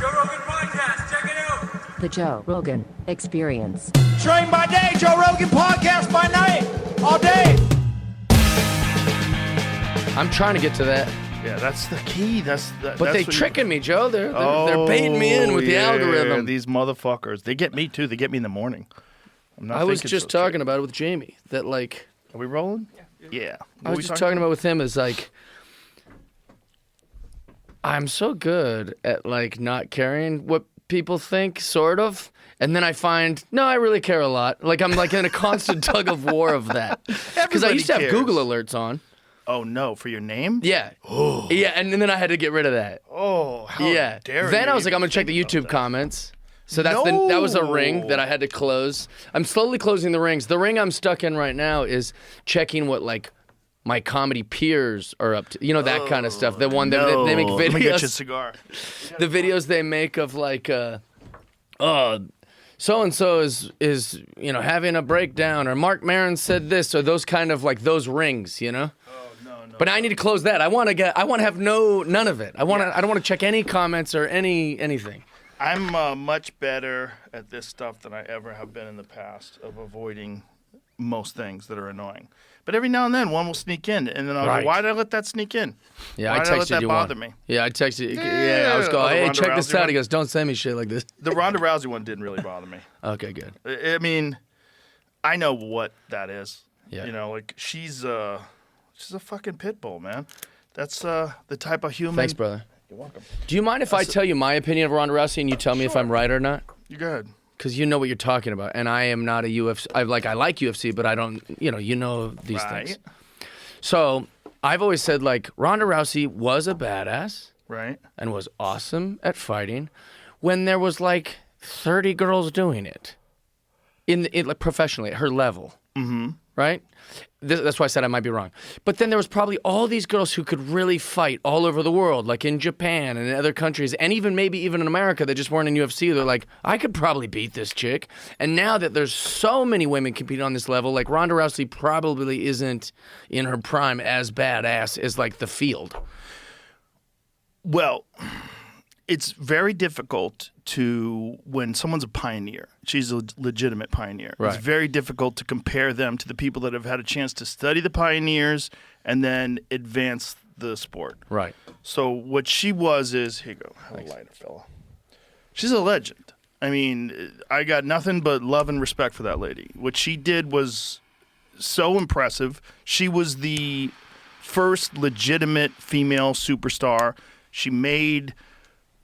Joe Rogan Podcast. Check it out. The Joe Rogan Experience. Train by day, Joe Rogan Podcast by night, all day. I'm trying to get to that. Yeah, that's the key. But they tricking me, Joe. They're baiting me in with the algorithm. These motherfuckers. They get me too. They get me in the morning. I was just talking about it with Jamie. That like, are we rolling? Yeah. I was just talking about with him is like, I'm so good at like not caring what people think, sort of. And then I find, no, I really care a lot. Like I'm like in a constant tug of war of that. Because I used to have Google alerts on. Oh no, for your name? Yeah. Oh. Yeah, and then I had to get rid of that. Oh, how dare you. Then I was like, I'm gonna check the YouTube comments. So that was a ring that I had to close. I'm slowly closing the rings. The ring I'm stuck in right now is checking what like my comedy peers are up to. You know, that kind of stuff. The one that they make videos. Let me get you a cigar. The videos they make of like, so-and-so is having a breakdown, or Mark Maron said this, or those kind of like those rings, you know? No. But I need to close that. I want to have none of it. I don't want to check any comments or anything. I'm much better at this stuff than I ever have been in the past of avoiding most things that are annoying. But every now and then one will sneak in, and then I'll go, why did I let that sneak in? Yeah, why I did I let texted that you bother one. me? Yeah, I texted you. Yeah, I was going, hey, Ronda check this Rousey out. one? He goes, don't send me shit like this. The Ronda Rousey one didn't really bother me. Okay, good. I mean, I know what that is. Yeah. You know, like she's a fucking pit bull, man. That's the type of human. Thanks, brother. You're welcome. Do you mind if I tell you my opinion of Ronda Rousey and you tell me if I'm right or not? You go ahead. Because you know what you're talking about, and I am not a UFC. I like UFC, but I don't. You know these things. So I've always said like Ronda Rousey was a badass, right, and was awesome at fighting, when there was like 30 girls doing it, like professionally at her level. Mm-hmm. Right. That's why I said I might be wrong. But then there was probably all these girls who could really fight all over the world, like in Japan and in other countries, and maybe even in America that just weren't in UFC. They're like, I could probably beat this chick. And now that there's so many women competing on this level, like Ronda Rousey probably isn't in her prime as badass as like the field. Well, it's very difficult when someone's a pioneer. She's a legitimate pioneer. Right. It's very difficult to compare them to the people that have had a chance to study the pioneers and then advance the sport. Right. So what she is, here you go, have a lighter, fella. She's a legend. I mean, I got nothing but love and respect for that lady. What she did was so impressive. She was the first legitimate female superstar. She made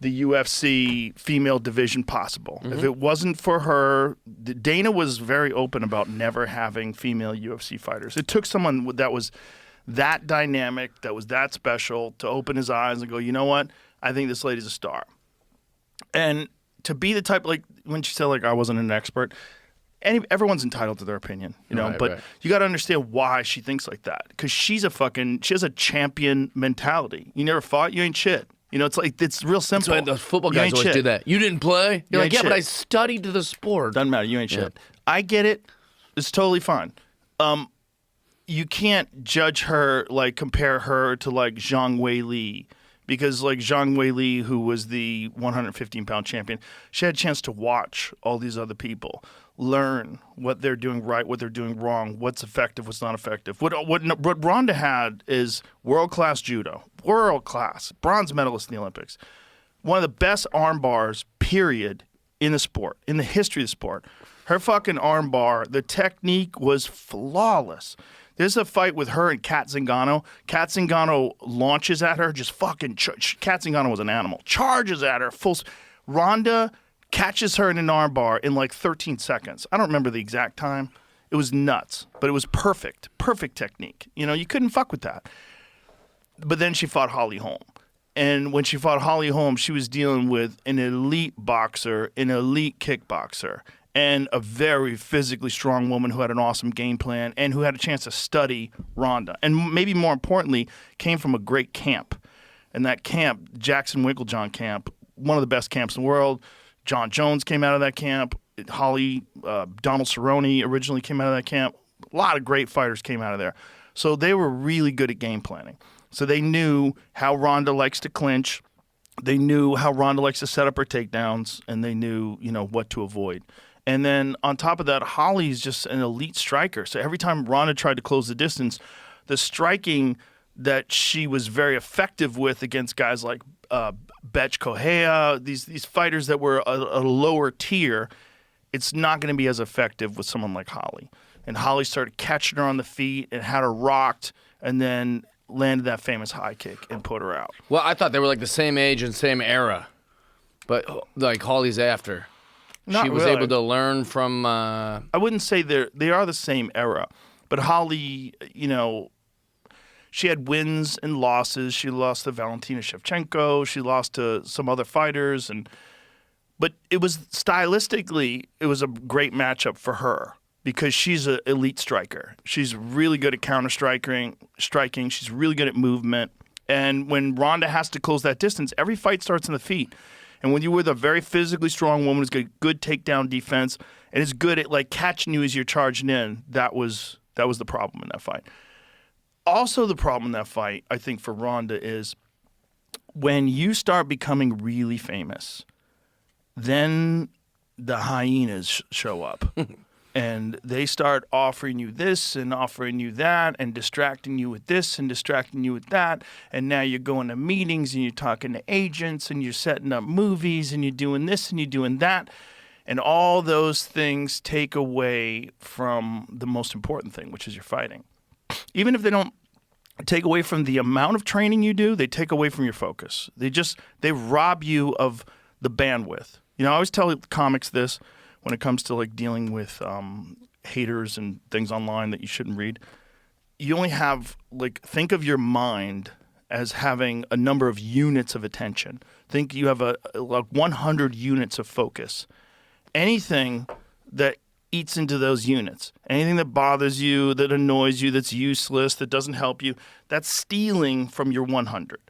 the UFC female division possible. Mm-hmm. If it wasn't for her, Dana was very open about never having female UFC fighters. It took someone that was that dynamic, that was that special, to open his eyes and go, you know what? I think this lady's a star. And to be the type, like when she said like I wasn't an expert, everyone's entitled to their opinion, you know. But you got to understand why she thinks like that, because she has a champion mentality. You never fought, you ain't shit. You know, it's real simple. That's why the football guys always do that. You didn't play? You're like, yeah, but I studied the sport. Doesn't matter. You ain't shit. I get it. It's totally fine. You can't judge her, like compare her to like Zhang Weili, because like Zhang Weili, who was the 115-pound champion, she had a chance to watch all these other people, learn what they're doing right, what they're doing wrong, what's effective, what's not effective. What Ronda had is world-class judo, world-class, bronze medalist in the Olympics, one of the best arm bars, period, in the sport, in the history of the sport. Her fucking arm bar, the technique was flawless. There's a fight with her and Kat Zingano. Kat Zingano launches at her, just fucking, Kat Zingano was an animal, charges at her, Ronda catches her in an arm bar in like 13 seconds. I don't remember the exact time. It was nuts, but it was perfect technique. You know, you couldn't fuck with that. But then she fought Holly Holm. And when she fought Holly Holm, she was dealing with an elite boxer, an elite kickboxer, and a very physically strong woman who had an awesome game plan and who had a chance to study Ronda. And maybe more importantly, came from a great camp. And that camp, Jackson Winklejohn camp, one of the best camps in the world. John Jones came out of that camp. Donald Cerrone originally came out of that camp. A lot of great fighters came out of there. So they were really good at game planning. So they knew how Ronda likes to clinch. They knew how Ronda likes to set up her takedowns, and they knew, what to avoid. And then on top of that, Holly's just an elite striker. So every time Ronda tried to close the distance, the striking that she was very effective with against guys like Betch Correia, these fighters that were a lower tier, it's not going to be as effective with someone like Holly. And Holly started catching her on the feet and had her rocked, and then landed that famous high kick and put her out. Well, I thought they were like the same age and same era, but like Holly's after. Not she was really. able to learn from. I wouldn't say they are the same era, but Holly, she had wins and losses. She lost to Valentina Shevchenko. She lost to some other fighters, but it was stylistically, it was a great matchup for her. Because she's an elite striker. She's really good at striking. She's really good at movement. And when Ronda has to close that distance, every fight starts in the feet. And when you're with a very physically strong woman who's got good takedown defense and is good at like catching you as you're charging in, that was the problem in that fight. Also, the problem in that fight, I think, for Ronda is when you start becoming really famous, then the hyenas show up. And they start offering you this and offering you that and distracting you with this and distracting you with that. And now you're going to meetings and you're talking to agents and you're setting up movies and you're doing this and you're doing that. And all those things take away from the most important thing, which is your fighting. Even if they don't take away from the amount of training you do, they take away from your focus. They rob you of the bandwidth. I always tell comics this. When it comes to like dealing with haters and things online that you shouldn't read, you only have think of your mind as having a number of units of attention. Think you have 100 units of focus. Anything that eats into those units, anything that bothers you, that annoys you, that's useless, that doesn't help you, that's stealing from your 100.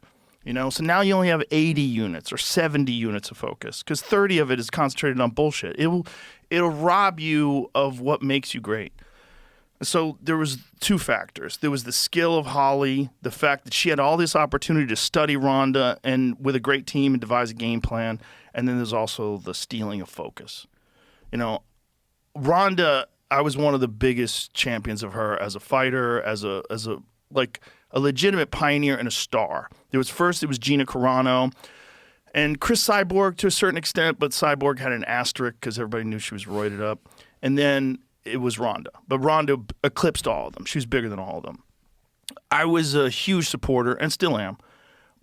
So now you only have 80 units or 70 units of focus because 30 of it is concentrated on bullshit. It'll rob you of what makes you great. So there was two factors. There was the skill of Holly, the fact that she had all this opportunity to study Ronda and with a great team and devise a game plan. And then there's also the stealing of focus. Ronda, I was one of the biggest champions of her as a fighter, as a legitimate pioneer and a star. It was Gina Carano and Chris Cyborg to a certain extent, but Cyborg had an asterisk because everybody knew she was roided up. And then it was Ronda. But Ronda eclipsed all of them. She was bigger than all of them. I was a huge supporter and still am.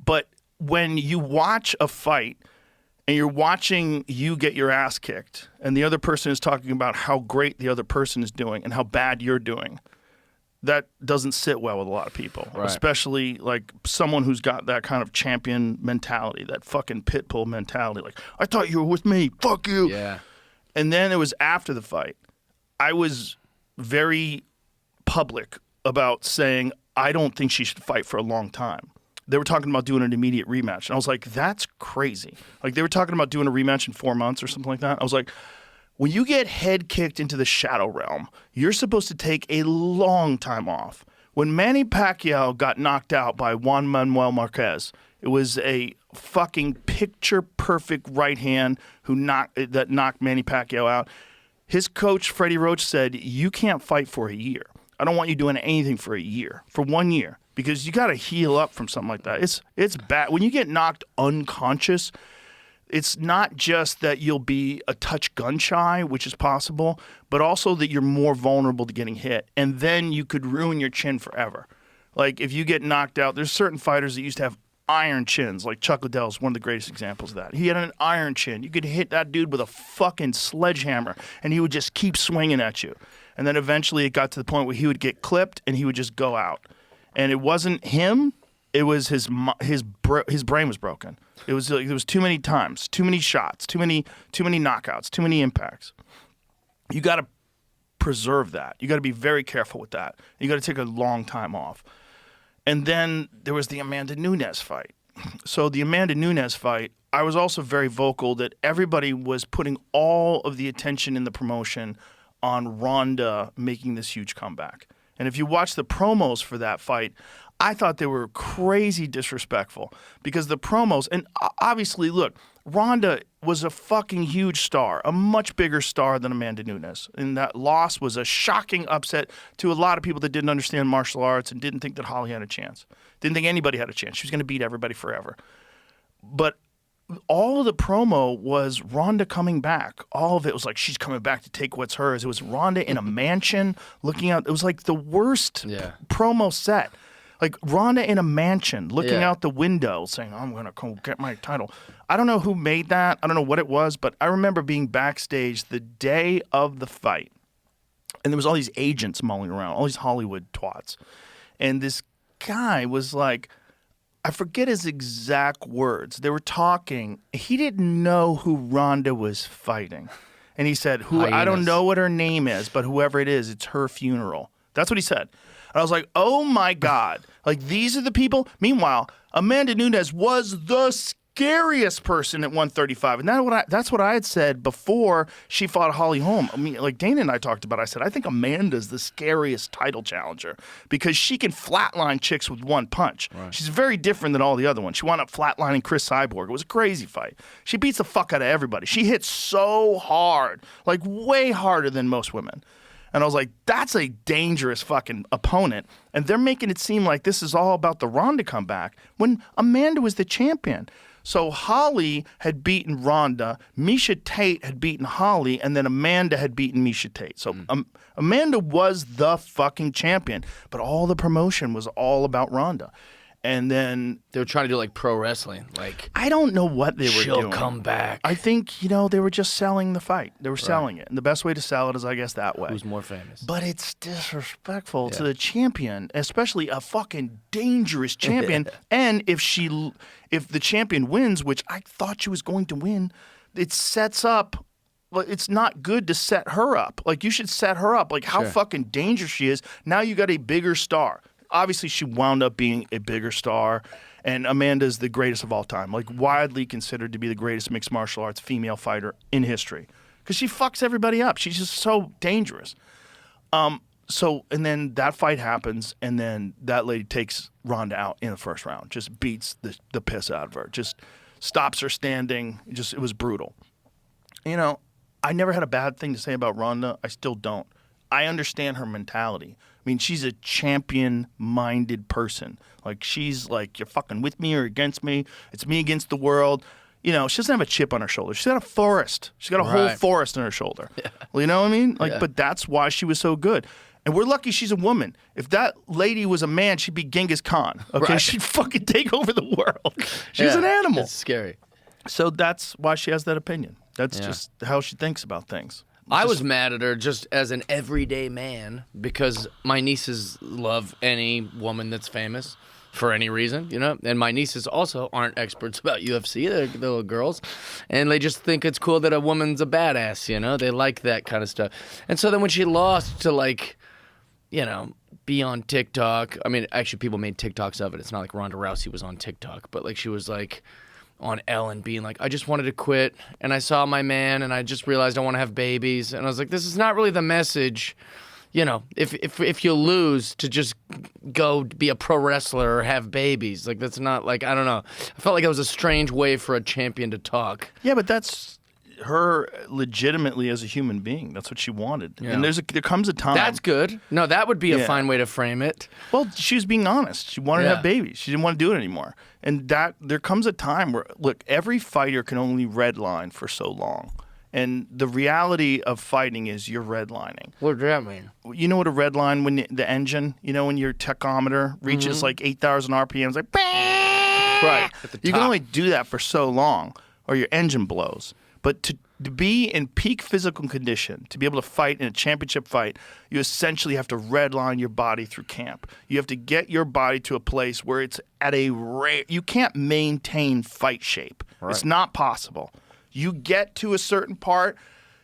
But when you watch a fight and you're watching you get your ass kicked and the other person is talking about how great the other person is doing and how bad you're doing, that doesn't sit well with a lot of people, right. Especially like someone who's got that kind of champion mentality, that fucking pit bull mentality. Like, I thought you were with me. Fuck you. Yeah. And then it was after the fight. I was very public about saying I don't think she should fight for a long time. They were talking about doing an immediate rematch. And I was like, that's crazy. Like, they were talking about doing a rematch in 4 months or something like that. I was like, when you get head kicked into the shadow realm, you're supposed to take a long time off. When Manny Pacquiao got knocked out by Juan Manuel Marquez, it was a fucking picture-perfect right hand that knocked Manny Pacquiao out. His coach, Freddie Roach, said, you can't fight for a year. I don't want you doing anything for a year, for 1 year, because you got to heal up from something like that. It's bad. When you get knocked unconscious, it's not just that you'll be a touch gun shy, which is possible, but also that you're more vulnerable to getting hit. And then you could ruin your chin forever. Like if you get knocked out, there's certain fighters that used to have iron chins, like Chuck Liddell's one of the greatest examples of that. He had an iron chin. You could hit that dude with a fucking sledgehammer and he would just keep swinging at you. And then eventually it got to the point where he would get clipped and he would just go out. And it wasn't him. It was his brain was broken. It was like, there was too many times, too many shots, too many knockouts, too many impacts. You got to preserve that. You got to be very careful with that. You got to take a long time off. And then there was the Amanda Nunes fight. So the Amanda Nunes fight, I was also very vocal that everybody was putting all of the attention in the promotion on Ronda making this huge comeback. And if you watch the promos for that fight, I thought they were crazy disrespectful because the promos, and obviously, look, Ronda was a fucking huge star, a much bigger star than Amanda Nunes. And that loss was a shocking upset to a lot of people that didn't understand martial arts and didn't think that Holly had a chance. Didn't think anybody had a chance. She was going to beat everybody forever. But all of the promo was Ronda coming back. All of it was like she's coming back to take what's hers. It was Ronda in a mansion looking out. It was like the worst promo set. Like Ronda in a mansion looking out the window saying, I'm going to go get my title. I don't know who made that. I don't know what it was, but I remember being backstage the day of the fight. And there was all these agents mulling around, all these Hollywood twats. And this guy was like, I forget his exact words. They were talking. He didn't know who Ronda was fighting. And he said, I don't know what her name is, but whoever it is, it's her funeral. That's what he said. And I was like, oh my God. Like, these are the people. Meanwhile, Amanda Nunes was the scariest person at 135. And that's what I had said before she fought Holly Holm. I mean, like Dana and I talked about, I said, I think Amanda's the scariest title challenger because she can flatline chicks with one punch. Right. She's very different than all the other ones. She wound up flatlining Chris Cyborg. It was a crazy fight. She beats the fuck out of everybody. She hits so hard, like way harder than most women. And I was like, that's a dangerous fucking opponent. And they're making it seem like this is all about the Ronda comeback when Amanda was the champion. So Holly had beaten Ronda, Misha Tate had beaten Holly, and then Amanda had beaten Misha Tate. So Amanda was the fucking champion. But all the promotion was all about Ronda. And then they were trying to do like pro wrestling. Like, I don't know what they were doing. She'll come back. I think, they were just selling the fight. They were selling it. And the best way to sell it is, I guess, that way. Who's more famous? But it's disrespectful to the champion, especially a fucking dangerous champion. And if the champion wins, which I thought she was going to win, it sets up. Well, it's not good to set her up. Like, you should set her up. Like, how fucking dangerous she is. Now you got a bigger star. Obviously, she wound up being a bigger star, and Amanda's the greatest of all time, like widely considered to be the greatest mixed martial arts female fighter in history because she fucks everybody up. She's just so dangerous. And then that fight happens, and then that lady takes Ronda out in the first round, just beats the piss out of her, just stops her standing. It was brutal. I never had a bad thing to say about Ronda. I still don't. I understand her mentality. I mean, she's a champion-minded person. Like, she's like, you're fucking with me or against me. It's me against the world. She doesn't have a chip on her shoulder. She's got a forest. She's got a whole forest on her shoulder. Yeah. Well, you know what I mean? But that's why she was so good. And we're lucky she's a woman. If that lady was a man, she'd be Genghis Khan. Okay, right. She'd fucking take over the world. She's an animal. It's scary. So that's why she has that opinion. That's just how she thinks about things. I was mad at her just as an everyday man because my nieces love any woman that's famous for any reason, And my nieces also aren't experts about UFC. They're little girls. And they just think it's cool that a woman's a badass, They like that kind of stuff. And so then when she lost to, be on TikTok. I mean, actually, people made TikToks of it. It's not like Ronda Rousey was on TikTok. But, she was, on Ellen being like, I just wanted to quit, and I saw my man, and I just realized I want to have babies. And I was like, this is not really the message. If you lose, to just go be a pro wrestler or have babies. That's not, I don't know. I felt like it was a strange way for a champion to talk. Yeah, but that's her legitimately as a human being. That's what she wanted. Yeah. And there comes a time. That's good. No, that would be a fine way to frame it. Well, she was being honest. She wanted to have babies. She didn't want to do it anymore. And there comes a time where, look, every fighter can only redline for so long. And the reality of fighting is you're redlining. What does that mean? You know what a redline, when the engine, when your tachometer reaches 8,000 RPMs, right. You can only do that for so long or your engine blows. But to be in peak physical condition, to be able to fight in a championship fight, you essentially have to redline your body through camp. You have to get your body to a place where it's at a rare. You can't maintain fight shape. Right. It's not possible. You get to a certain part,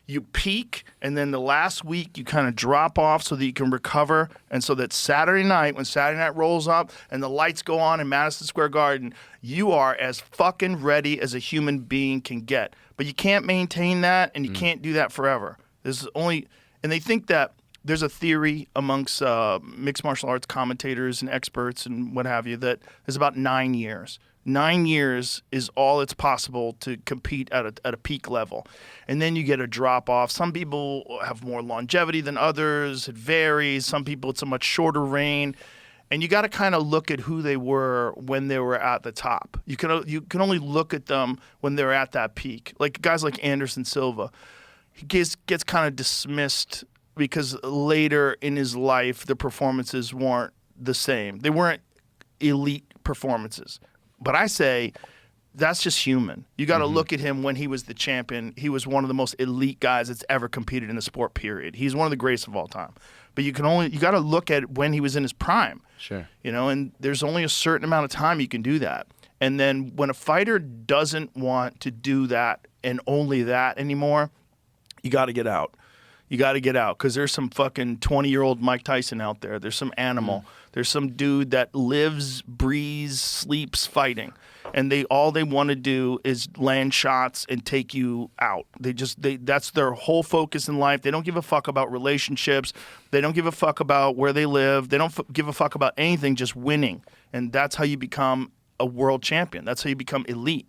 you peak, and then the last week you kind of drop off so that you can recover. And so that Saturday night, when Saturday night rolls up and the lights go on in Madison Square Garden, you are as fucking ready as a human being can get. But you can't maintain that, and you can't do that forever. And they think that there's a theory amongst mixed martial arts commentators and experts and what have you that there's about 9 years. 9 years is all it's possible to compete at a peak level. And then you get a drop off. Some people have more longevity than others. It varies. Some people, it's a much shorter reign. And you got to kind of look at who they were when they were at the top. You can only look at them when they're at that peak. Like guys like Anderson Silva, he gets kind of dismissed because later in his life the performances weren't the same. They weren't elite performances. But I say that's just human. You got to look at him when he was the champion. He was one of the most elite guys that's ever competed in the sport, period. He's one of the greatest of all time. But you got to look at when he was in his prime. Sure. And there's only a certain amount of time you can do that. And then when a fighter doesn't want to do that and only that anymore, you got to get out. You got to get out because there's some fucking 20-year-old Mike Tyson out there. There's some animal. There's some dude that lives, breathes, sleeps fighting. And all they want to do is land shots and take you out. That's their whole focus in life. They don't give a fuck about relationships. They don't give a fuck about where they live. They don't give a fuck about anything, just winning. And that's how you become a world champion. That's how you become elite.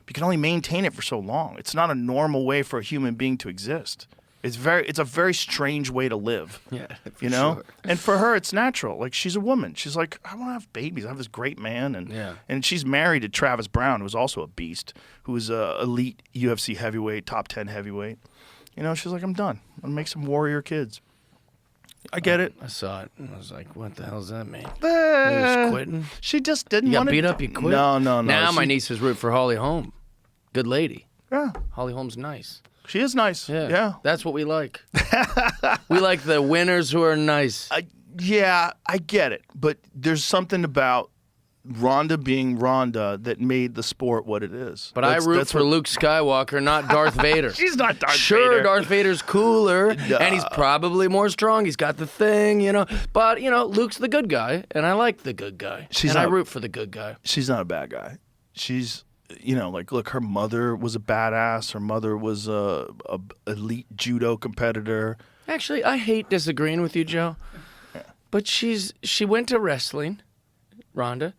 But you can only maintain it for so long. It's not a normal way for a human being to exist. It's a very strange way to live. Yeah, Sure. And for her, it's natural. Like she's a woman. She's like, I want to have babies. I have this great man, and she's married to Travis Brown, who's also a beast, who is a elite UFC heavyweight, top 10 heavyweight. She's like, I'm done. I'm gonna make some warrior kids. I get it. I saw it, and I was like, what the hell does that mean? You just quitting? She just didn't You want got to beat up, you quit? No. Now my nieces root for Holly Holm. Good lady. Yeah, Holly Holm's nice. she is nice. Yeah. That's what we like. We like the winners who are nice. I get it. But there's something about Ronda being Ronda that made the sport what it is. But I root for Luke Skywalker, not Darth Vader. She's not Darth Vader. Sure, Darth Vader's cooler, No. and he's probably more strong. He's got the thing, But, Luke's the good guy, and I like the good guy. I root for the good guy. She's not a bad guy. She's, look, her mother was a badass. Her mother was a elite judo competitor. Actually, I hate disagreeing with you, Joe. But she went to wrestling, Rhonda,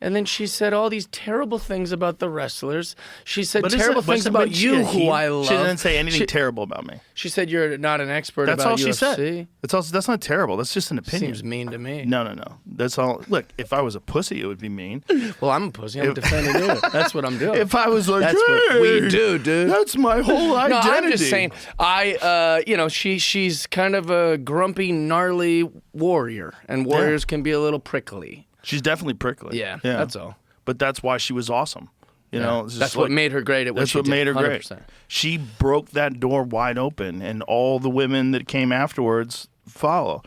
and then she said all these terrible things about the wrestlers. She said terrible things about you, who I love. She didn't say anything terrible about me. She said you're not an expert That's about all UFC. she said. That's not terrible. That's just an opinion. Seems mean to me. No. That's all. Look, if I was a pussy, it would be mean. Well, I'm a pussy. I'm defending you. That's what I'm doing. If I was like, that's what we do, dude. That's my whole identity. No, I'm just saying. She's kind of a grumpy, gnarly warrior, and warriors can be a little prickly. She's definitely prickly. Yeah, that's all. But that's why she was awesome. That's what made her great at what she did. That's what made her 100%. great. She broke that door wide open, and all the women that came afterwards follow.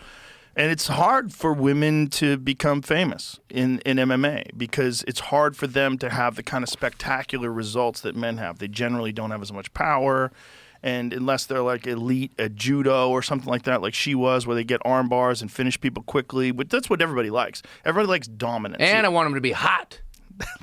And it's hard for women to become famous in MMA because it's hard for them to have the kind of spectacular results that men have. They generally don't have as much power. And unless they're like elite at judo or something like that, like she was, where they get arm bars and finish people quickly. But that's what everybody likes. Everybody likes dominance. And I want them to be hot.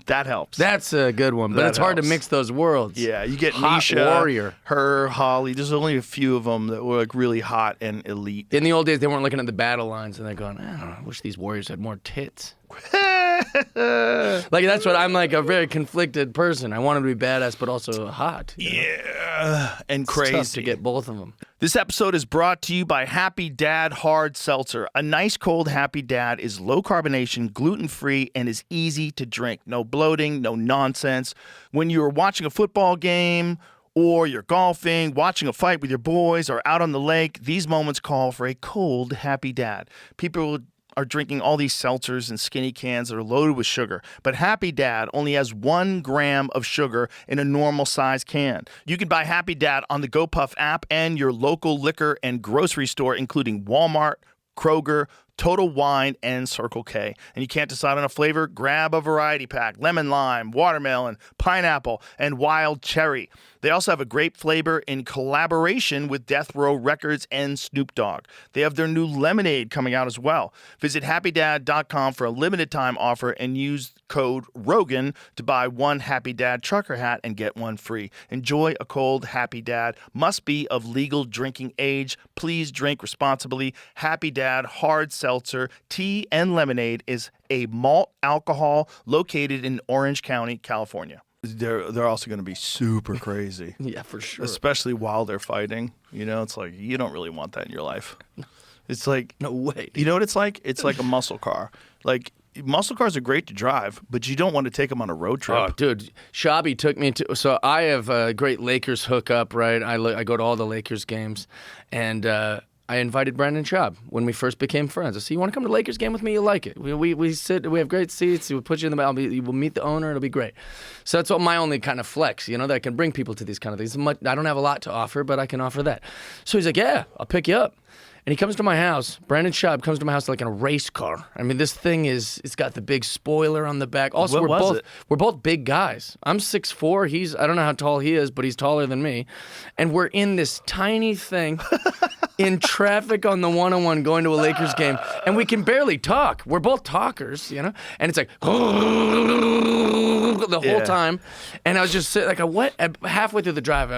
That helps. That's a good one, but it's hard to mix those worlds. Yeah, you get hot Nisha, warrior, her, Holly. There's only a few of them that were like really hot and elite. In the old days, they weren't looking at the battle lines and they're going, I wish these warriors had more tits. Like that's what I'm like, a very conflicted person. I want them to be badass, but also hot. Yeah, and it's crazy. Tough to get both of them. This episode is brought to you by Happy Dad Hard Seltzer. A nice cold Happy Dad is low carbonation, gluten-free, and is easy to drink. No bloating, no nonsense. When you're watching a football game or you're golfing, watching a fight with your boys, or out on the lake, these moments call for a cold Happy Dad. People are drinking all these seltzers and skinny cans that are loaded with sugar. But Happy Dad only has 1 gram of sugar in a normal size can. You can buy Happy Dad on the GoPuff app and your local liquor and grocery store, including Walmart, Kroger, Total Wine, and Circle K. And you can't decide on a flavor? Grab a variety pack. Lemon lime, watermelon, pineapple, and wild cherry. They also have a grape flavor in collaboration with Death Row Records and Snoop Dogg. They have their new lemonade coming out as well. Visit happydad.com for a limited time offer and use code ROGAN to buy one Happy Dad trucker hat and get one free. Enjoy a cold Happy Dad. Must be of legal drinking age. Please drink responsibly. Happy Dad Hard Seltzer, Tea, and Lemonade is a malt alcohol located in Orange County, California. They're also going to be super crazy. Yeah, for sure. Especially while they're fighting. You know, it's like, you don't really want that in your life. It's like, No way. you know what it's like? It's like a muscle car. Like, muscle cars are great to drive, but you don't want to take them on a road trip. Oh, dude, Shabby took me to. So I have a great Lakers hookup, right? I go to all the Lakers games, and I invited Brandon Schaub when we first became friends. I said, "You want to come to the Lakers game with me? You'll like it. We sit. We have great seats. We'll put you in the. You will meet the owner. It'll be great." So that's what my only kind of flex, that I can bring people to these kind of things. I don't have a lot to offer, but I can offer that. So he's like, "Yeah, I'll pick you up." And he comes to my house. Brandon Schaub comes to my house like in a race car. I mean, this thing it's got the big spoiler on the back. Also, we're both big guys. I'm 6'4". I don't know how tall he is, but he's taller than me. And we're in this tiny thing in traffic on the 101 going to a Lakers game, and we can barely talk. We're both talkers, And it's like the whole time. And I was just sitting like halfway through the drive,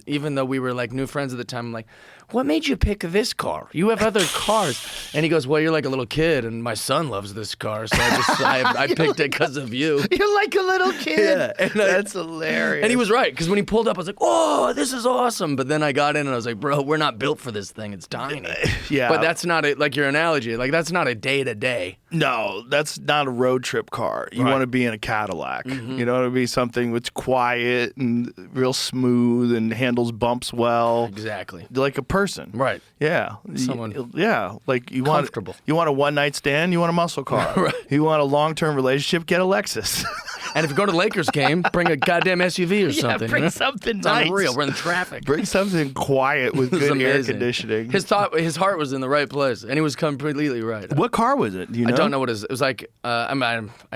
even though we were like new friends at the time, I'm like, "What made you pick this car? You have other cars." And he goes, "Well, you're like a little kid, and my son loves this car, so I picked it because of you." You're like a little kid. Yeah, and that's hilarious. And he was right, because when he pulled up, I was like, "Oh, this is awesome!" But then I got in, and I was like, "Bro, we're not built for this thing. It's tiny." Yeah. But that's not like your analogy. Like that's not a day to day. No, that's not a road trip car. You want to be in a Cadillac. You know, to be something that's quiet and real smooth and handles bumps well. Exactly. Like a person. Right. Yeah. Someone. Yeah. Like you Comfortable. You want a one night stand, you want a muscle car. Right. You want a long term relationship, get a Lexus. And if you go to the Lakers game, bring a goddamn SUV or something. Bring something It's nice. unreal. We're in traffic. Bring something quiet with It was good air amazing. conditioning. His heart was in the right place, and he was completely right. What car was it? Do you know? I don't know what it is. It was like I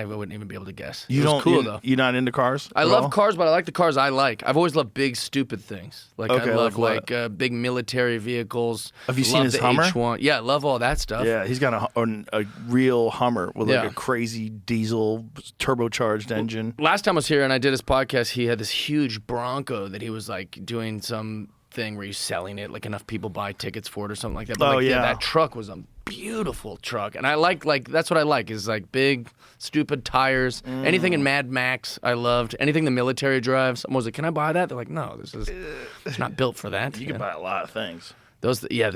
wouldn't even be able to guess. You it was don't, cool you, though. You're not into cars? I at love all? cars, but I like the cars I like. I've always loved big, stupid things. Like Okay, I love like what? big military vehicles. Have you seen Love his the Hummer? H1. Yeah, I love all that stuff. Yeah, he's got a real Hummer with like Yeah. a crazy diesel turbocharged engine. Last time I was here and I did his podcast, he had this huge Bronco that he was like doing some thing where he's selling it, like enough people buy tickets for it or something like that. But Oh, yeah. that truck was a beautiful truck, and I like that's what I like is like big, stupid tires. Anything in Mad Max, I loved. Anything the military drives, I was like, "Can I buy that?" They're like, "No, it's not built for that." You can buy a lot of things. Those, but you got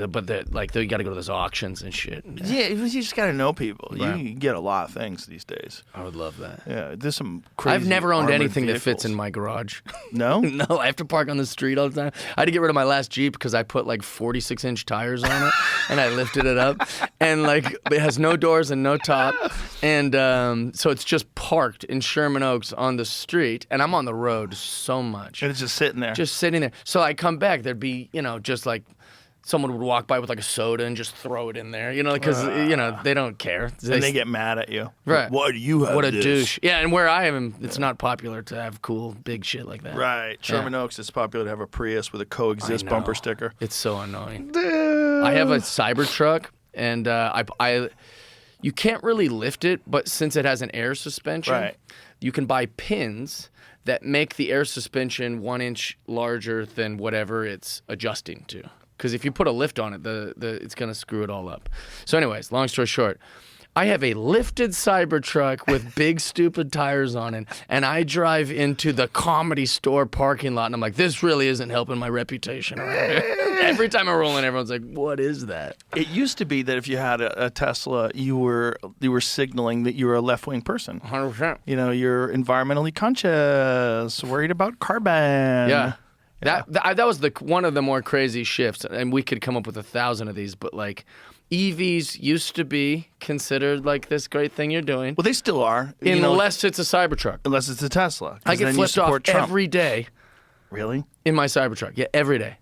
to go to those auctions and shit. Yeah, you just got to know people. Right. You can get a lot of things these days. I would love that. Yeah, there's some crazy I've never owned armored anything that fits vehicles. in my garage. No? No, I have to park on the street all the time. I had to get rid of my last Jeep because I put like 46-inch tires on it, and I lifted it up, and like it has no doors and no top, and so it's just parked in Sherman Oaks on the street, and I'm on the road so much, And it's just sitting there. just sitting there. So I come back, there'd be just like. Someone would walk by with like a soda and just throw it in there, because they don't care. and they get mad at you. Right. Why do you have What a this? douche. Yeah, and where I am, it's not popular to have cool, big shit like that. Right. Sherman Oaks, it's popular to have a Prius with a coexist I bumper know. sticker. It's so annoying. I have a Cybertruck, and you can't really lift it, but since it has an air suspension, Right. you can buy pins that make the air suspension 1 inch larger than whatever it's adjusting to. Because if you put a lift on it, it's going to screw it all up. So anyways, long story short, I have a lifted Cybertruck with big stupid tires on it, and I drive into the Comedy Store parking lot, and I'm like, this really isn't helping my reputation around here. Every time I roll in, everyone's like, what is that? It used to be that if you had a Tesla, you were signaling that you were a left-wing person. 100%. You're environmentally conscious, worried about carbon. Yeah. That was one of the more crazy shifts, and we could come up with 1,000 of these, but like EVs used to be considered like this great thing you're doing, Well, they still are. unless it's a Cybertruck. Unless it's a Tesla. 'cause I get then you flipped off support Trump. every day Really? in my Cybertruck. Yeah, every day.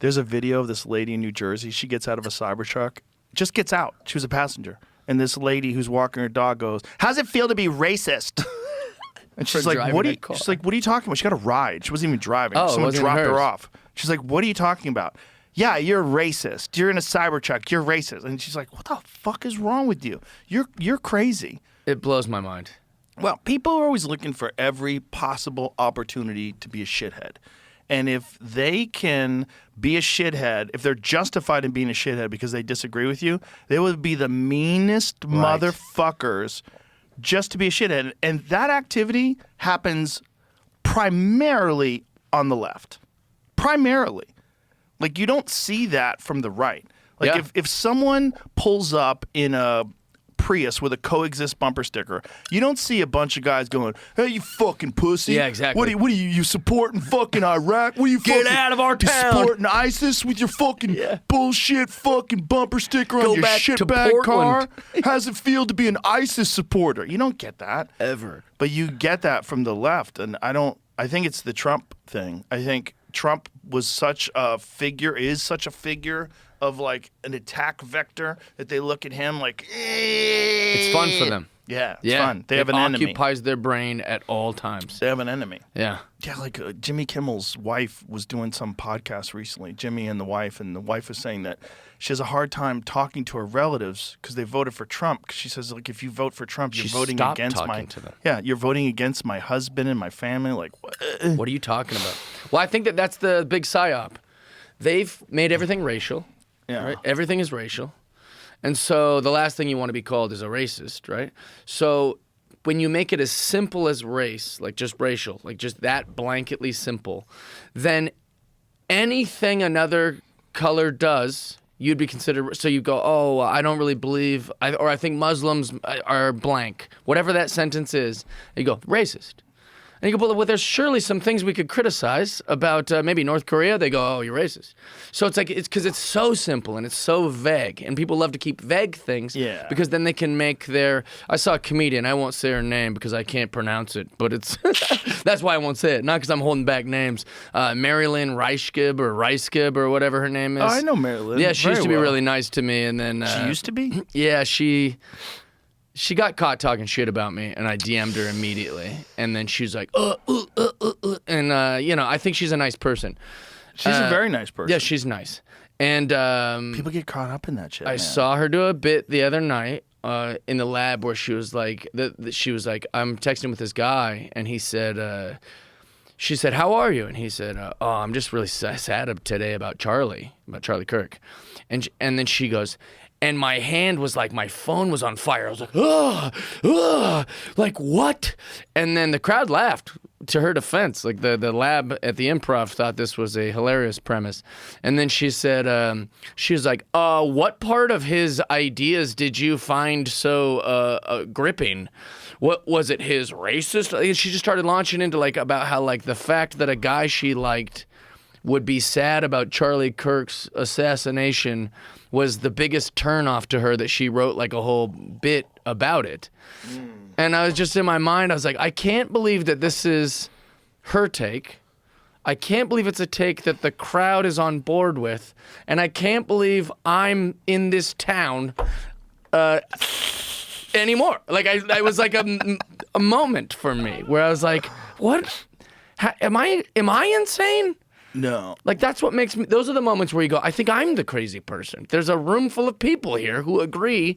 There's a video of this lady in New Jersey. She gets out of a Cybertruck, just gets out. She was a passenger. And this lady who's walking her dog goes, "How's it feel to be racist?" And she's like, driving "What are that you?" car. She's like, "What are you talking about?" She got a ride. She wasn't even driving. Oh, it Someone wasn't dropped her hers. off. She's like, "What are you talking about?" "Yeah, you're racist. You're in a Cybertruck. You're racist." And she's like, "What the fuck is wrong with you? You're crazy." It blows my mind. Well, people are always looking for every possible opportunity to be a shithead. And if they can be a shithead, if they're justified in being a shithead because they disagree with you, they would be the meanest motherfuckers just to be a shithead. And that activity happens primarily on the left. Primarily. Like, you don't see that from the right. Like, Yeah. if someone pulls up in a Prius with a coexist bumper sticker, you don't see a bunch of guys going, "Hey, you fucking pussy." Yeah, exactly. What are you supporting fucking Iraq? What are you Get fucking, out of our you town. supporting ISIS with your fucking bullshit fucking bumper sticker Go on your back to shitbag car? Portland. How's it feel to be an ISIS supporter? You don't get that. Ever. But you get that from the left, and I think it's the Trump thing. I think Trump was such a figure, is such a figure of like an attack vector that they look at him like, It's fun for them. Yeah, it's fun. They have It an enemy. occupies their brain at all times. They have an enemy. Yeah. Yeah, like Jimmy Kimmel's wife was doing some podcast recently, Jimmy and the wife was saying that she has a hard time talking to her relatives because they voted for Trump. 'Cause she says, like, if you vote for Trump, you're She voting stopped against talking my to them. Yeah, you're voting against my husband and my family. Like, what? What are you talking about? Well, I think that's the big psyop. They've made everything racial. Yeah. Right? Everything is racial. And so the last thing you want to be called is a racist, right? So when you make it as simple as race, like just racial, like just that blanketly simple, then anything another color does, you'd be considered. So you go, "Oh, I don't really believe," or "I think Muslims are blank." Whatever that sentence is, you go, "Racist." And you go, "Well, there's surely some things we could criticize about maybe North Korea." They go, "Oh, you're racist." So it's like, it's because it's so simple and it's so vague. And people love to keep vague things because then they can make their... I saw a comedian, I won't say her name because I can't pronounce it, but it's... that's why I won't say it, not because I'm holding back names. Marilyn Reiskib or whatever her name is. Oh, I know Marilyn. Yeah, she used to be well. really nice to me, and then... She used to be? Yeah, she got caught talking shit about me, and I DM'd her immediately. And then she was like, and I think she's a nice person. She's a very nice person. Yeah, she's nice. And People get caught up in that shit. I man. saw her do a bit the other night in the lab where she was like, I'm texting with this guy, and he said, she said, "How are you?" And he said, "Oh, I'm just really sad today about Charlie Kirk." And then she goes, and my hand was like, my phone was on fire. I was like, like what? And then the crowd laughed, to her defense. Like the lab at the Improv thought this was a hilarious premise. And then she said, she was like, what part of his ideas did you find so gripping? What was it, his racist? And she just started launching into like about how like the fact that a guy she liked would be sad about Charlie Kirk's assassination was the biggest turnoff to her, that she wrote like a whole bit about it. And I was just in my mind, I was like, I can't believe that this is her take. I can't believe it's a take that the crowd is on board with. And I can't believe I'm in this town anymore. Like I was like a moment for me where I was like, what? Am I insane? No. Like, that's what makes me... Those are the moments where you go, I think I'm the crazy person. There's a room full of people here who agree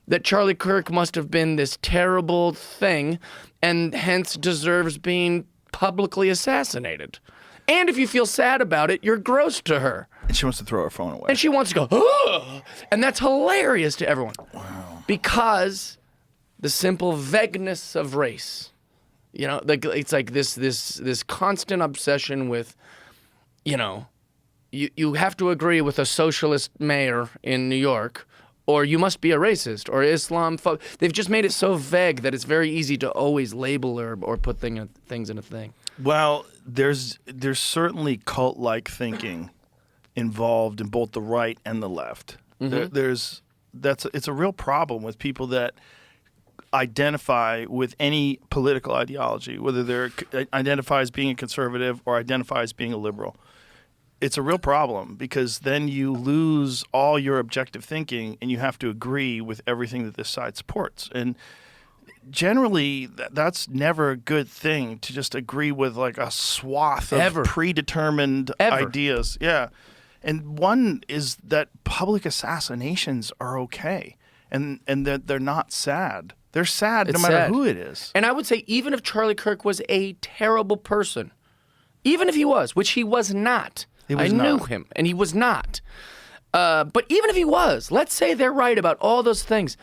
that Charlie Kirk must have been this terrible thing and hence deserves being publicly assassinated. And if you feel sad about it, you're gross to her. And she wants to throw her phone away. And she wants to go, oh! And that's hilarious to everyone. Wow. Because the simple vagueness of race. You know, like it's like this constant obsession with... You know, you have to agree with a socialist mayor in New York, or you must be a racist or Islamophobe. They've just made it so vague that it's very easy to always label or put things in a thing. Well, there's certainly cult-like thinking involved in both the right and the left. Mm-hmm. It's a real problem with people that identify with any political ideology, whether they're identify as being a conservative or identify as being a liberal. it's a real problem because then you lose all your objective thinking and you have to agree with everything that this side supports. And generally, that's never a good thing to just agree with like a swath of predetermined ideas. Yeah. And one is that public assassinations are okay and that they're not sad. They're sad no matter who it is. And I would say even if Charlie Kirk was a terrible person, even if he was, which he was not. I knew him, and he was not. But even if he was, let's say they're right about all those things.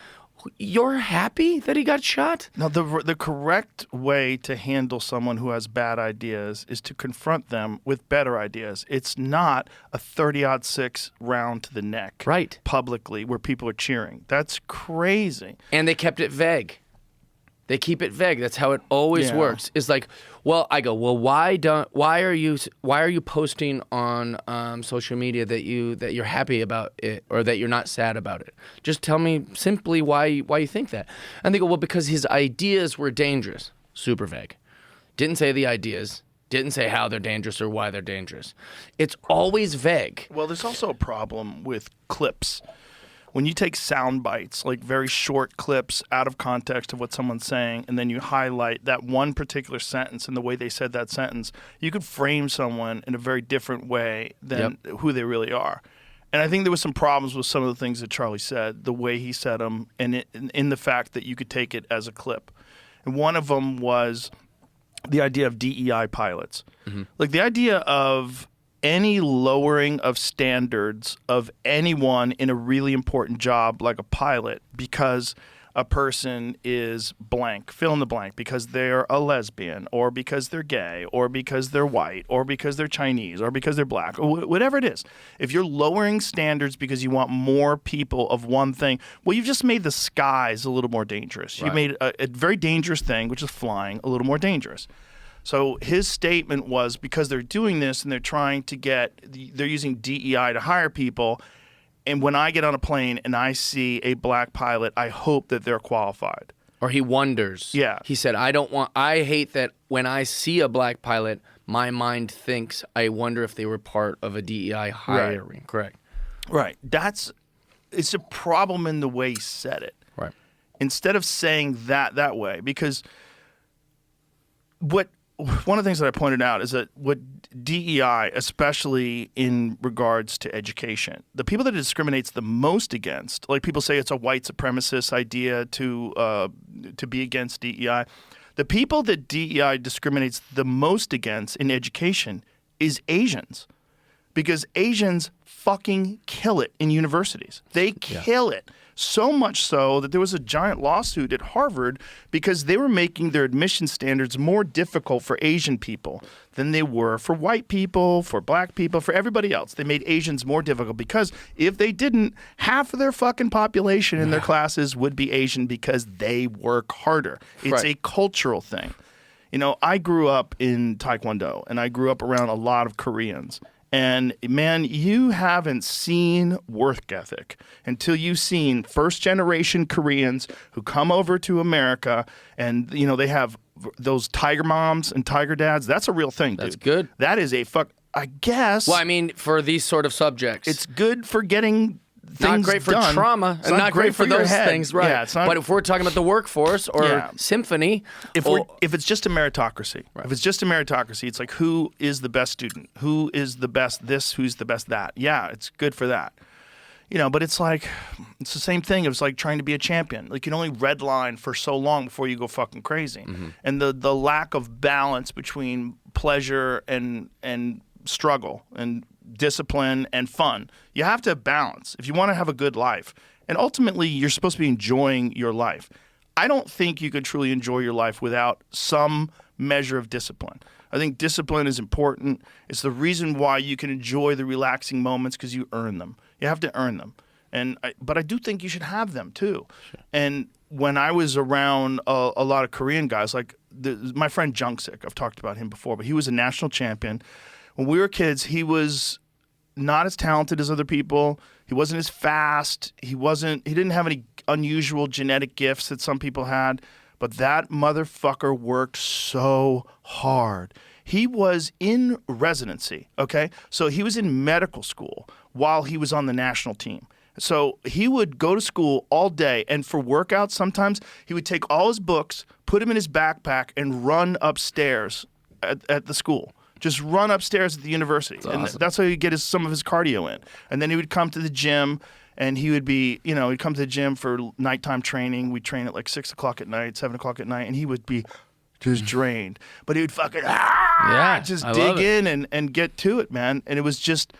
You're happy that he got shot? No, the correct way to handle someone who has bad ideas is to confront them with better ideas. It's not a 30-06 round to the neck, right? Publicly, where people are cheering. That's crazy. And they kept it vague. They keep it vague. That's how it always works. It's like, well, I go, well, why are you posting on social media that you're happy about it or that you're not sad about it? Just tell me simply why you think that. And they go, well, because his ideas were dangerous. Super vague. Didn't say the ideas. Didn't say how they're dangerous or why they're dangerous. It's always vague. Well, there's also a problem with clips. When you take sound bites, like very short clips out of context of what someone's saying, and then you highlight that one particular sentence and the way they said that sentence, you could frame someone in a very different way than who they really are. And I think there was some problems with some of the things that Charlie said, the way he said them, and in the fact that you could take it as a clip. And one of them was the idea of DEI pilots. Mm-hmm. Like the idea of any lowering of standards of anyone in a really important job like a pilot because a person is blank, fill in the blank, because they're a lesbian or because they're gay or because they're white or because they're Chinese or because they're black or whatever it is. If you're lowering standards because you want more people of one thing, well, you've just made the skies a little more dangerous. Right. You made a very dangerous thing, which is flying, a little more dangerous. So his statement was because they're doing this and they're trying to they're using DEI to hire people. And when I get on a plane and I see a black pilot, I hope that they're qualified. Or he wonders. Yeah. He said, I hate that when I see a black pilot, my mind thinks, I wonder if they were part of a DEI hiring. Right. Correct. Right. It's a problem in the way he said it. Right. Instead of saying that way, because one of the things that I pointed out is that what DEI, especially in regards to education, the people that it discriminates the most against, like people say it's a white supremacist idea to be against DEI. The people that DEI discriminates the most against in education is Asians, because Asians fucking kill it in universities. They kill it. So much so that there was a giant lawsuit at Harvard because they were making their admission standards more difficult for Asian people than they were for white people, for black people, for everybody else. They made Asians more difficult because if they didn't, half of their fucking population in their classes would be Asian because they work harder. It's a cultural thing. You know, I grew up in Taekwondo and I grew up around a lot of Koreans. And man, you haven't seen work ethic until you've seen first-generation Koreans who come over to America and, you know, they have those tiger moms and tiger dads. That's a real thing, dude. That's good. That is I guess. Well, I mean, for these sort of subjects. It's good for getting things not great for done. trauma, and not great for those head. things, right? Yeah, it's not, but if we're talking about the workforce or symphony, if it's just a meritocracy, it's like who is the best student, who is the best this, who's the best that. Yeah, it's good for that, you know. But it's like it's the same thing. It's like trying to be a champion. Like you can only redline for so long before you go fucking crazy, and the lack of balance between pleasure and struggle and discipline and fun. You have to balance if you want to have a good life. And ultimately, you're supposed to be enjoying your life. I don't think you could truly enjoy your life without some measure of discipline. I think discipline is important. It's the reason why you can enjoy the relaxing moments because you earn them. You have to earn them. But I do think you should have them too. Sure. And when I was around a lot of Korean guys, like my friend Jungsik, I've talked about him before, but he was a national champion. When we were kids, he was not as talented as other people. He wasn't as fast. He didn't have any unusual genetic gifts that some people had. But that motherfucker worked so hard. He was in residency, okay? So he was in medical school while he was on the national team. So he would go to school all day, and for workouts sometimes, he would take all his books, put them in his backpack, and run upstairs at the school. Just run upstairs at the university. That's awesome. And that's how he'd get some of his cardio in. And then he would come to the gym, and he would be, he'd come to the gym for nighttime training. We'd train at like 6 o'clock at night, 7 o'clock at night, and he would be just drained. But he would fucking just dig in and get to it, man. And it was just,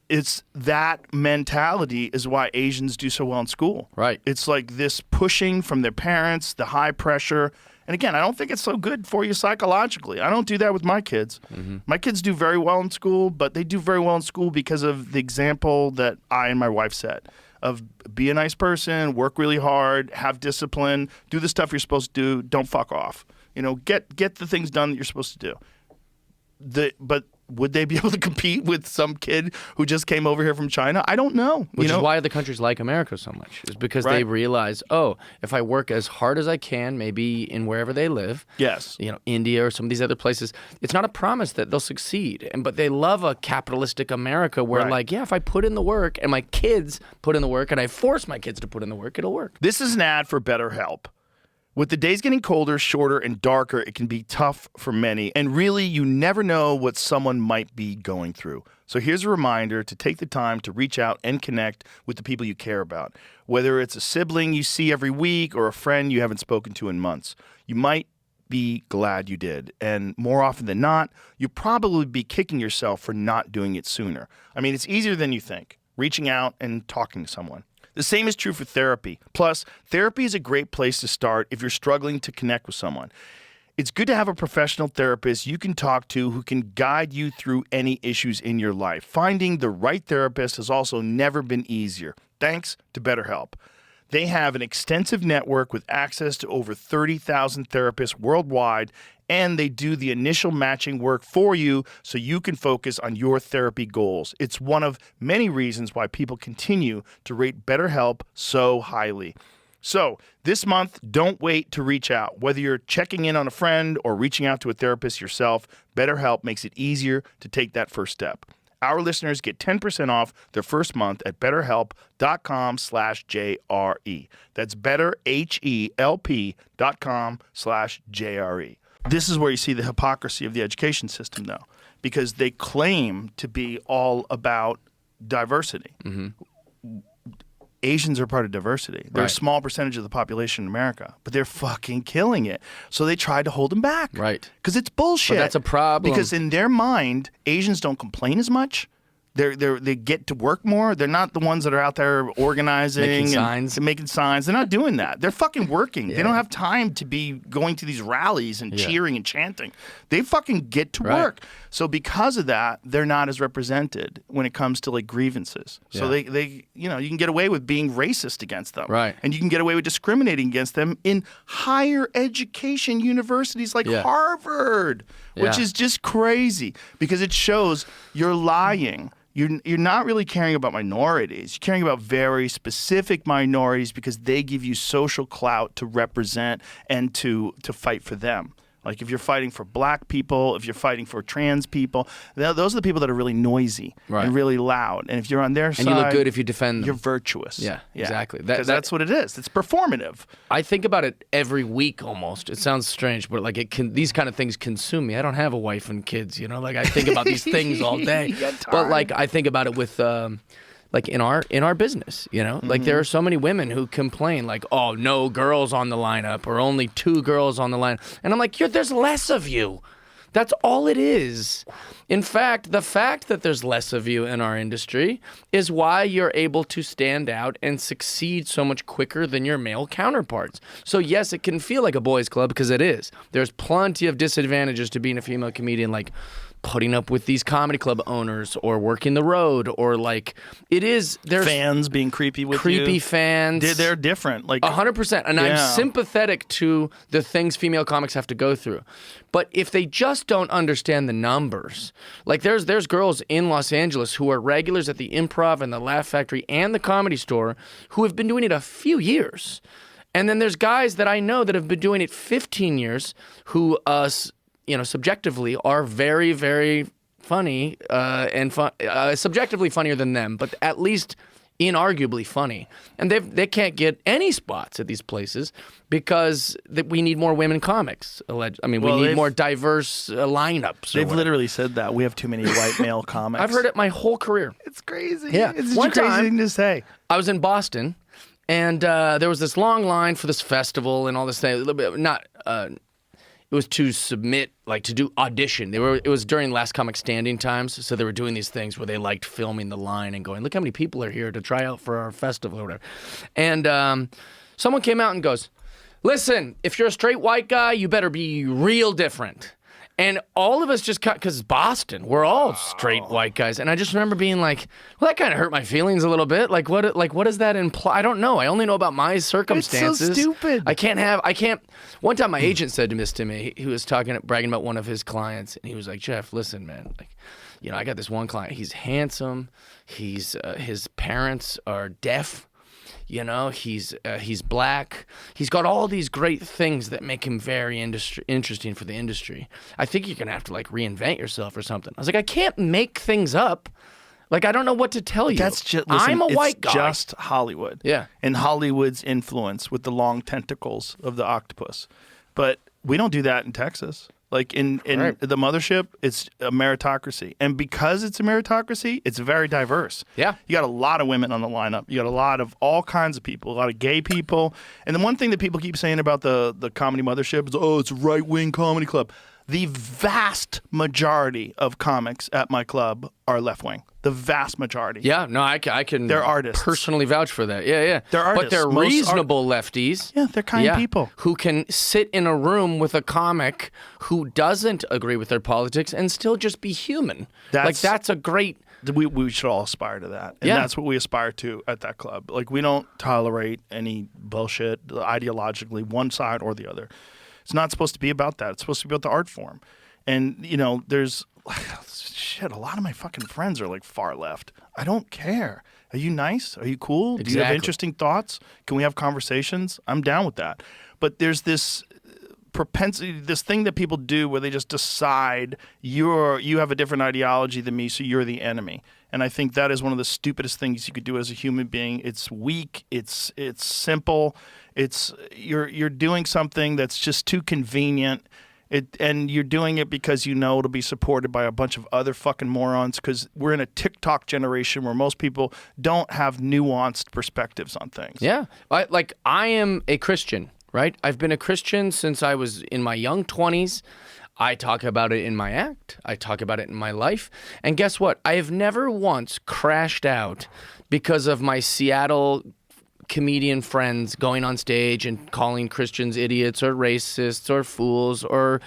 it's that mentality is why Asians do so well in school. Right. It's like this pushing from their parents, the high pressure. And again, I don't think it's so good for you psychologically. I don't do that with my kids. Mm-hmm. My kids do very well in school, but they do very well in school because of the example that I and my wife set of be a nice person, work really hard, have discipline, do the stuff you're supposed to do, don't fuck off. Get the things done that you're supposed to do. But would they be able to compete with some kid who just came over here from China? I don't know. Which is why the countries like America so much, is because they realize, if I work as hard as I can, maybe in wherever they live, yes, India or some of these other places, it's not a promise that they'll succeed. But they love a capitalistic America where, if I put in the work and my kids put in the work and I force my kids to put in the work, it'll work. This is an ad for BetterHelp. With the days getting colder, shorter, and darker, it can be tough for many. And really, you never know what someone might be going through. So here's a reminder to take the time to reach out and connect with the people you care about. Whether it's a sibling you see every week or a friend you haven't spoken to in months, you might be glad you did. And more often than not, you'll probably be kicking yourself for not doing it sooner. I mean, it's easier than you think, reaching out and talking to someone. The same is true for therapy. Plus, therapy is a great place to start if you're struggling to connect with someone. It's good to have a professional therapist you can talk to who can guide you through any issues in your life. Finding the right therapist has also never been easier, thanks to BetterHelp. They have an extensive network with access to over 30,000 therapists worldwide, and they do the initial matching work for you so you can focus on your therapy goals. It's one of many reasons why people continue to rate BetterHelp so highly. So this month, don't wait to reach out. Whether you're checking in on a friend or reaching out to a therapist yourself, BetterHelp makes it easier to take that first step. Our listeners get 10% off their first month at betterhelp.com/JRE. That's betterhelp.com/JRE. This is where you see the hypocrisy of the education system, though, because they claim to be all about diversity. Mm-hmm. Asians are part of diversity. They're a small percentage of the population in America, but they're fucking killing it. So they tried to hold them back. Right. Because it's bullshit. But that's a problem. Because in their mind, Asians don't complain as much. They get to work more. They're not the ones that are out there organizing and making signs. They're not doing that. They're fucking working. They don't have time to be going to these rallies and cheering and chanting. They fucking get to work. So because of that, they're not as represented when it comes to like grievances. So they you can get away with being racist against them. Right. And you can get away with discriminating against them in higher education universities like Harvard, which is just crazy because it shows you're lying. You're not really caring about minorities. You're caring about very specific minorities because they give you social clout to represent and to fight for them. Like if you're fighting for black people, if you're fighting for trans people, those are the people that are really noisy and really loud. And if you're on their side, and you look good if you defend them. You're virtuous. Yeah, exactly. That's what it is. It's performative. I think about it every week almost. It sounds strange, but like these kind of things consume me. I don't have a wife and kids, Like I think about these things all day. But like I think about it with like in our business, like there are so many women who complain like, oh, no girls on the lineup or only 2 girls on the line. And I'm like, there's less of you. That's all it is. In fact, the fact that there's less of you in our industry is why you're able to stand out and succeed so much quicker than your male counterparts. So yes, it can feel like a boys' club because it is. There's plenty of disadvantages to being a female comedian, like putting up with these comedy club owners or working the road or like there's fans being creepy with creepy fans. They're different, like 100%. And I'm sympathetic to the things female comics have to go through. But if they just don't understand the numbers, like there's girls in Los Angeles who are regulars at the Improv and the Laugh Factory and the Comedy Store who have been doing it a few years. And then there's guys that I know that have been doing it 15 years who subjectively are very, very funny and subjectively funnier than them, but at least inarguably funny. And they can't get any spots at these places because we need more women comics. We need more diverse lineups. They've literally said that. We have too many white male comics. I've heard it my whole career. It's crazy. Yeah. It's One a crazy time, thing to say. I was in Boston, and there was this long line for this festival and all this thing. It was to submit, to do audition. It was during Last Comic Standing times, so they were doing these things where they liked filming the line and going, look how many people are here to try out for our festival or whatever. And someone came out and goes, listen, if you're a straight white guy, you better be real different. And all of us just cut, because Boston, we're all straight white guys. And I just remember being like, well, that kind of hurt my feelings a little bit. What does that imply? I don't know. I only know about my circumstances. It's so stupid. I can't. One time my agent said this to me. He was bragging about one of his clients. And he was like, Jeff, listen, man, I got this one client. He's handsome. His parents are deaf. He's black. He's got all these great things that make him very interesting for the industry. I think you're going to have to reinvent yourself or something. I was like, I can't make things up. I don't know what to tell you. That's just, I'm a white guy. It's just Hollywood. Yeah. And Hollywood's influence with the long tentacles of the octopus. But we don't do that in Texas. In Right. the mothership, it's a meritocracy. And because it's a meritocracy, it's very diverse. Yeah. You got a lot of women on the lineup. You got a lot of all kinds of people, a lot of gay people. And the one thing that people keep saying about the comedy mothership is, it's a right-wing comedy club. The vast majority of comics at my club are left-wing. The vast majority. Yeah, no, I can They're artists. personally vouch for that. Yeah. They're artists. But they're Most reasonable lefties. Yeah, they're kind people. Who can sit in a room with a comic who doesn't agree with their politics and still just be human. That's a great... We should all aspire to that. And that's what we aspire to at that club. We don't tolerate any bullshit ideologically, one side or the other. It's not supposed to be about that. It's supposed to be about the art form. And, there's... Shit, a lot of my fucking friends are far left. I don't care. Are you nice? Are you cool? Do you have interesting thoughts? Can we have conversations? I'm down with that. But there's this propensity, this thing that people do where they just decide you have a different ideology than me, so you're the enemy. And I think that is one of the stupidest things you could do as a human being. It's weak. It's simple. It's you're doing something that's just too convenient. And you're doing it because it'll be supported by a bunch of other fucking morons, because we're in a TikTok generation where most people don't have nuanced perspectives on things. Yeah. I am a Christian, right? I've been a Christian since I was in my young 20s. I talk about it in my act. I talk about it in my life. And guess what? I have never once crashed out because of my Seattle comedian friends going on stage and calling Christians idiots or racists or fools or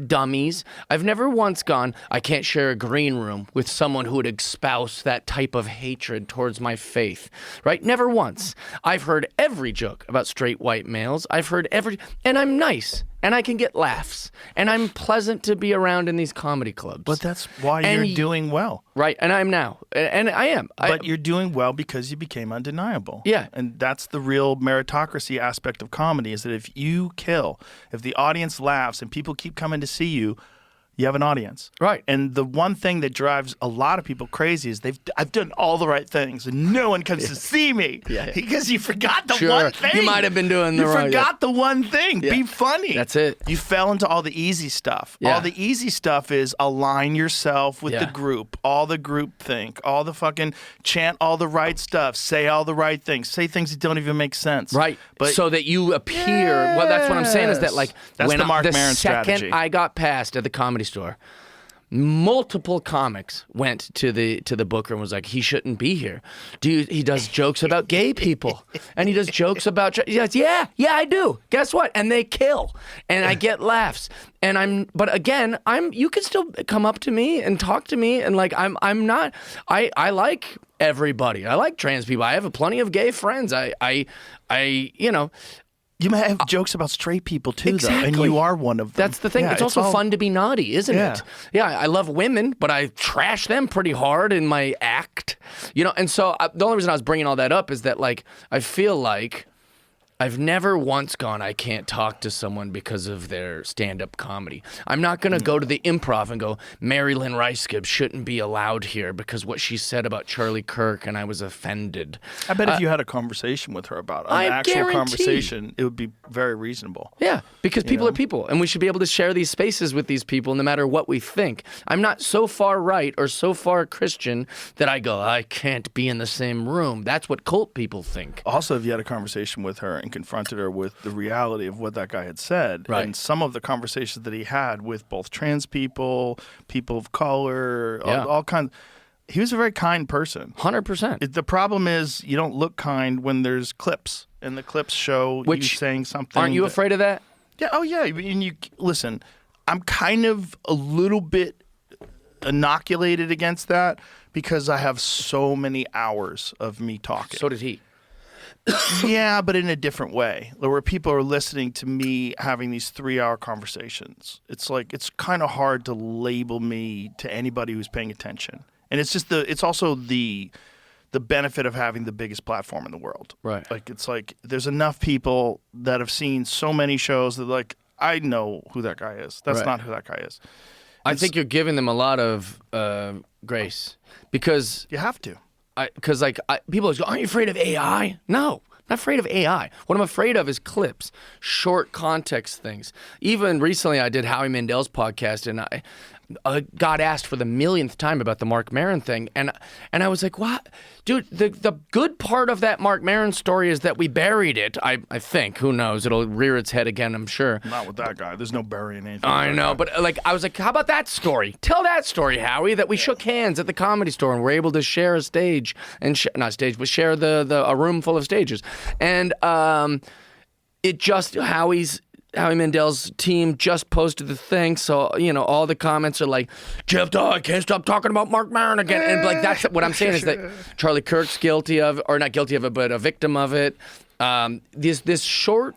dummies. I've never once gone, I can't share a green room with someone who would espouse that type of hatred towards my faith, right? Never once. I've heard every joke about straight white males. And I'm nice. And I can get laughs. And I'm pleasant to be around in these comedy clubs. But that's why you're doing well. Right, and I'm now. And I am. But you're doing well because you became undeniable. Yeah. And that's the real meritocracy aspect of comedy, is that if the audience laughs and people keep coming to see you, you have an audience. Right. And the one thing that drives a lot of people crazy is I've done all the right things and no one comes to see me. Yeah. Because you forgot the Sure. one thing. You might have been doing the You right. forgot the one thing. Yeah. Be funny. That's it. You fell into all the easy stuff. Yeah. All the easy stuff is align yourself with Yeah. the group. All the group think. All the fucking chant all the right stuff. Say all the right things. Say things that don't even make sense. Right. But so that you appear. Well, that's what I'm saying is that That's when the Mark the Maron second strategy. I got passed at the Comedy Store, multiple comics went to the booker and was like, he shouldn't be here. He does jokes about gay people, and he does jokes about yeah, I do. Guess what? And they kill, and I get laughs. And but again, you can still come up to me and talk to me, and I'm not. I like everybody. I like trans people. I have plenty of gay friends. You may have jokes about straight people too, though, and Exactly. you are one of them. That's the thing. Yeah, it's also fun to be naughty, isn't Yeah. it? Yeah, I love women, but I trash them pretty hard in my act. And so the only reason I was bringing all that up is that I feel like I've never once gone, I can't talk to someone because of their stand-up comedy. I'm not going to go to the Improv and go, Mary Lynn Rice-Gibbs shouldn't be allowed here because what she said about Charlie Kirk, and I was offended. I bet if you had a conversation with her about an I actual guarantee. conversation, it would be very reasonable. Yeah, because people are people, and we should be able to share these spaces with these people no matter what we think. I'm not so far right or so far Christian that I go, I can't be in the same room. That's what cult people think. Also, if you had a conversation with her and confronted her with the reality of what that guy had said, Right. and some of the conversations that he had with both trans people, people of color, Yeah. all kinds. He was a very kind person. 100%. The problem is you don't look kind when there's clips, and the clips show you saying something. Aren't you afraid of that? Yeah. Oh, yeah. And you listen. I'm kind of a little bit inoculated against that because I have so many hours of me talking. So did he. Yeah, but in a different way, where people are listening to me having these 3-hour conversations. It's like it's kind of hard to label me to anybody who's paying attention, and it's also the benefit of having the biggest platform in the world. Right. Like it's like there's enough people that have seen so many shows that like I know who that guy is. That's Right. not who that guy is. I think you're giving them a lot of grace because You have to. people go, aren't you afraid of AI? No, I'm not afraid of AI. What I'm afraid of is clips, short context things. Even recently, I did Howie Mandel's podcast, and I got asked for the millionth time about the Mark Maron thing, and I was like, what? Dude, the good part of that Mark Maron story is that we buried it, I think. Who knows? It'll rear its head again, I'm sure. Not with that guy. There's no burying anything. I know, but I was like, how about that story? Tell that story, Howie, that we shook hands at the Comedy Store and were able to share a stage, and not stage, but share a room full of stages. And Howie Mandel's team just posted the thing, so all the comments are like, Jeff Dye, I can't stop talking about Mark Maron again, and like that's what I'm saying is that Charlie Kirk's guilty of, or not guilty of it, but a victim of it. This short,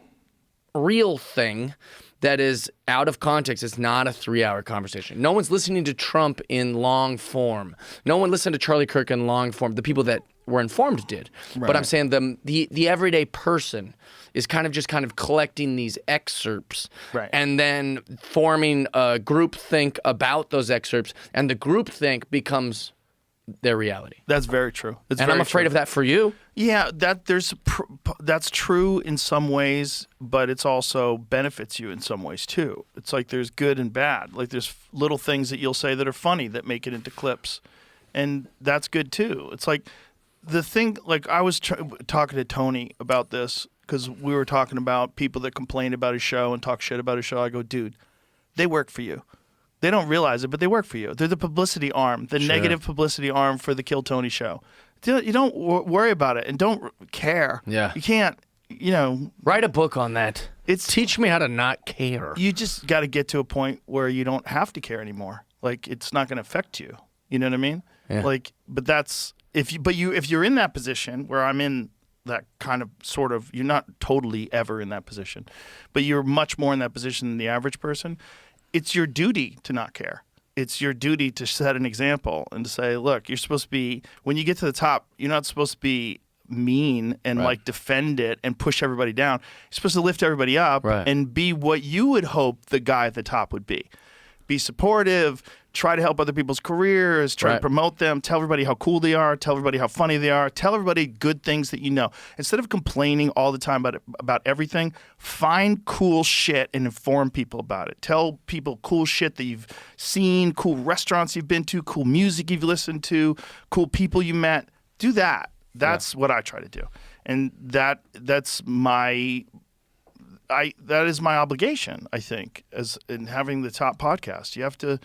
real thing that is out of context. It's not a 3-hour conversation. No one's listening to Trump in long form. No one listened to Charlie Kirk in long form. The people that were informed did, but I'm saying the everyday person is kind of collecting these excerpts and then forming a group think about those excerpts, and the group think becomes their reality. That's very true. And I'm afraid of that for you. Yeah, that's true in some ways, but it's also benefits you in some ways too. It's like there's good and bad. Like there's little things that you'll say that are funny that make it into clips, and that's good too. It's like the thing. Like I was talking to Tony about this because we were talking about people that complain about his show and talk shit about his show. I go, dude, they work for you. They don't realize it, but they work for you. They're the publicity arm, the negative publicity arm for the Kill Tony show. You don't worry about it and don't care. Yeah. You can't, Write a book on that. Teach me how to not care. You just got to get to a point where you don't have to care anymore. Like, it's not going to affect you. You know what I mean? Yeah. Like, but that's, if you're in that position where I'm in that kind of sort of, you're not totally ever in that position, but you're much more in that position than the average person. It's your duty to not care. It's your duty to set an example and to say, look, you're supposed to be, when you get to the top, you're not supposed to be mean and like defend it and push everybody down. You're supposed to lift everybody up and be what you would hope the guy at the top would be. Be supportive, try to help other people's careers, try to promote them, tell everybody how cool they are, tell everybody how funny they are, tell everybody good things that you know. Instead of complaining all the time about everything, find cool shit and inform people about it. Tell people cool shit that you've seen, cool restaurants you've been to, cool music you've listened to, cool people you met. Do that. That's what I try to do. And that is my obligation, I think, as in having the top podcast. You have to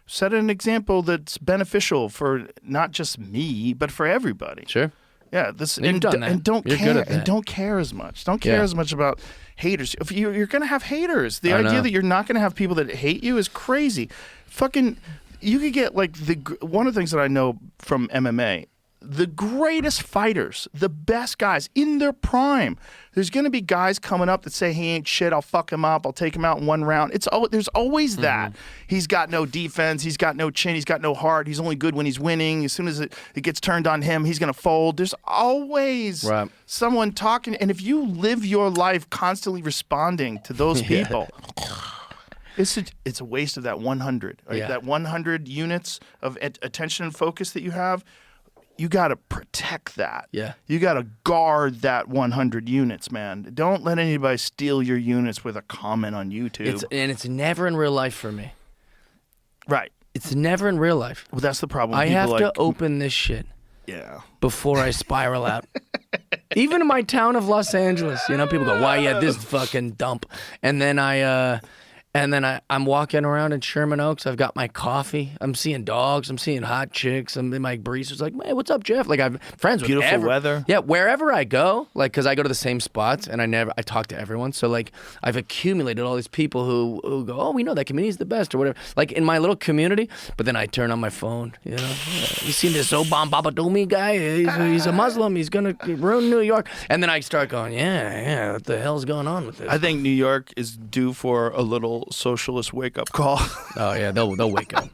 set an example that's beneficial for not just me, but for everybody. Sure. Yeah. You've done that. And don't You're care. good at that. And don't care as much. Don't care as much about haters. If you're going to have haters, the idea that you're not going to have people that hate you is crazy. Fucking, you could get like one of the things that I know from MMA the greatest fighters, the best guys in their prime. There's going to be guys coming up that say he ain't shit. I'll fuck him up. I'll take him out in one round. There's always that. He's got no defense. He's got no chin. He's got no heart. He's only good when he's winning. As soon as it gets turned on him, he's going to fold. There's always someone talking. And if you live your life constantly responding to those people, it's a waste of that 100. Right? That 100 units of attention and focus that you have. You got to protect that. Yeah. You got to guard that 100 units, man. Don't let anybody steal your units with a comment on YouTube. It's never in real life for me. Right. It's never in real life. Well, that's the problem. I have to open this shit. Yeah. Before I spiral out. Even in my town of Los Angeles, people go, "Why you had this fucking dump?" And then I'm walking around in Sherman Oaks. I've got my coffee. I'm seeing dogs. I'm seeing hot chicks. And then my barista's like, "Hey, what's up, Jeff?" Like, I'm friends with beautiful weather. Yeah, wherever I go, like, because I go to the same spots and I talk to everyone. So, like, I've accumulated all these people who go, "Oh, we know that comedian's the best," or whatever. Like, in my little community. But then I turn on my phone. You seen this Obama Babadomi guy? He's a Muslim. He's gonna ruin New York. And then I start going, yeah. What the hell's going on with this? I think New York is due for a little socialist wake-up call. Oh yeah, they'll wake up.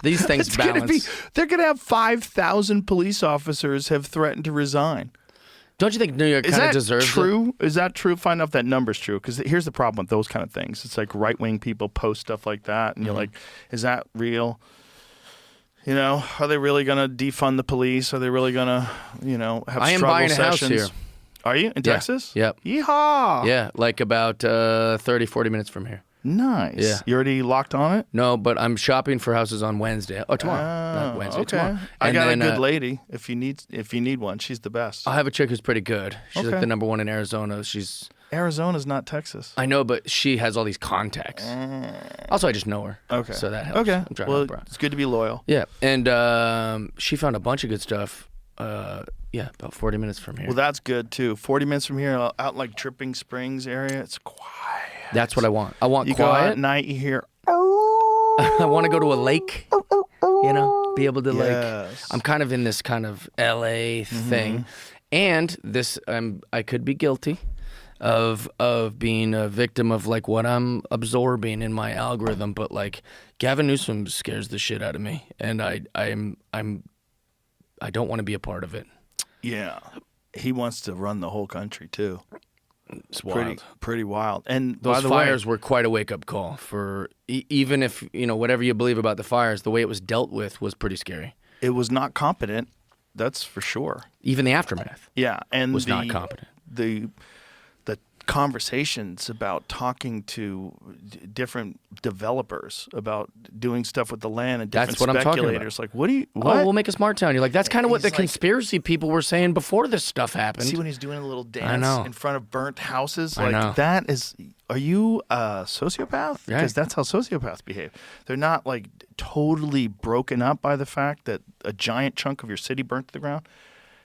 These things balance. They're gonna have 5,000 police officers have threatened to resign. Don't you think New York kind of deserves true? Is that true? Find out if that number's true. Because here's the problem with those kind of things. It's like right-wing people post stuff like that, and you're like, is that real? Are they really gonna defund the police? Are they really gonna, have I am struggle buying a sessions? house here. Are you in Texas? Yep. Yeehaw! Yeah, like about 30, 40 minutes from here. Nice. Yeah. You already locked on it? No, but I'm shopping for houses on Wednesday. Oh, tomorrow. Not Wednesday, okay. tomorrow. I got a good lady. If you need one, she's the best. I have a chick who's pretty good. She's like the number one in Arizona. Arizona's not Texas. I know, but she has all these contacts. Also, I just know her. Okay. So that helps. Okay. I'm trying to help her out. It's good to be loyal. Yeah. And she found a bunch of good stuff. About 40 minutes from here. Well, that's good, too. 40 minutes from here, out like Dripping Springs area, it's quiet. That's what I want. I want you quiet. You go out at night, you hear... I want to go to a lake, be able to I'm kind of in this kind of LA thing. And this, I could be guilty of being a victim of like what I'm absorbing in my algorithm, but like Gavin Newsom scares the shit out of me. And I don't want to be a part of it. Yeah. He wants to run the whole country, too. It's wild. Pretty wild. And those fires were quite a wake-up call for even if, whatever you believe about the fires, the way it was dealt with was pretty scary. It was not competent, that's for sure. Even the aftermath. Yeah, and was not competent. The conversations about talking to different developers about doing stuff with the land and different speculators. Like, what? Oh, we'll make a smart town. You're like, that's kind of what the conspiracy people were saying before this stuff happened. See when he's doing a little dance in front of burnt houses? Like, that is, are you a sociopath? Because that's how sociopaths behave. They're not like totally broken up by the fact that a giant chunk of your city burnt to the ground.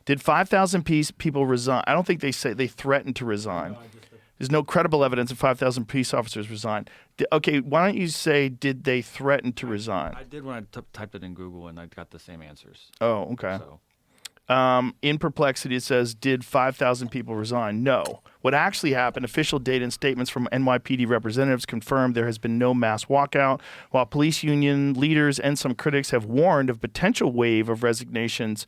Did 5,000 people resign? I don't think they say they threatened to resign. There's no credible evidence that 5,000 peace officers resigned. Okay, why don't you say, did they threaten to resign? I did when I typed it in Google, and I got the same answers. Oh, okay. So. In Perplexity, it says, did 5,000 people resign? No. What actually happened, official data and statements from NYPD representatives confirmed there has been no mass walkout, while police union leaders and some critics have warned of potential wave of resignations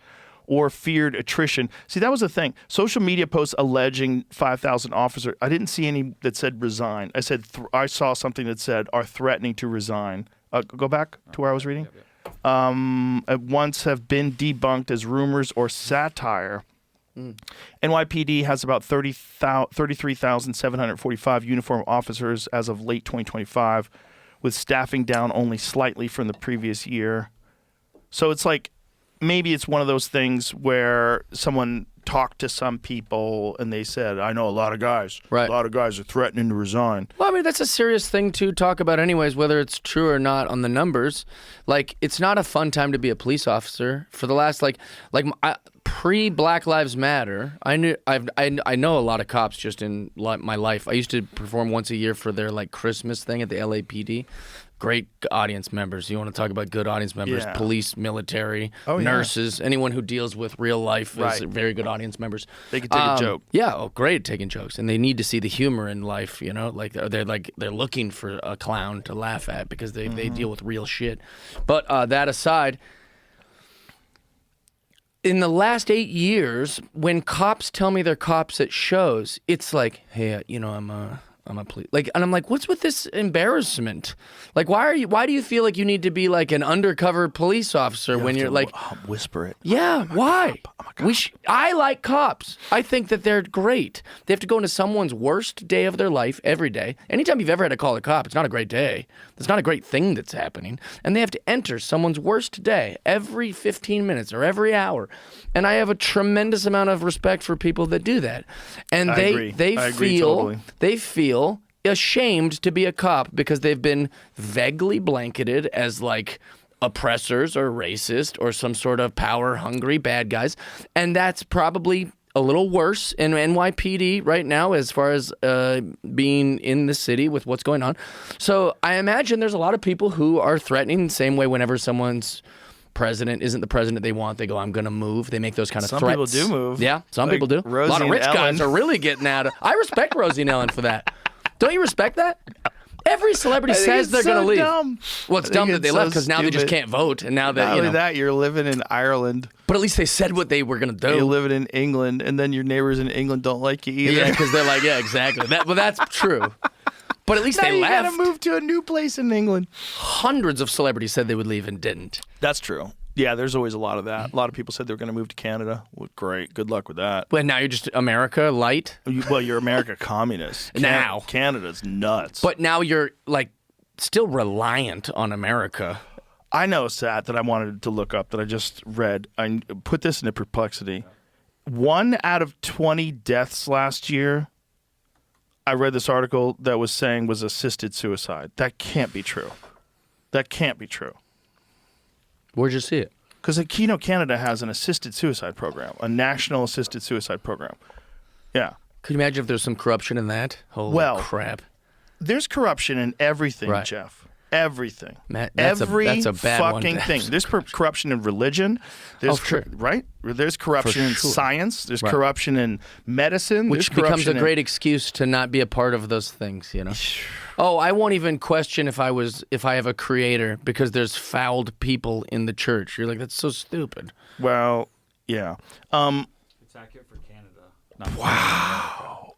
or feared attrition. See, that was the thing. Social media posts alleging 5,000 officers. I didn't see any that said resign. I saw something that said are threatening to resign. Go back to where I was reading. At once have been debunked as rumors or satire. NYPD has about 33,745 uniformed officers as of late 2025, with staffing down only slightly from the previous year. So it's like, maybe it's one of those things where someone talked to some people and they said, I know a lot of guys. Right. A lot of guys are threatening to resign. Well, I mean, that's a serious thing to talk about anyways, whether it's true or not on the numbers. Like, it's not a fun time to be a police officer. For the last, pre-Black Lives Matter, I know a lot of cops just in my life. I used to perform once a year for their, Christmas thing at the LAPD. great audience members. You want to talk about good audience members? Yeah. Police, military, Oh, yeah. nurses, anyone who deals with real life is Right. very good audience members. They can take a joke. Yeah, great at taking jokes, and they need to see the humor in life. You know, like they're looking for a clown to laugh at because they deal with real shit. But that aside. In the last 8 years, when cops tell me they're cops at shows, it's like, hey, I'm a police. Like, and I'm like, what's with this embarrassment? Like, why do you feel like you need to be like an undercover police officer when you're like, whisper it. yeah, why? I like cops. I think that they're great. They have to go into someone's worst day of their life every day. Anytime you've ever had to call a cop, it's not a great day. It's not a great thing that's happening. And they have to enter someone's worst day every 15 minutes or every hour. And I have a tremendous amount of respect for people that do that. And I agree. I agree totally. they feel ashamed to be a cop because they've been vaguely blanketed as like oppressors or racist or some sort of power-hungry bad guys. And that's probably a little worse in NYPD right now as far as being in the city with what's going on. So I imagine there's a lot of people who are threatening the same way whenever someone's president isn't the president they want. They go, I'm going to move. They make those kind of Some threats. people do move. Yeah, some Like people do. Rosie a lot of and rich guys Ellen. are really getting out of... I respect Rosie and Ellen for that. Don't you respect that? Every celebrity says they're going to leave. Dumb. Well, it's I dumb think that they it's left so because now they just stupid. can't vote. And now that, Not only that, you're living in Ireland. But at least they said what they were going to do. You're living in England, and then your neighbors in England don't like you either. Yeah, because they're like, yeah, exactly. Well, that's true. But at least now they you left. gotta move to a new place in England. Hundreds of celebrities said they would leave and didn't. That's true. Yeah, there's always a lot of that. A lot of people said they were going to move to Canada. Well, great. Good luck with that. But now you're just America light. Well, you're America communist. Now. Canada's nuts. But now you're like still reliant on America. I know a stat that I wanted to look up that I just read. I put this into perplexity. 1 out of 20 deaths last year, I read this article that was saying was assisted suicide. That can't be true. That can't be true. Where'd you see it? Because Canada has an assisted suicide program, a national assisted suicide program. Yeah. Could you imagine if there's some corruption in that? Holy Well, crap. There's corruption in everything, Right. Jeff. Everything. Matt, that's a bad one fucking to thing. have. There's corruption in religion. There's sure. right? There's corruption in sure. science. There's Right. corruption in medicine. Which There's becomes a corruption great excuse to not be a part of those things, you know? Oh, I won't even question if I have a creator because there's fouled people in the church. You're like, that's so stupid. Well, yeah. It's accurate for Canada. Not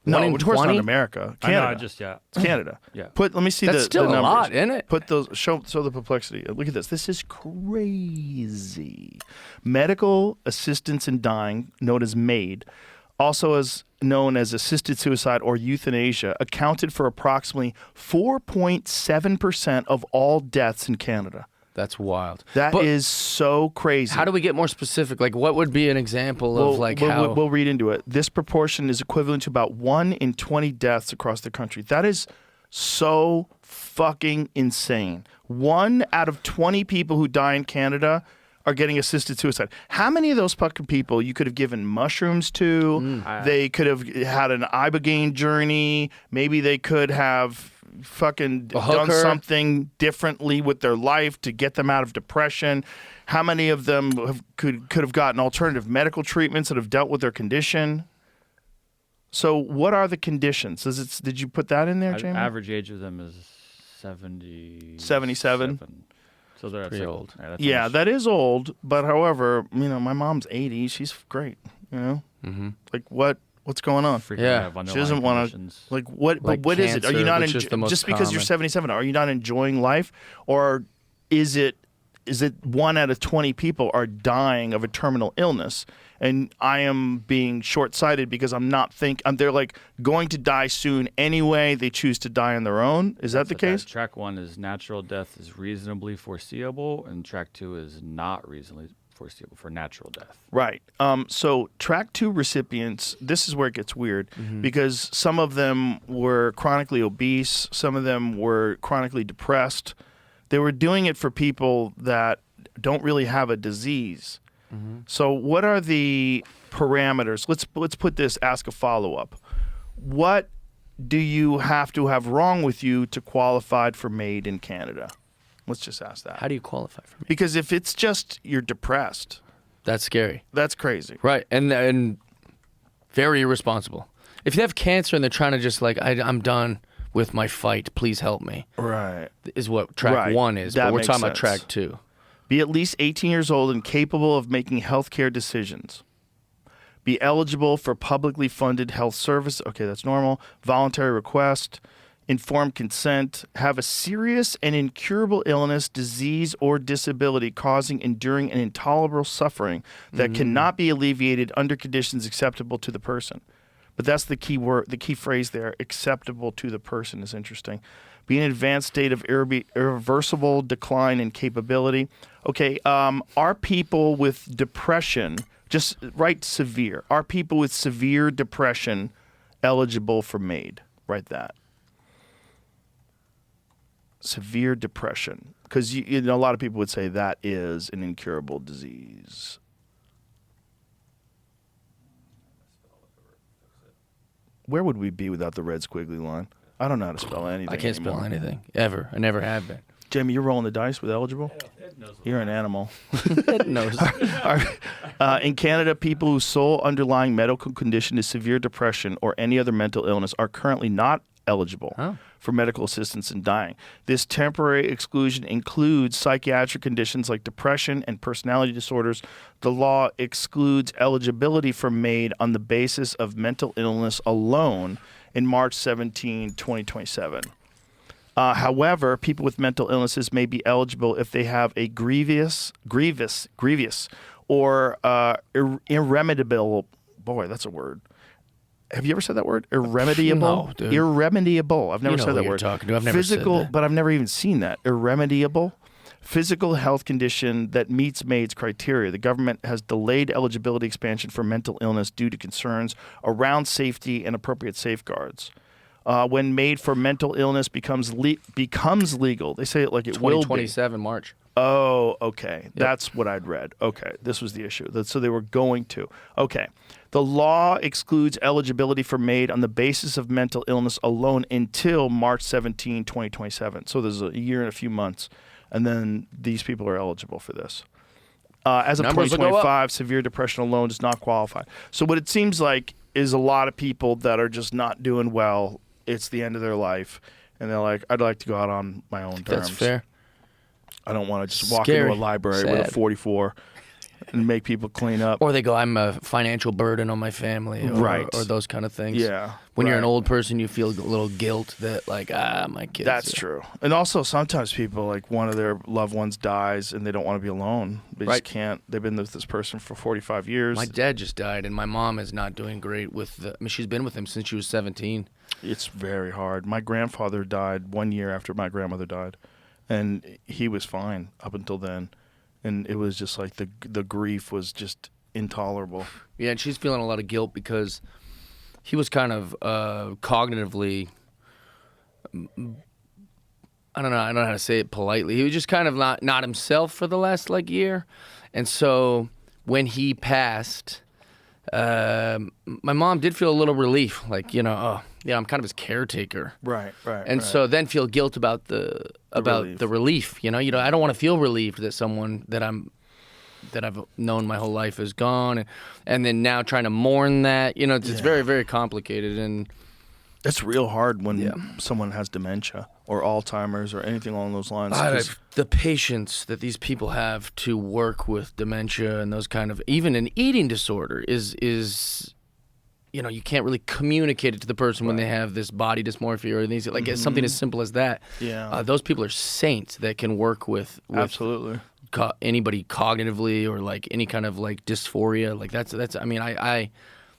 No, One in of course not 20? America. I know, Canada. yeah. It's Canada. Yeah. Let me see That's the still a numbers. lot, isn't it? Put those. Show the perplexity. Look at this. This is crazy. Medical assistance in dying, known as MAID, also as known as assisted suicide or euthanasia, accounted for approximately 4.7% of all deaths in Canada. That's wild. That But is so crazy. how do we get more specific? Like, what would be an example of how... We'll read into it. This proportion is equivalent to about 1 in 20 deaths across the country. That is so fucking insane. 1 out of 20 people who die in Canada are getting assisted suicide. How many of those fucking people you could have given mushrooms to? They could have had an ibogaine journey. Maybe they could have fucking done hooker. something differently with their life to get them out of depression. How many of them could have gotten alternative medical treatments that have dealt with their condition? So what are the conditions? Did you put that in there, Jamie? Average age of them is 77. 77? So they're Pretty old. That's Yeah, almost- that is old. But however, my mom's 80. She's great. Like what's going on? freaking Yeah. have She doesn't underlying want to. conditions. Like what? Like But what is it? Are you cancer, not which is the most just because you're common. 77? Are you not enjoying life, or is it 1 out of 20 people are dying of a terminal illness? And I am being short-sighted because I'm not they're like going to die soon anyway. They choose to die on their own. Is that the case? Track 1 is natural death is reasonably foreseeable, and track 2 is not reasonably foreseeable for natural death. Right. So track 2 recipients, this is where it gets weird because some of them were chronically obese. Some of them were chronically depressed. They were doing it for people that don't really have a disease. So what are the parameters? Let's put this, ask a follow-up. What do you have to have wrong with you to qualify for MAID in Canada? Let's just ask that. How do you qualify for me? Because if it's just you're depressed, That's scary. that's crazy. Right, and very irresponsible. If you have cancer and they're trying to just like, I'm done with my fight, please help me, Right. is what track Right. 1 is. That But we're makes talking about sense. track 2. Be at least 18 years old and capable of making healthcare decisions. Be eligible for publicly funded health service. Okay, that's normal. Voluntary request. Informed consent. Have a serious and incurable illness, disease, or disability causing enduring and intolerable suffering that cannot be alleviated under conditions acceptable to the person. But that's the key word, the key phrase there. Acceptable to the person is interesting. Be in an advanced state of irreversible decline in capability. Okay, are people with depression, just write severe, are people with severe depression eligible for MAID? Write that. Severe depression. Because you know, a lot of people would say that is an incurable disease. Where would we be without the red squiggly line? I don't know how to spell anything I can't spell anymore. anything, ever. I never have been. Jamie, you're rolling the dice with eligible? You're an animal. It knows. In Canada, people whose sole underlying medical condition is severe depression or any other mental illness are currently not eligible for medical assistance in dying. This temporary exclusion includes psychiatric conditions like depression and personality disorders. The law excludes eligibility for MAID on the basis of mental illness alone in March 17, 2027. However, people with mental illnesses may be eligible if they have a grievous, or irremediable. Boy, that's a word. Have you ever said that word? Irremediable? No, dude. Irremediable. I've never You know said that what you're word. talking to. I've never said Physical, that. but I've never even seen that. Irremediable. Physical health condition that meets MAID's criteria. The government has delayed eligibility expansion for mental illness due to concerns around safety and appropriate safeguards. When MAID for mental illness becomes legal, they say it like it will be. 2027 March. Oh, okay. That's what I'd read. Okay. This was the issue. So they were going to. Okay. The law excludes eligibility for MAID on the basis of mental illness alone until March 17, 2027. So there's a year and a few months. And then these people are eligible for this. As of Numbers will go up. 2025, severe depression alone does not qualify. So what it seems like is a lot of people that are just not doing well. It's the end of their life. And they're like, I'd like to go out on my own terms. That's fair. I don't want to just walk Scary. into a library with a Sad. 44 and make people clean up. Or they go, I'm a financial burden on my family. Or, Right. Or those kind of things. Yeah, When you're an right. old person, you feel a little guilt that, like, my kids. That's true. And also sometimes people, like one of their loved ones dies and they don't want to be alone. They Right. just can't. They've been with this person for 45 years. My dad just died, and my mom is not doing great with I mean, she's been with him since she was 17. It's very hard. My grandfather died 1 year after my grandmother died. And he was fine up until then. And it was just like the grief was just intolerable. Yeah, and she's feeling a lot of guilt because he was kind of cognitively, I don't know how to say it politely. He was just kind of not himself for the last like year. And so when he passed, my mom did feel a little relief, like, I'm kind of his caretaker. Right. And so then feel guilt about the relief. I don't want to feel relieved that someone that I've known my whole life is gone, and then now trying to mourn that. It's very, very complicated, and it's real hard when someone has dementia or Alzheimer's or anything along those lines. the patience that these people have to work with dementia and those kind of, even an eating disorder is you can't really communicate it to the person when they have this body dysmorphia or things like something as simple as that. Yeah. Those people are saints that can work with Absolutely. Anybody cognitively or like any kind of like dysphoria. Like that's I mean, I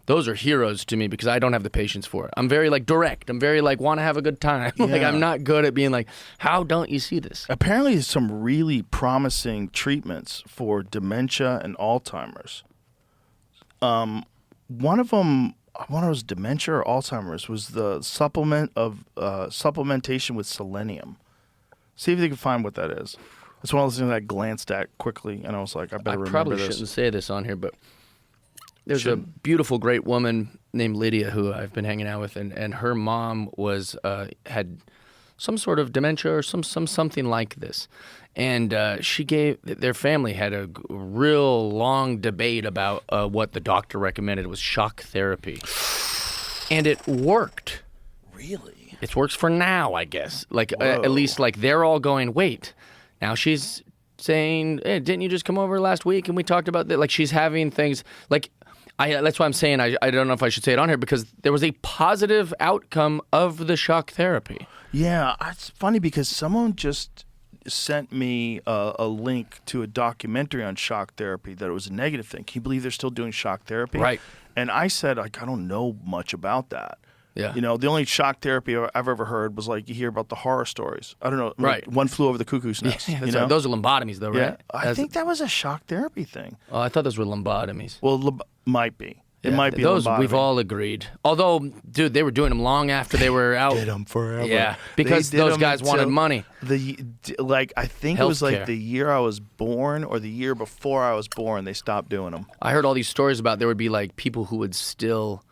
those are heroes to me because I don't have the patience for it. I'm very like direct. I'm very like want to have a good time. Like Yeah. I'm not good at being like, how don't you see this? Apparently, there's some really promising treatments for dementia and Alzheimer's. One of them was dementia or Alzheimer's, was the supplementation with selenium. See if you can find what that is. It's one of those things that I glanced at quickly, and I was like, I better I remember probably this. shouldn't say this on here, but there's a Shouldn't. beautiful, great woman named Lydia who I've been hanging out with, and her mom was had some sort of dementia or something like this. And their family had a real long debate about what the doctor recommended was shock therapy. And it worked. Really? It works for now, I guess. Like, at least, like, they're all going, wait, now she's saying, hey, didn't you just come over last week and we talked about that? Like, she's having things, like, that's why I'm saying I don't know if I should say it on here, because there was a positive outcome of the shock therapy. Yeah, it's funny because someone just sent me a link to a documentary on shock therapy that it was a negative thing. Can you believe they're still doing shock therapy? Right. And I said, like, I don't know much about that. Yeah. You know, the only shock therapy I've ever heard was like you hear about the horror stories. I don't know. Right. Like, One Flew Over the Cuckoo's Nest. Yeah, you that's know? right. Those are lobotomies, though, right? Yeah. I think that was a shock therapy thing. Oh, I thought those were lobotomies. Well, might be. It Yeah, might be those. lobotomy. We've all agreed. Although, dude, they were doing them long after they were out. Did them forever. Yeah, because They did those 'em guys wanted until money. I think it was like Healthcare. the year I was born or the year before I was born, they stopped doing them. I heard all these stories about there would be like people who would still,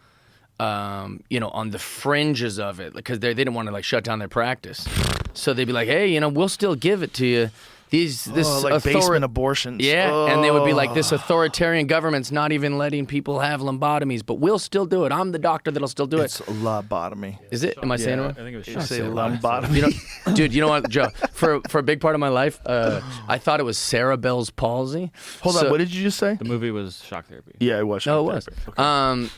on the fringes of it because they didn't want to like shut down their practice. So they'd be like, hey, we'll still give it to you. This like basement abortions. Yeah, and they would be like, this authoritarian government's not even letting people have lobotomies, but we'll still do it. I'm the doctor that'll still do It's it. lobotomy. Is it? Am I saying it I wrong? think it was You shock say therapy. lumbotomy. Dude, you know what, Joe? For a big part of my life, I thought it was Cerebell's palsy. Hold on, what did you just say? The movie was shock therapy. Yeah, it was. No, it was. Okay.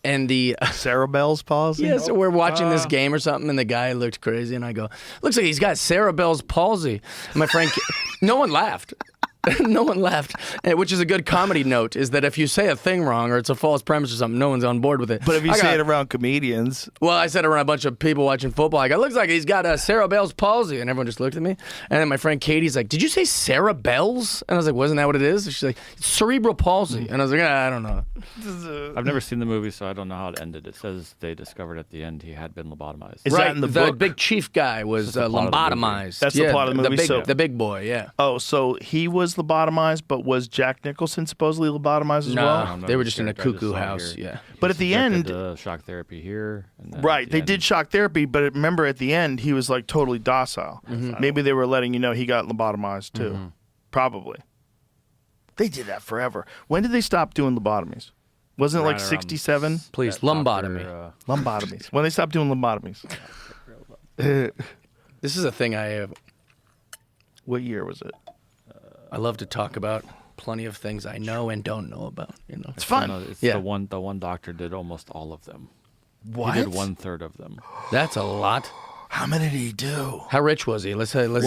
And the Cerebell's palsy? yeah, so we're watching this game or something, and the guy looked crazy, and I go, looks like he's got Cerebell's palsy. And my friend, no one laughed. No one laughed, which is a good comedy note, is that if you say a thing wrong or it's a false premise or something, no one's on board with it. But if you say it around comedians. Well, I said around a bunch of people watching football, I go, looks like he's got a Cerebell's palsy. And everyone just looked at me. And then my friend Katie's like, did you say Cerebell's? And I was like, wasn't that what it is? And she's like, it's cerebral palsy. And I was like, I don't know. I've never seen the movie, so I don't know how it ended. It says they discovered at the end he had been lobotomized. Is that in the book? big chief guy was the plot of the movie. lobotomized. That's the plot of the movie, The big boy, yeah. Oh, so he was lobotomized, but was Jack Nicholson supposedly lobotomized as well? No, they were this just in a character I cuckoo saw house, here, yeah. he But at the subjected end- to shock therapy here. And then Right, at the they end- did shock therapy, but remember at the end he was like totally docile. Maybe they were letting you know he got lobotomized too. Probably. They did that forever. When did they stop doing lobotomies? Wasn't it like Right around 67? Please, that lumbotomy. doctor, Lobotomies. When they stopped doing lobotomies? This is a thing What year was it? I love to talk about. Plenty of things I know and don't know about. It's fun. no, it's Yeah. the one doctor did almost all of them. What? He did 1/3 of them. That's a lot. How many did he do? How rich was he? Let's say. What?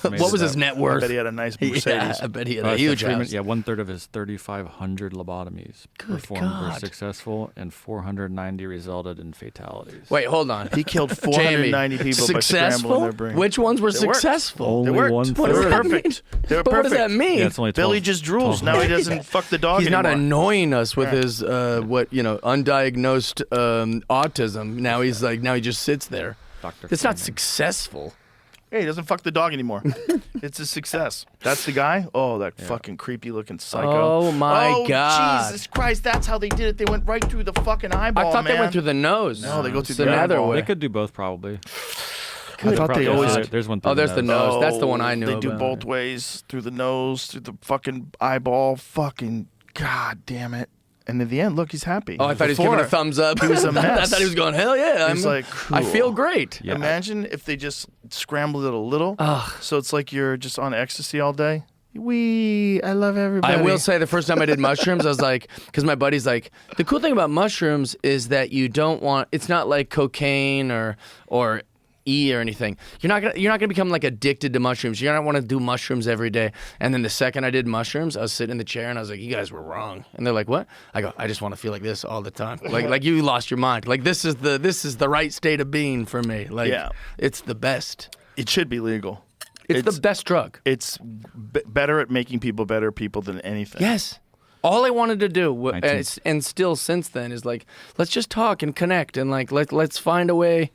What was his net I worth? bet he had a nice Yeah, Mercedes. I bet he had Oh, a it said huge Freeman- house. Yeah, 1/3 of his 3,500 lobotomies performed were God. successful, and 490 resulted in fatalities. Wait, hold on. He killed 490 Jamie, people by scrambling successful? their brain. Which ones were They worked. successful? They Only worked. one They were third. perfect. They were But what does perfect. that mean? Yeah, it's only 12, Billy just drools. 12. Now he doesn't fuck the dog He's not anymore. annoying us with his undiagnosed autism. Now he just sits there. Dr. It's not Freeman. successful. Hey, he doesn't fuck the dog anymore. It's a success. That's the guy? Oh, that fucking creepy looking psycho. Oh, my Oh, God. Jesus Christ. That's how they did it. They went right through the fucking eyeball, I thought man. they went through the nose. No, they go through It's the another eyeball. way. They could do both, probably. I thought they always... There's one. Oh, there's the nose. Oh, That's the one I knew They do about. both ways. Through the nose, through the fucking eyeball. Fucking... God damn it. And in the end, look, he's happy. Oh, I thought he was giving a Before, thumbs up. He was a I mess. thought he was going, hell yeah. He's like, I feel cool. great. Yeah. Imagine if they just scrambled it a little. So it's like you're just on ecstasy all day. I love everybody. I will say the first time I did mushrooms, I was like, because my buddy's like, the cool thing about mushrooms is that you don't want, it's not like cocaine or E or anything. You're not gonna become like addicted to mushrooms. You're gonna want to do mushrooms every day. And then the second I did mushrooms, I was sitting in the chair and I was like, you guys were wrong. And they're like, what? I go, I just want to feel like this all the time. Like you lost your mind. Like this is the right state of being for me. Like Yeah. it's the best. It should be legal. It's the best drug. It's better at making people better people than anything. Yes. All I wanted to do, 19. and still since then, is like, let's just talk and connect and like let's find a way.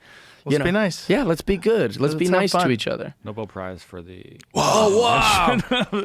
Let's be nice. Yeah, let's be good. Let's be Let's have nice fun. to each other. Nobel Prize for the Oh, wow.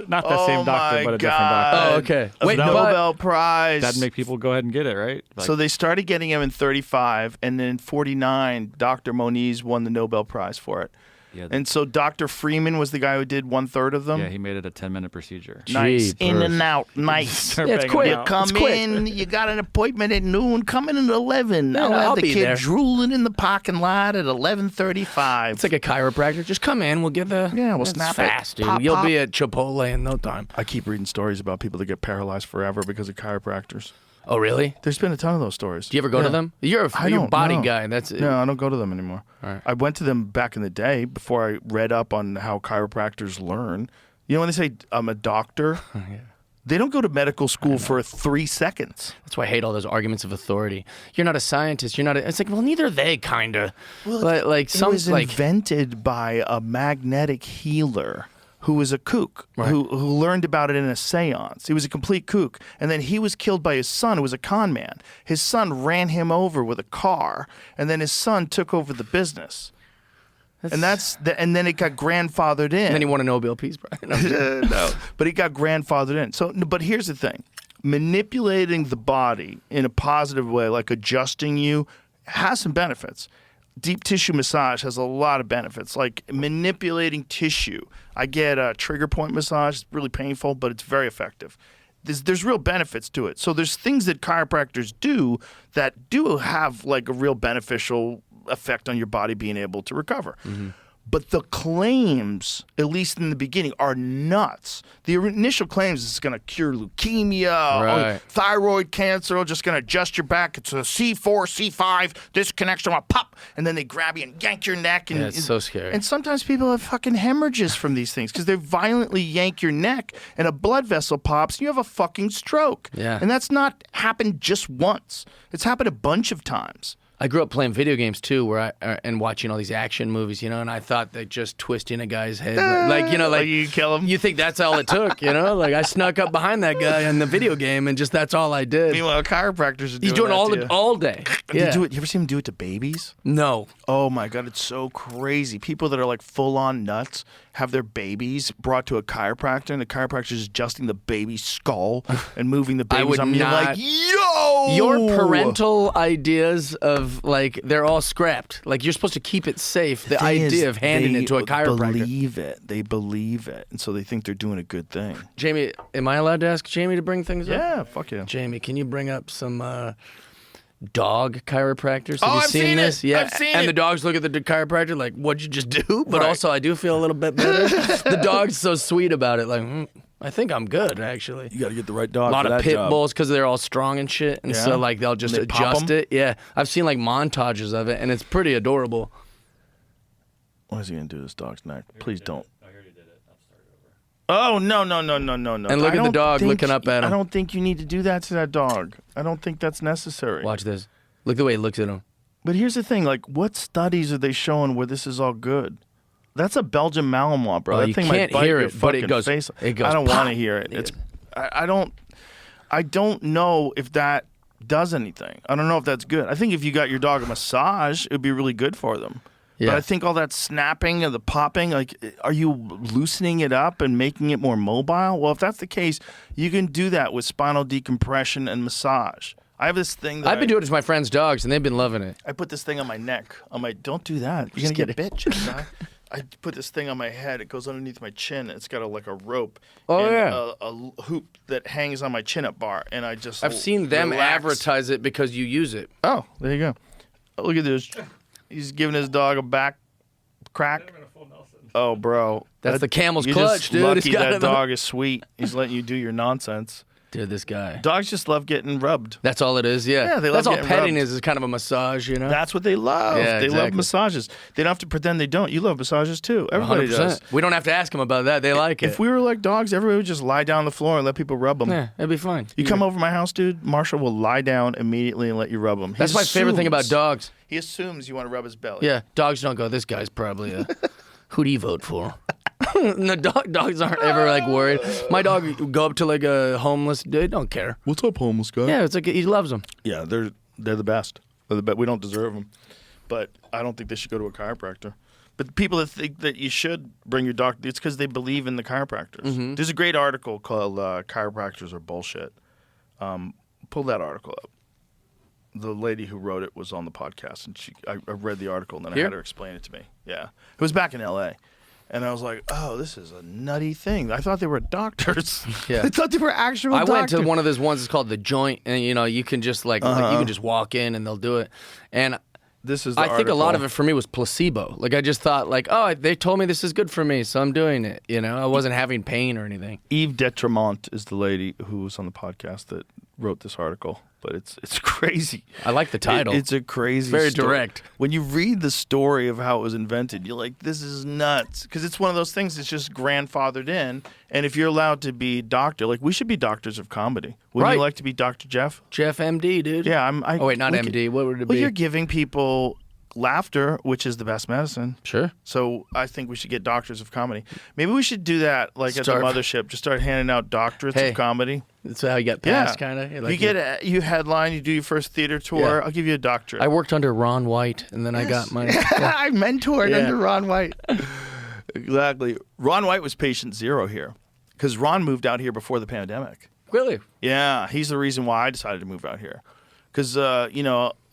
not the same doctor, but a different doctor. Oh, okay. A Wait, but Nobel Prize. That'd make people go ahead and get it, right? Like, So they started getting him in 35, and then in 49, Dr. Moniz won the Nobel Prize for it. yeah, And so Dr. Freeman was the guy who did 1/3 of them. yeah, he made it a 10-minute procedure. Nice. In Jeepers. and out. Nice. Start Yeah, it's banging quick. You out. come quick. in, you got an appointment at noon, come in at 11. Yeah, I'll have I'll the be kid there. drooling in the parking lot at 11:35. it's like a chiropractor. Just come in. We'll get the. Yeah, we'll it's snap it. fast, dude. Pop, You'll pop. be at Chipotle in no time. I keep reading stories about people that get paralyzed forever because of chiropractors. Oh, really? There's been a ton of those stories. Do you ever go to them? You're a I you're a don't body know. guy. That's No, I don't go to them anymore. All right. I went to them back in the day before I read up on how chiropractors learn. You know when they say I'm a doctor? They don't go to medical school for 3 seconds. That's why I hate all those arguments of authority. You're not a scientist. You're not. It's like, well, neither are they, kinda. Like It some was like invented by a magnetic healer who was a kook, Right. who learned about it in a seance. He was a complete kook. And then he was killed by his son, who was a con man. His son ran him over with a car, and then his son took over the business. And and then it got grandfathered in. And then he won a Nobel Peace Prize. No. No, but he got grandfathered in. So, but here's the thing: manipulating the body in a positive way, like adjusting you, has some benefits. Deep tissue massage has a lot of benefits, like manipulating tissue. I get a trigger point massage. It's really painful, but it's very effective. There's real benefits to it. So there's things that chiropractors do that do have like a real beneficial effect on your body being able to recover. But the claims, at least in the beginning, are nuts. The initial claims is it's going to cure leukemia, Right. thyroid cancer, just going to adjust your back. It's a C4, C5, this connection will pop, and then they grab you and yank your neck. And, Yeah, it's so scary. And sometimes people have fucking hemorrhages from these things because they violently yank your neck and a blood vessel pops and you have a fucking stroke. Yeah. And that's not happened just once. It's happened a bunch of times. I grew up playing video games too, where and watching all these action movies, and I thought that just twisting a guy's head, like you kill him. You think that's all it took, Like I snuck up behind that guy in the video game, and just that's all I did. Meanwhile, chiropractors are He's doing that all day. You Yeah. do it. You ever seen him do it to babies? No. Oh my god, it's so crazy. People that are like full on nuts have their babies brought to a chiropractor, and the chiropractor is adjusting the baby's skull and moving the I baby's would arm. You're not- like, yo, Your parental ideas of like they're all scrapped. Like you're supposed to keep it safe. The thing is, idea of handing they it to a chiropractor. They believe it, and so they think they're doing a good thing. Jamie, am I allowed to ask Jamie to bring things up? Yeah, fuck yeah. Jamie, can you bring up some dog chiropractors? Have Oh, you I've seen seen this? it. Yeah. I've seen and it. the dogs look at the chiropractor like, "What'd you just do?" But Right. also, I do feel a little bit better. The dog's so sweet about it. Like, I think I'm good actually. You got to get the right A dog. lot for of that pit job. bulls because they're all strong and shit, and Yeah? so like they'll just And they pop adjust 'em? it. Yeah, I've seen like montages of it, and it's pretty adorable. What is he gonna do to this dog's neck? Please don't. Oh no. And look I at the don't dog think- looking up at I him. don't think you need to do that to that dog. I don't think that's necessary. Watch this. Look the way he looks at him. But here's the thing: like, what studies are they showing where this is all good? That's a Belgian Malinois, bro. Oh, that you thing can't might bite hear your it, but it fucking goes- face. it goes I don't want to pop. hear it. It's. I don't know if that does anything. I don't know if that's good. I think if you got your dog a massage, it would be really good for them. Yeah. But I think all that snapping and the popping, like, are you loosening it up and making it more mobile? Well, if that's the case, you can do that with spinal decompression and massage. I have this thing that I've been doing it to my friends' dogs, and they've been loving it. I put this thing on my neck. Don't do that. You're Just gonna get bit, guy. I put this thing on my head. It goes underneath my chin. It's got like a rope. Oh, and yeah. a hoop that hangs on my chin-up bar, and I just. I've seen them relax. advertise it because you use it. Oh, there you go. Oh, look at this. He's giving his dog a back crack. Oh, bro, That's the camel's you're clutch, just dude. Lucky He's got that him. dog is sweet. He's letting you do your nonsense. Dude, this guy. Dogs just love getting rubbed. That's all it is, yeah. Yeah, they That's love all getting petting rubbed. is kind of a massage, That's what they love. Yeah, they love exactly. massages. They don't have to pretend they don't. You love massages too. Everybody 100%. does. We don't have to ask them about that. They like it. If we were like dogs, everybody would just lie down on the floor and let people rub them. Yeah, it'd be fine. You come over my house, dude, Marshall will lie down immediately and let you rub him. That's my favorite thing about dogs. He assumes you want to rub his belly. Yeah, dogs don't go, this guy's probably a... Who do you vote for? No, dogs aren't ever like worried. My dog would go up to like a homeless dude, don't care. What's up, homeless guy? Yeah, it's like he loves them. Yeah, they're the best. They're the best. We don't deserve them. but I don't think they should go to a chiropractor. But the people that think that you should bring your doctor, it's because they believe in the chiropractors. Mm-hmm. There's a great article called "Chiropractors Are Bullshit." Pull that article up. The lady who wrote it was on the podcast, and I read the article, and then I had her explain it to me. Yeah, it was back in L.A., and I was like, "Oh, this is a nutty thing." I thought they were doctors. Yeah. I thought they were actual I doctors. went to one of those ones. It's called The Joint, and you can just like you can just walk in and they'll do it. And This is. The I think a lot of article. it for me was placebo. Like I just thought, like, oh, they told me this is good for me, so I'm doing it. I wasn't having pain or anything. Eve Detremont is the lady who was on the podcast that wrote this article, but it's crazy. I like the title. It's a crazy, Very story. direct. When you read the story of how it was invented, you're like, this is nuts, because it's one of those things that's just grandfathered in. And if you're allowed to be doctor, like we should be doctors of comedy. Wouldn't you Right. like to be Dr. Jeff? Jeff MD, dude. Yeah, Oh wait, not MD. What would it be? Well, you're giving people laughter, which is the best medicine. Sure. So I think we should get doctors of comedy. Maybe we should do that, like at the Start- mothership. Just start handing out doctorates Hey. of comedy. That's how you get Yeah, past, kind of. you headline, you do your first theater tour. Yeah. I'll give you a doctorate. I worked under Ron White, and then I got my. I mentored Yeah. under Ron White. Exactly. Ron White was patient zero here because Ron moved out here before the pandemic. Really? Yeah, he's the reason why I decided to move out here. Because,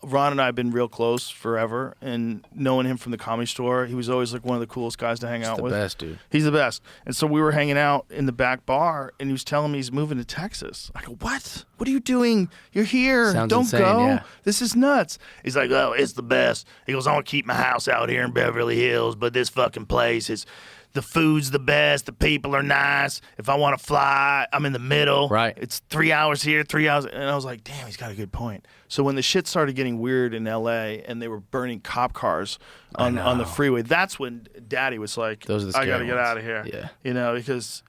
Ron and I have been real close forever, and knowing him from the Comedy Store, he was always like one of the coolest guys to hang out The with. best, dude. He's the best. And so we were hanging out in the back bar, and he was telling me he's moving to Texas. I go, what? What are you doing? You're here. Sounds Don't insane, go. yeah. This is nuts. He's like, oh, it's the best. He goes, I want to keep my house out here in Beverly Hills, but this fucking place is... The food's the best. The people are nice. If I want to fly, I'm in the middle. Right. It's 3 hours here, 3 hours. And I was like, damn, he's got a good point. So when the shit started getting weird in L.A. and they were burning cop cars on the freeway, that's when Daddy was like, Those are the I got to scary get ones. out of here. Yeah. Because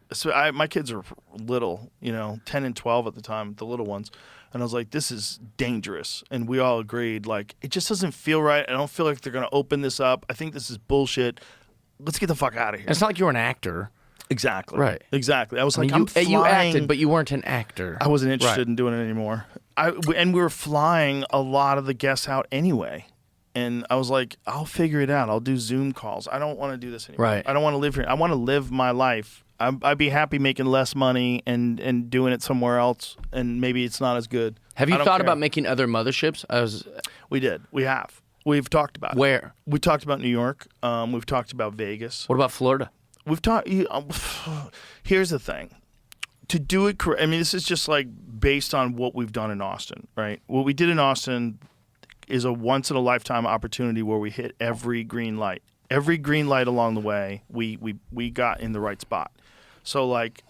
my kids are little, 10 and 12 at the time, the little ones. And I was like, this is dangerous. And we all agreed, like, it just doesn't feel right. I don't feel like they're going to open this up. I think this is bullshit. Let's get the fuck out of here. And it's not like you were an actor. Exactly. Right. Exactly. I was like, you, I'm flying. you acted, but you weren't an actor. I wasn't interested Right. in doing it anymore. And we were flying a lot of the guests out anyway. And I was like, I'll figure it out. I'll do Zoom calls. I don't want to do this anymore. Right. I don't want to live here. I want to live my life. I'd be happy making less money and doing it somewhere else. And maybe it's not as good. Have you I don't thought care. about making other motherships? We did. We have. We've talked about it. Where? We talked about New York. We've talked about Vegas. What about Florida? We've talked. Here's the thing: to do it correct. I mean, this is just like based on what we've done in Austin, right? What we did in Austin is a once in a lifetime opportunity where we hit every green light. Every green light along the way, we got in the right spot. So like,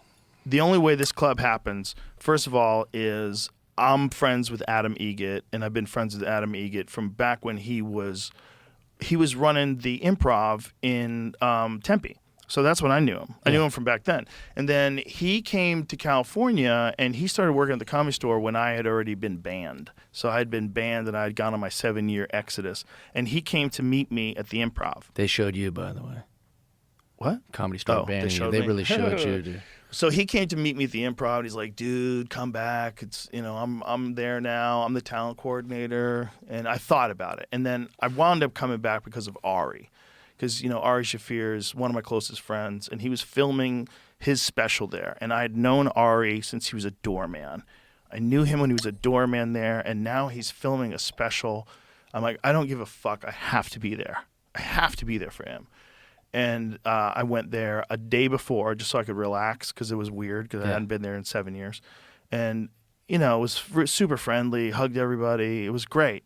the only way this club happens, first of all, is I'm friends with Adam Egget, and I've been friends with Adam Egget from back when he was running the Improv in Tempe. So that's when I knew him. I knew him from back then. And then he came to California, and he started working at the Comedy Store when I had already been banned. So I had been banned, and I had gone on my 7-year exodus. And he came to meet me at the Improv. They showed you, by the way. What? Comedy Store Oh, they banning you. showed They me? really showed you, dude. So he came to meet me at the Improv. And he's like, "Dude, come back. It's I'm there now. I'm the talent coordinator." And I thought about it, and then I wound up coming back because of Ari, because Ari Shaffir is one of my closest friends, and he was filming his special there, and I had known Ari since he was a doorman. I knew him when he was a doorman there, and now he's filming a special. I'm like, I don't give a fuck. I have to be there. I have to be there for him. And I went there a day before just so I could relax because it was weird because I hadn't been there in 7 years. And, it was super friendly, hugged everybody. It was great.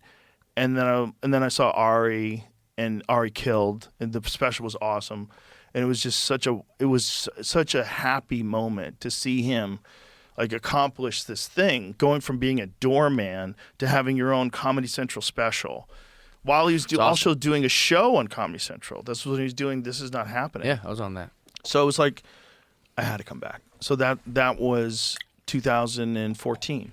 And then I saw Ari, and Ari killed, and the special was awesome. And it was just such a happy moment to see him like accomplish this thing, going from being a doorman to having your own Comedy Central special. While he was also doing a show on Comedy Central. That's what he was doing. This is not happening. Yeah, I was on that. So it was like, I had to come back. So that was 2014.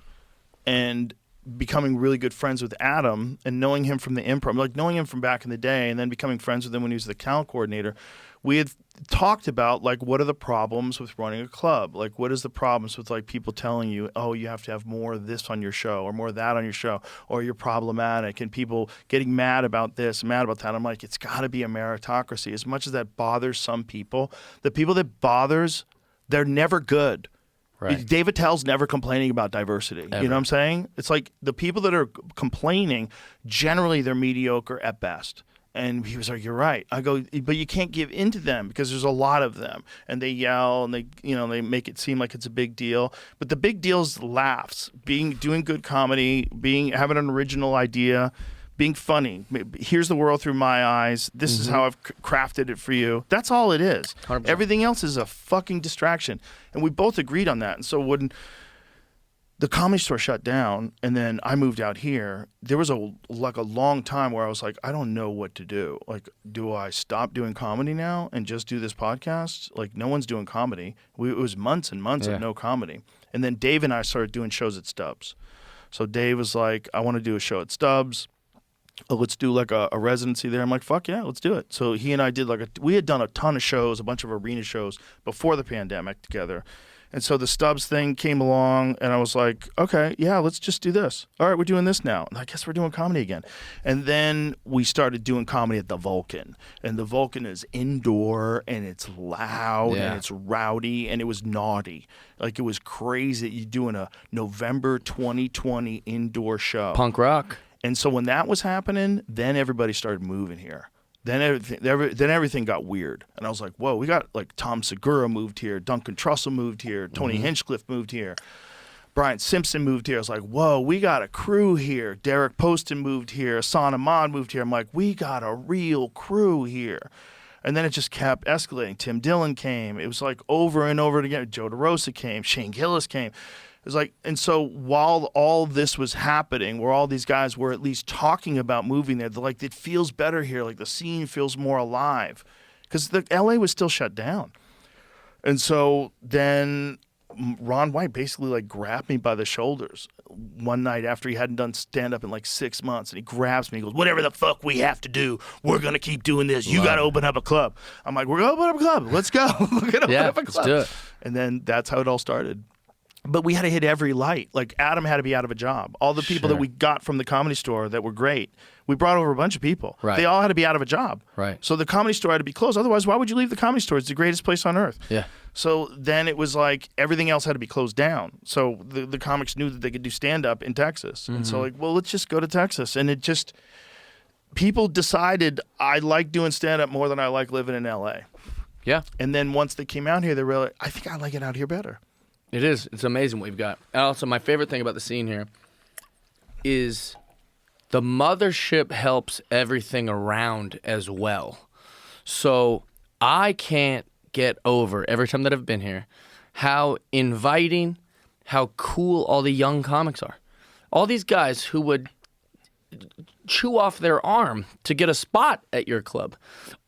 And becoming really good friends with Adam and knowing him from the Improv, like knowing him from back in the day and then becoming friends with him when he was the talent coordinator, we had talked about like what are the problems with running a club, like what is the problems with like people telling you, oh, you have to have more of this on your show or more of that on your show, or you're problematic, and people getting mad about this, mad about that. I'm like, it's got to be a meritocracy. As much as that bothers some people, the people that bothers, they're never good. Right. Dave Attell's never complaining about diversity. Ever. You know what I'm saying? It's like the people that are complaining, generally they're mediocre at best. And he was like, "You're right." I go, "But you can't give in to them because there's a lot of them, and they yell and they make it seem like it's a big deal. But the big deal is laughs, doing good comedy, having an original idea, being funny. Here's the world through my eyes. This is how I've crafted it for you. That's all it is. 100%. Everything else is a fucking distraction." And we both agreed on that. And so when the Comedy Store shut down, and then I moved out here, there was a long time where I was like, I don't know what to do. Like, do I stop doing comedy now and just do this podcast? Like, no one's doing comedy. It was months and months of no comedy. And then Dave and I started doing shows at Stubbs. So Dave was like, I want to do a show at Stubbs. Let's do like a residency there. I'm like, fuck yeah, let's do it. So he and I did we had done a ton of shows, a bunch of arena shows before the pandemic together. And so the Stubbs thing came along, and I was like, okay, yeah, let's just do this. All right, we're doing this now. And I guess we're doing comedy again. And then we started doing comedy at the Vulcan. And the Vulcan is indoor, and it's loud, and it's rowdy, and it was naughty. Like, it was crazy. You're doing a November 2020 indoor show. Punk rock. And so when that was happening, then everybody started moving here. Then everything got weird. And I was like, whoa, we got like Tom Segura moved here, Duncan Trussell moved here, Tony Hinchcliffe moved here, Brian Simpson moved here. I was like, whoa, we got a crew here. Derek Poston moved here, Hassan Ahmad moved here. I'm like, we got a real crew here. And then it just kept escalating. Tim Dillon came. It was like over and over again. Joe DeRosa came. Shane Gillis came. It was like, and so while all this was happening, where all these guys were at least talking about moving there, they're like, it feels better here. Like the scene feels more alive, because the LA was still shut down. And so then Ron White basically like grabbed me by the shoulders one night after he hadn't done stand up in like 6 months, and he grabs me and goes, whatever the fuck we have to do, we're gonna keep doing this. You got to open up a club. I'm like, we're gonna open up a club. Let's go. We're gonna open up a club. Let's do it. And then that's how it all started. But we had to hit every light. Like, Adam had to be out of a job. All the people that we got from the Comedy Store that were great, we brought over a bunch of people. Right. They all had to be out of a job. Right. So the Comedy Store had to be closed. Otherwise, why would you leave the Comedy Store? It's the greatest place on earth. Yeah. So then it was like everything else had to be closed down. So the comics knew that they could do stand-up in Texas. And so like, well, let's just go to Texas. And it just, people decided I like doing stand-up more than I like living in L.A. Yeah. And then once they came out here, they realized, I think I like it out here better. It is. It's amazing what we've got. And also, my favorite thing about the scene here is the mothership helps everything around as well. So I can't get over, every time that I've been here, how inviting, how cool all the young comics are. All these guys who would chew off their arm to get a spot at your club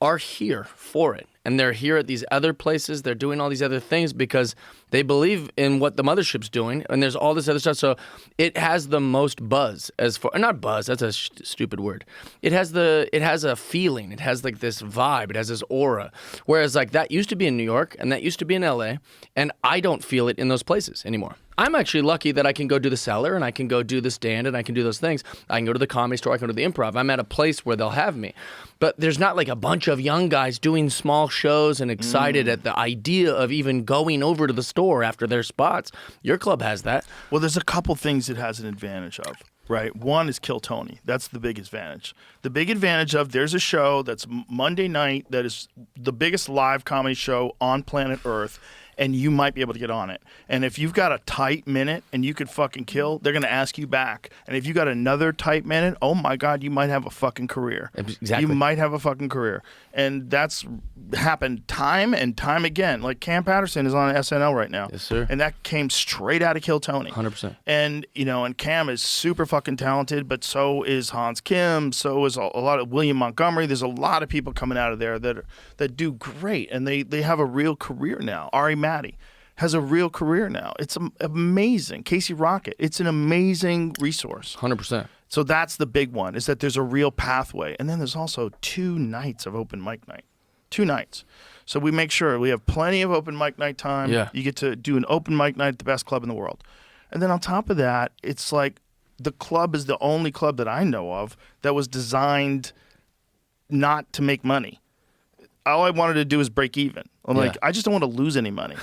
are here for it. And they're here at these other places. They're doing all these other things because they believe in what the mothership's doing. And there's all this other stuff. So it has the most buzz not buzz, that's a stupid word. It has a feeling. It has like this vibe. It has this aura. Whereas like that used to be in New York and that used to be in LA. And I don't feel it in those places anymore. I'm actually lucky that I can go do the Cellar and I can go do the Stand and I can do those things. I can go to the Comedy Store. I can go to the Improv. I'm at a place where they'll have me. But there's not like a bunch of young guys doing small shows and excited at the idea of even going over to the store after their spots. Your club has that. Well, there's a couple things it has an advantage of, right? One is Kill Tony. That's the big advantage. The big advantage of there's a show that's Monday night that is the biggest live comedy show on planet Earth, and you might be able to get on it. And if you've got a tight minute and you could fucking kill, they're going to ask you back. And if you got another tight minute, oh my God, you might have a fucking career. Exactly. You might have a fucking career. And that's happened time and time again. Like Cam Patterson is on SNL right now. Yes, sir. And that came straight out of Kill Tony. 100%. And, and Cam is super fucking talented, but so is Hans Kim, so is a lot of William Montgomery. There's a lot of people coming out of there that do great, and they have a real career now. Ari Matty has a real career now. It's amazing. Casey Rocket, it's an amazing resource. 100%. So that's the big one, is that there's a real pathway. And then there's also 2 nights of open mic night. 2 nights. So we make sure we have plenty of open mic night time. Yeah. You get to do an open mic night at the best club in the world. And then on top of that, it's like the club is the only club that I know of that was designed not to make money. All I wanted to do is break even. I'm like, I just don't want to lose any money.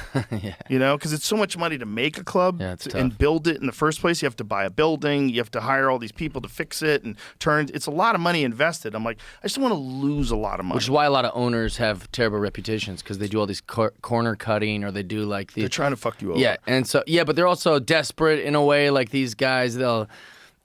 You know, because it's so much money to make a club and build it in the first place. You have to buy a building. You have to hire all these people to fix it and it's a lot of money invested. I'm like, I just don't want to lose a lot of money. Which is why a lot of owners have terrible reputations because they do all these corner cutting or they do like the. They're trying to fuck you over. Yeah, and so but they're also desperate in a way. Like these guys, they'll,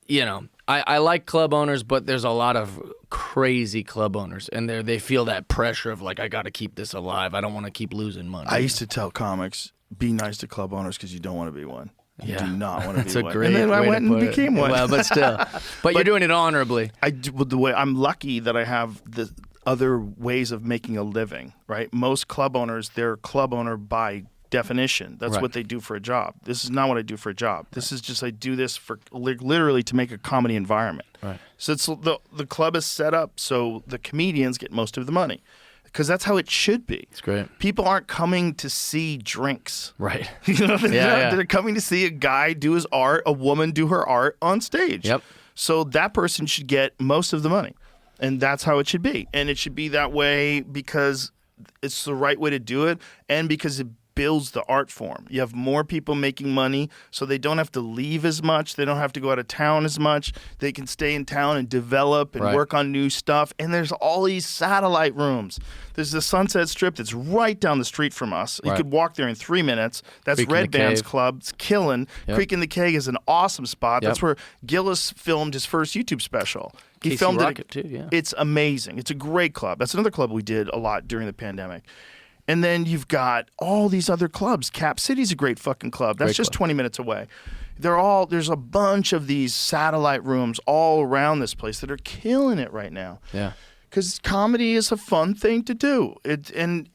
you know, I like club owners, but there's a lot of crazy club owners, and they feel that pressure of like, I got to keep this alive. I don't want to keep losing money. I used to tell comics, be nice to club owners because you don't want to be one. You do not want to be That's a one. great And then I way went to and put became it. one. Well, but still, but you're doing it honorably. I'm lucky that I have the other ways of making a living. Right, most club owners, they're club owner by definition. That's what they do for a job. This is not what I do for a job. This is just I do this for literally to make a comedy environment. Right. So it's the club is set up so the comedians get most of the money because that's how it should be. It's great. People aren't coming to see drinks. Right. You know, they're coming to see a guy do his art, a woman do her art on stage. Yep. So that person should get most of the money. And that's how it should be. And it should be that way because it's the right way to do it and because it builds the art form. You have more people making money, so they don't have to leave as much. They don't have to go out of town as much. They can stay in town and develop and work on new stuff. And there's all these satellite rooms. There's the Sunset Strip that's right down the street from us. You could walk there in 3 minutes. That's Creek in Red the Band's Cave. club. It's killing. Creek in the Cave is an awesome spot. That's where Gillis filmed his first YouTube special. He Casey filmed Rocket it. too, yeah. It's amazing. It's a great club. That's another club we did a lot during the pandemic. And then you've got all these other clubs. Cap City's a great fucking club. That's just 20 minutes away. There's a bunch of these satellite rooms all around this place that are killing it right now. Yeah. Because comedy is a fun thing to do.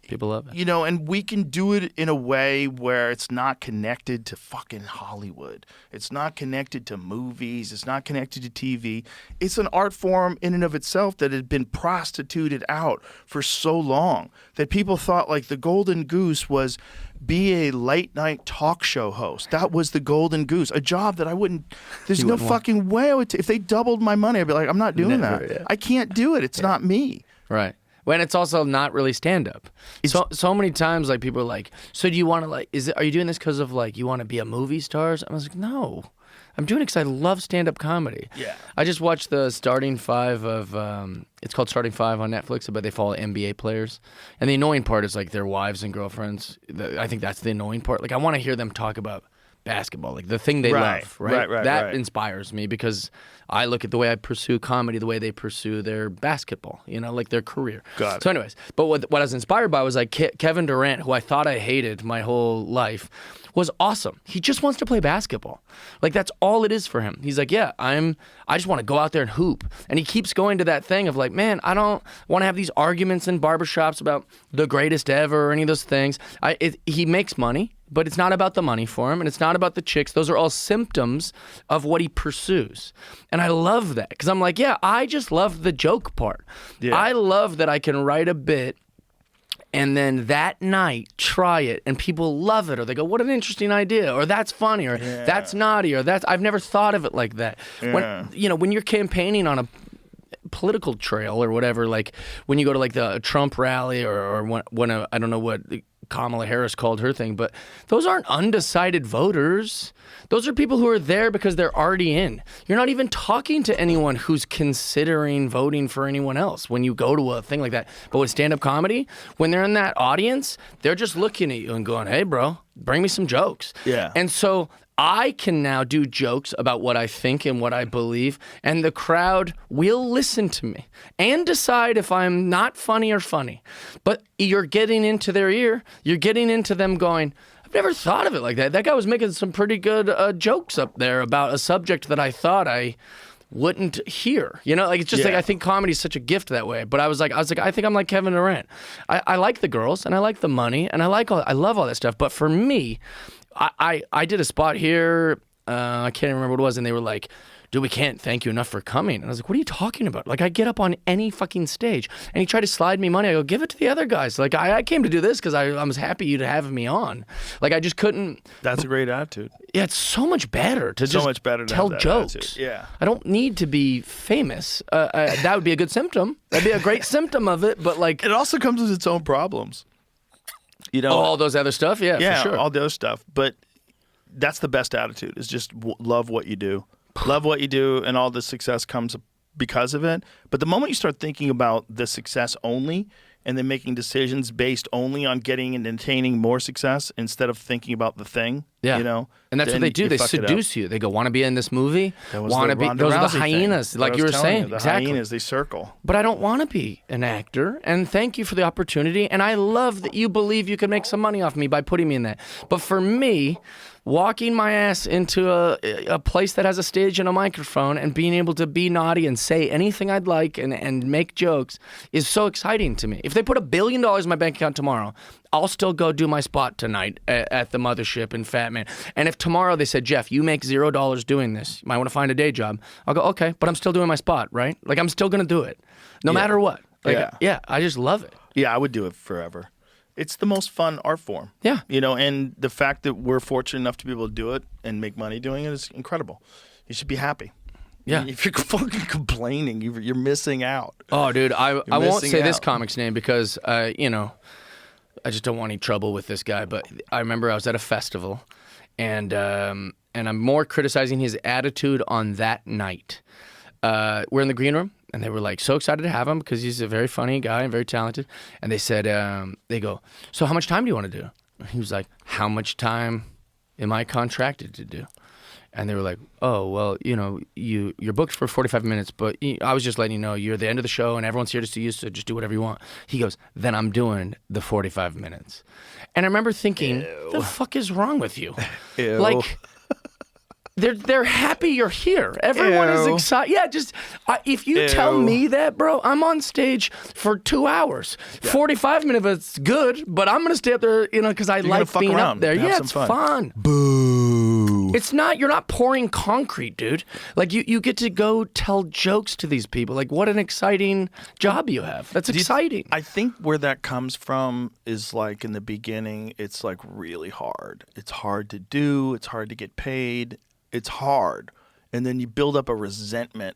People love it. You know, and we can do it in a way where it's not connected to fucking Hollywood. It's not connected to movies. It's not connected to TV. It's an art form in and of itself that had been prostituted out for so long that people thought like the golden goose was be a late night talk show host. That was the golden goose, a job that I wouldn't, there's no fucking way I would, if they doubled my money, I'd be like, I'm not doing that. I can't do it. It's not me. Right. When it's also not really stand up. So many times like people are like, so do you want to like, are you doing this because of like, you want to be a movie star? I was like, no. I'm doing it because I love stand-up comedy. Yeah. I just watched the Starting Five of, it's called Starting Five on Netflix, but they follow NBA players. And the annoying part is like their wives and girlfriends. I think that's the annoying part. Like I want to hear them talk about basketball, like the thing they love, right? That inspires me because I look at the way I pursue comedy, the way they pursue their basketball, you know, like their career. Got it. So anyways, but what I was inspired by was like Kevin Durant, who I thought I hated my whole life, was awesome. He just wants to play basketball. Like that's all it is for him. He's like, yeah, I just want to go out there and hoop. And he keeps going to that thing of like, man, I don't want to have these arguments in barbershops about the greatest ever or any of those things. He makes money, but it's not about the money for him, and it's not about the chicks. Those are all symptoms of what he pursues. And I love that because I'm like, yeah, I just love the joke part. Yeah. I love that I can write a bit and then that night try it and people love it, or they go, what an interesting idea, or that's funny, or that's naughty, or I've never thought of it like that. When you're campaigning on a political trail or whatever, like when you go to like the Trump rally or when I don't know what Kamala Harris called her thing, but those aren't undecided voters. Those are people who are there because they're already in. You're not even talking to anyone who's considering voting for anyone else when you go to a thing like that. But with stand-up comedy, when they're in that audience, they're just looking at you and going, hey, bro, bring me some jokes. Yeah. And so I can now do jokes about what I think and what I believe, and the crowd will listen to me and decide if I'm not funny or funny. But you're getting into their ear. You're getting into them going, I've never thought of it like that. That guy was making some pretty good jokes up there about a subject that I thought I wouldn't hear. You know, like it's just like I think comedy is such a gift that way. But I was like, I think I'm like Kevin Durant. I like the girls and I like the money and I love all that stuff. But for me, I did a spot here I can't even remember what it was, and they were like, dude, we can't thank you enough for coming. And I was like, what are you talking about? Like, I get up on any fucking stage, and he tried to slide me money. I go, give it to the other guys. Like, I came to do this because I was happy you to have me on. Like, I just couldn't. That's a great attitude. Yeah, it's so much better to just much better to tell have that jokes. attitude. Yeah. I don't need to be famous. That would be a good symptom. That'd be a great symptom of it, but like. It also comes with its own problems. You know, all those other stuff? Yeah, for sure. all those stuff. But that's the best attitude, is just love what you do. Love what you do, and all the success comes because of it. But the moment you start thinking about the success only, and then making decisions based only on getting and attaining more success instead of thinking about the thing, yeah. you know? And that's what they do. They seduce you. They go, want to be in this movie? Want to be? Ronda Those are the Rousey hyenas, thing. like you were saying. The exactly. hyenas, they circle. But I don't want to be an actor, and thank you for the opportunity. And I love that you believe you can make some money off me by putting me in that. But for me, walking my ass into a place that has a stage and a microphone and being able to be naughty and say anything I'd like and make jokes is so exciting to me. If they put $1 billion in my bank account tomorrow, I'll still go do my spot tonight at the Mothership in Fat Man. And if tomorrow they said, Jeff, you make $0 doing this, you might want to find a day job, I'll go, okay, but I'm still doing my spot, right? Like, I'm still going to do it no matter what. Like, yeah, I just love it. Yeah, I would do it forever. It's the most fun art form. Yeah. You know, and the fact that we're fortunate enough to be able to do it and make money doing it is incredible. You should be happy. Yeah. If you're fucking complaining, you're missing out. Oh, dude, I won't say this out. comic's name because, you know, I just don't want any trouble with this guy. But I remember I was at a festival, and I'm more criticizing his attitude on that night. We're in the green room. And they were like so excited to have him because he's a very funny guy and very talented. And they said, they go, so how much time do you want to do? And he was like, how much time am I contracted to do? And they were like, oh, well, you know, you're booked for 45 minutes, but I was just letting you know you're at the end of the show and everyone's here to see you, so just do whatever you want. He goes, then I'm doing the 45 minutes. And I remember thinking, the fuck is wrong with you? Ew. Like... They're happy you're here. Everyone is excited. Yeah, just if you tell me that, bro, I'm on stage for 2 hours. 45 minutes of it's good, but I'm gonna stay up there, you know, because I like being up there. Yeah, it's fun. Boo. It's not. You're not pouring concrete, dude. Like you get to go tell jokes to these people. Like, what an exciting job you have. That's exciting. I think where that comes from is like in the beginning, it's like really hard. It's hard to do. It's hard to get paid. It's hard. And then you build up a resentment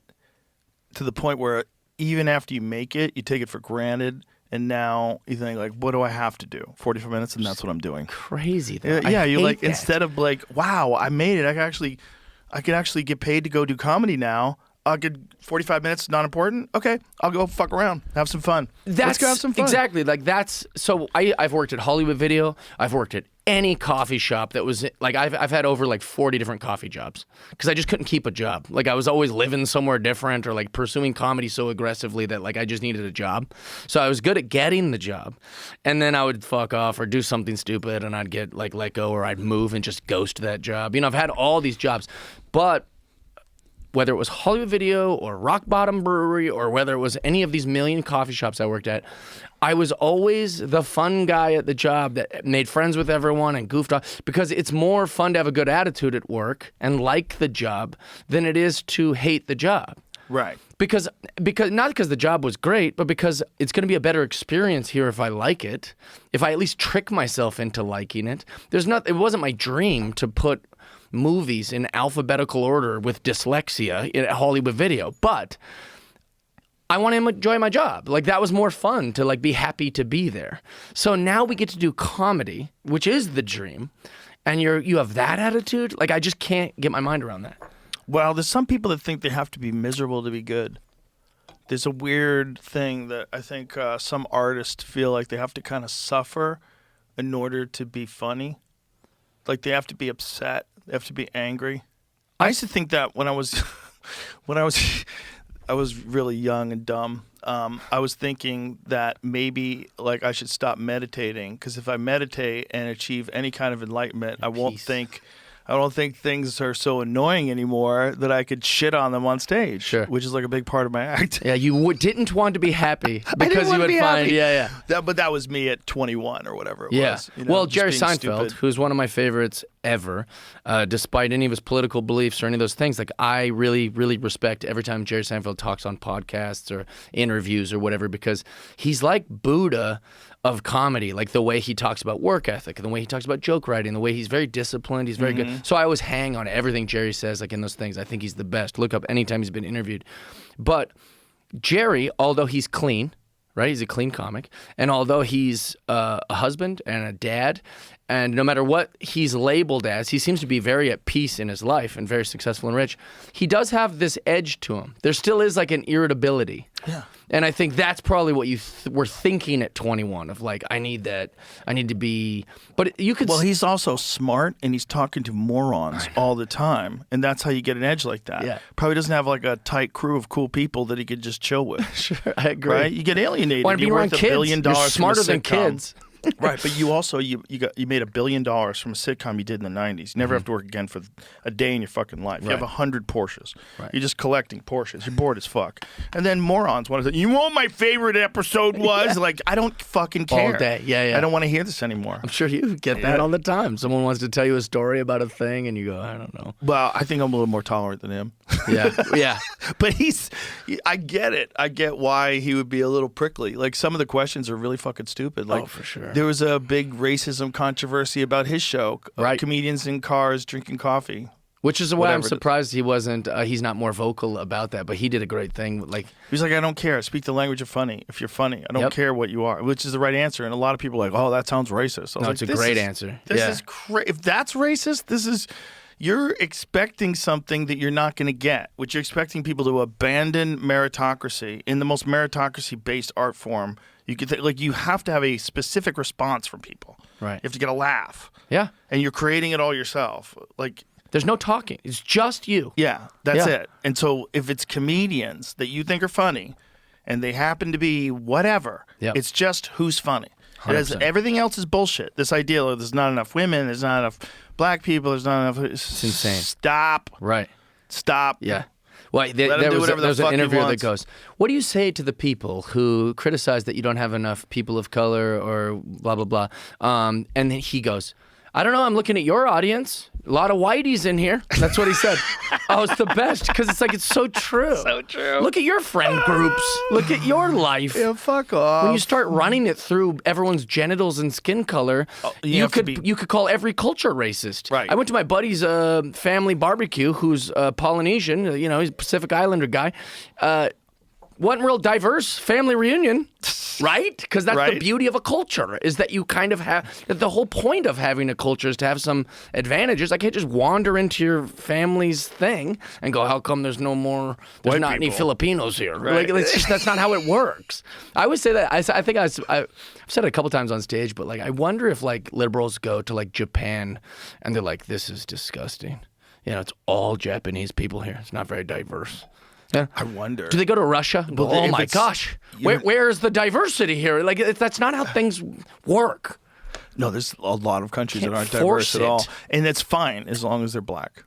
to the point where even after you make it, you take it for granted. And now you think, like, what do I have to do? 45 minutes, and that's what I'm doing. Crazy, though. Yeah, you like, that. instead of like, wow, I made it. I can actually get paid to go do comedy now. I'll get 45 minutes, not important. Okay, I'll go fuck around, have some fun. Let's go have some fun. Exactly. Like that's so. I've worked at Hollywood Video. I've worked at any coffee shop that was like I've had over like 40 different coffee jobs because I just couldn't keep a job. Like I was always living somewhere different or like pursuing comedy so aggressively that like I just needed a job. So I was good at getting the job, and then I would fuck off or do something stupid, and I'd get like let go or I'd move and just ghost that job. You know, I've had all these jobs, but whether it was Hollywood Video or Rock Bottom Brewery or whether it was any of these million coffee shops I worked at, I was always the fun guy at the job that made friends with everyone and goofed off because it's more fun to have a good attitude at work and like the job than it is to hate the job. Right. Because not because the job was great, but because it's going to be a better experience here if I like it. If I at least trick myself into liking it. It wasn't my dream to put movies in alphabetical order with dyslexia in Hollywood Video, but I want to enjoy my job. Like that was more fun to like be happy to be there. So now we get to do comedy, which is the dream, and you have that attitude. Like I just can't get my mind around that. Well, there's some people that think they have to be miserable to be good. There's a weird thing that I think some artists feel like they have to kind of suffer in order to be funny. Like they have to be upset. They have to be angry. I used to think that when I was really young and dumb. I was thinking that maybe like I should stop meditating because if I meditate and achieve any kind of enlightenment, I don't think things are so annoying anymore that I could shit on them on stage. Sure. Which is like a big part of my act. Yeah, you didn't want to be happy because you would find, But that was me at 21 or whatever it was. You know, well, just Jerry being Seinfeld, stupid. who's one of my favorites ever, despite any of his political beliefs or any of those things. Like, I really, really respect every time Jerry Seinfeld talks on podcasts or interviews or whatever, because he's like Buddha of comedy, like the way he talks about work ethic and the way he talks about joke writing, the way he's very disciplined, he's very good. So I always hang on everything Jerry says, like in those things. I think he's the best. Look up anytime he's been interviewed. But Jerry, although he's clean, right? He's a clean comic. And although he's a husband and a dad, and no matter what he's labeled as, he seems to be very at peace in his life and very successful and rich. He does have this edge to him. There still is like an irritability. Yeah. And I think that's probably what you were thinking at 21 of like, I need that. I need to be, but you could. Well, he's also smart and he's talking to morons all the time. And that's how you get an edge like that. Yeah. Probably doesn't have like a tight crew of cool people that he could just chill with. Sure, I agree. Right? You get alienated. Want to be You're around worth kids. $1 billion. You're from a smarter than sitcom. kids. Right, but you also you made $1 billion from a sitcom you did in the 90s. You never have to work again for a day in your fucking life. You have 100 Porsches. Right. You're just collecting Porsches. You're bored as fuck. And then morons want to say, you know what my favorite episode was? Like, I don't fucking care. All day. Yeah. I don't want to hear this anymore. I'm sure you get that all the time. Someone wants to tell you a story about a thing and you go, I don't know. Well, I think I'm a little more tolerant than him. Yeah. But I get it. I get why he would be a little prickly. Like, some of the questions are really fucking stupid. Like, for sure. There was a big racism controversy about his show. Right. Comedians in cars drinking coffee. Which is why I'm Whatever. surprised he wasn't. He's not more vocal about that. But he did a great thing. Like, He's like, I don't care. Speak the language of funny. If you're funny, I don't care what you are, which is the right answer. And a lot of people are like, oh, that sounds racist. I was no, like, it's a this great is- answer. This Yeah. is if that's racist, you're expecting something that you're not going to get, which you're expecting people to abandon meritocracy in the most meritocracy-based art form. You have to have a specific response from people. Right. You have to get a laugh. Yeah. And you're creating it all yourself. Like, There's no talking. It's just you. yeah, that's Yeah. it. And so if it's comedians that you think are funny and they happen to be whatever, Yep. it's just who's funny. It has, 100%. everything else is bullshit. This idea of there's not enough women, there's not enough black people, there's not enough. It's insane. Stop. Right. Stop. Yeah. Well, Let him there do was, whatever the there's an fuck he interview that wants. goes, what do you say to the people who criticize that you don't have enough people of color or blah, blah, blah? And then he goes, I don't know. I'm looking at your audience. A lot of whiteys in here. That's what he said. Oh, it's the best because it's like, it's so true. So true. Look at your friend groups. Look at your life. Yeah, fuck off. When you start running it through everyone's genitals and skin color, you have to could call every culture racist. Right. I went to my buddy's family barbecue, who's Polynesian. He's a Pacific Islander guy. Wasn't real diverse family reunion, right? Because that's the Right. beauty of a culture, is that you kind of have, the whole point of having a culture is to have some advantages. I can't just wander into your family's thing and go, how come there's White not any people. Filipinos here? Right. Like, that's not how it works. I always say that, I've said it a couple times on stage, but like, I wonder if like liberals go to like Japan and they're like, this is disgusting. It's all Japanese people here. It's not very diverse. Yeah. I wonder. Do they go to Russia? Well, Oh if my it's- gosh, where's the diversity here? Like, that's not how things work. No, there's a lot of countries Can't that aren't force diverse at all. it. And it's fine as long as they're black.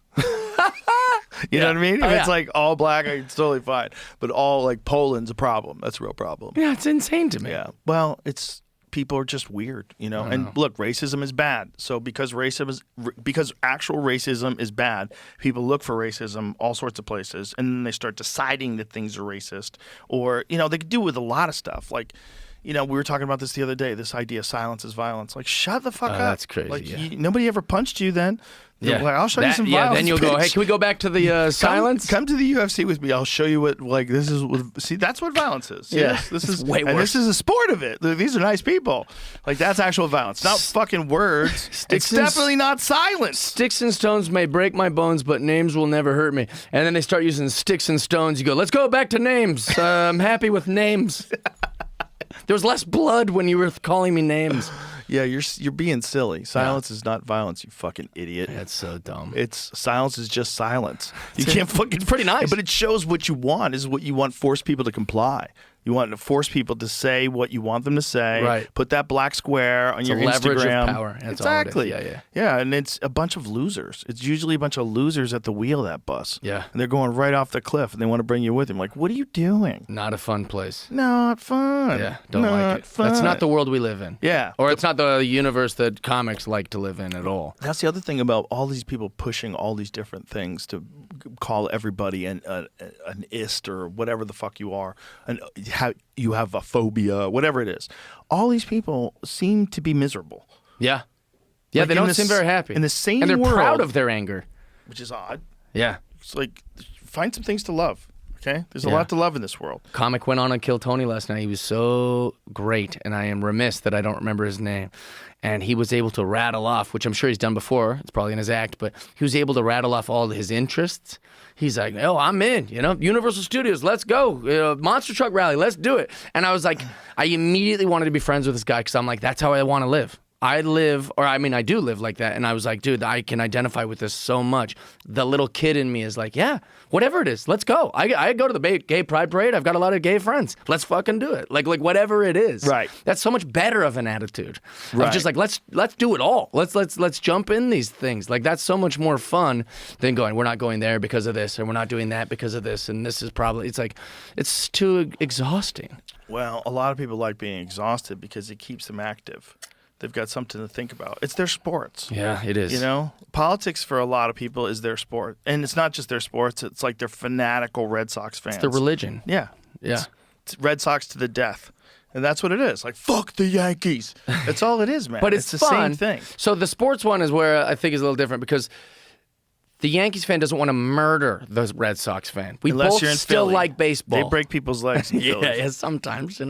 You know what I mean? If Oh, it's yeah. like all black, it's totally fine. But all like Poland's a problem. That's a real problem. Yeah, it's insane to me. Yeah. Well, people are just weird, And look, racism is bad. So because actual racism is bad, people look for racism all sorts of places, and then they start deciding that things are racist, or they could do it with a lot of stuff. Like, we were talking about this the other day. This idea, silence is violence. Like, shut the fuck up. That's crazy, Like, yeah. nobody ever punched you then. Yeah. Like, I'll show you some violence. Then you'll go, hey, bitch. can we go back to the silence? Come to the UFC with me. I'll show you what this is. See, that's what violence is. See, Yeah, this it's is way and worse. this is a sport of it. These are nice people. Like, that's actual violence, not fucking words. Sticks It's and- definitely not silence. Sticks and stones may break my bones, but names will never hurt me. And then they start using sticks and stones. You go, let's go back to names. I'm happy with names. There was less blood when you were calling me names. Yeah, you're being silly. Silence is not violence. You fucking idiot. That's so dumb. Silence is just silence. You can't fucking. It's pretty nice. But it shows what you want. Is what you want. Force people to comply. You want to force people to say what you want them to say. Right. Put that black square on your a leverage of Instagram. power. That's all it is. Exactly. Yeah, and it's a bunch of losers. It's usually a bunch of losers at the wheel of that bus. Yeah. And they're going right off the cliff, and they want to bring you with them. Like, what are you doing? Not a fun place. Not fun. Yeah, don't not like it. Fun. That's not the world we live in. Yeah. Or it's not the universe that comics like to live in at all. That's the other thing about all these people pushing all these different things to call everybody an ist or whatever the fuck you are, and you have a phobia, whatever it is. All these people seem to be miserable. Yeah. Yeah, Like they don't seem very happy. in the same and they're world, proud of their anger. which is odd. Yeah. It's like, find some things to love. Okay, there's a Yeah. lot to love in this world. Comic went on Kill Tony last night. He was so great, and I am remiss that I don't remember his name. And he was able to rattle off, which I'm sure he's done before. It's probably in his act, but he was able to rattle off all his interests. He's like, "Oh, I'm in. Universal Studios, let's go. Monster Truck Rally, let's do it." And I was like, I immediately wanted to be friends with this guy because I'm like, that's how I want to live. I do live like that. And I was like, dude, I can identify with this so much. The little kid in me is like, yeah, whatever it is, let's go. I go to the gay pride parade. I've got a lot of gay friends. Let's fucking do it. Like whatever it is. Right. That's so much better of an attitude. Right. Of just like, let's do it all. Let's jump in these things. Like that's so much more fun than going, we're not going there because of this, or we're not doing that because of this. And this is probably, it's too exhausting. Well, a lot of people like being exhausted because it keeps them active. They've got something to think about. It's their sports. Yeah, it is. Politics for a lot of people is their sport. And it's not just their sports. It's like they're fanatical Red Sox fans. It's the religion. Yeah. Yeah. It's Red Sox to the death. And that's what it is. Like, fuck the Yankees. That's all it is, man. But it's the fun. same thing. So the sports one is where I think is a little different because the Yankees fan doesn't want to murder the Red Sox fan. We Unless both you're in still Philly. like baseball. They break people's legs in Philly. yeah, sometimes,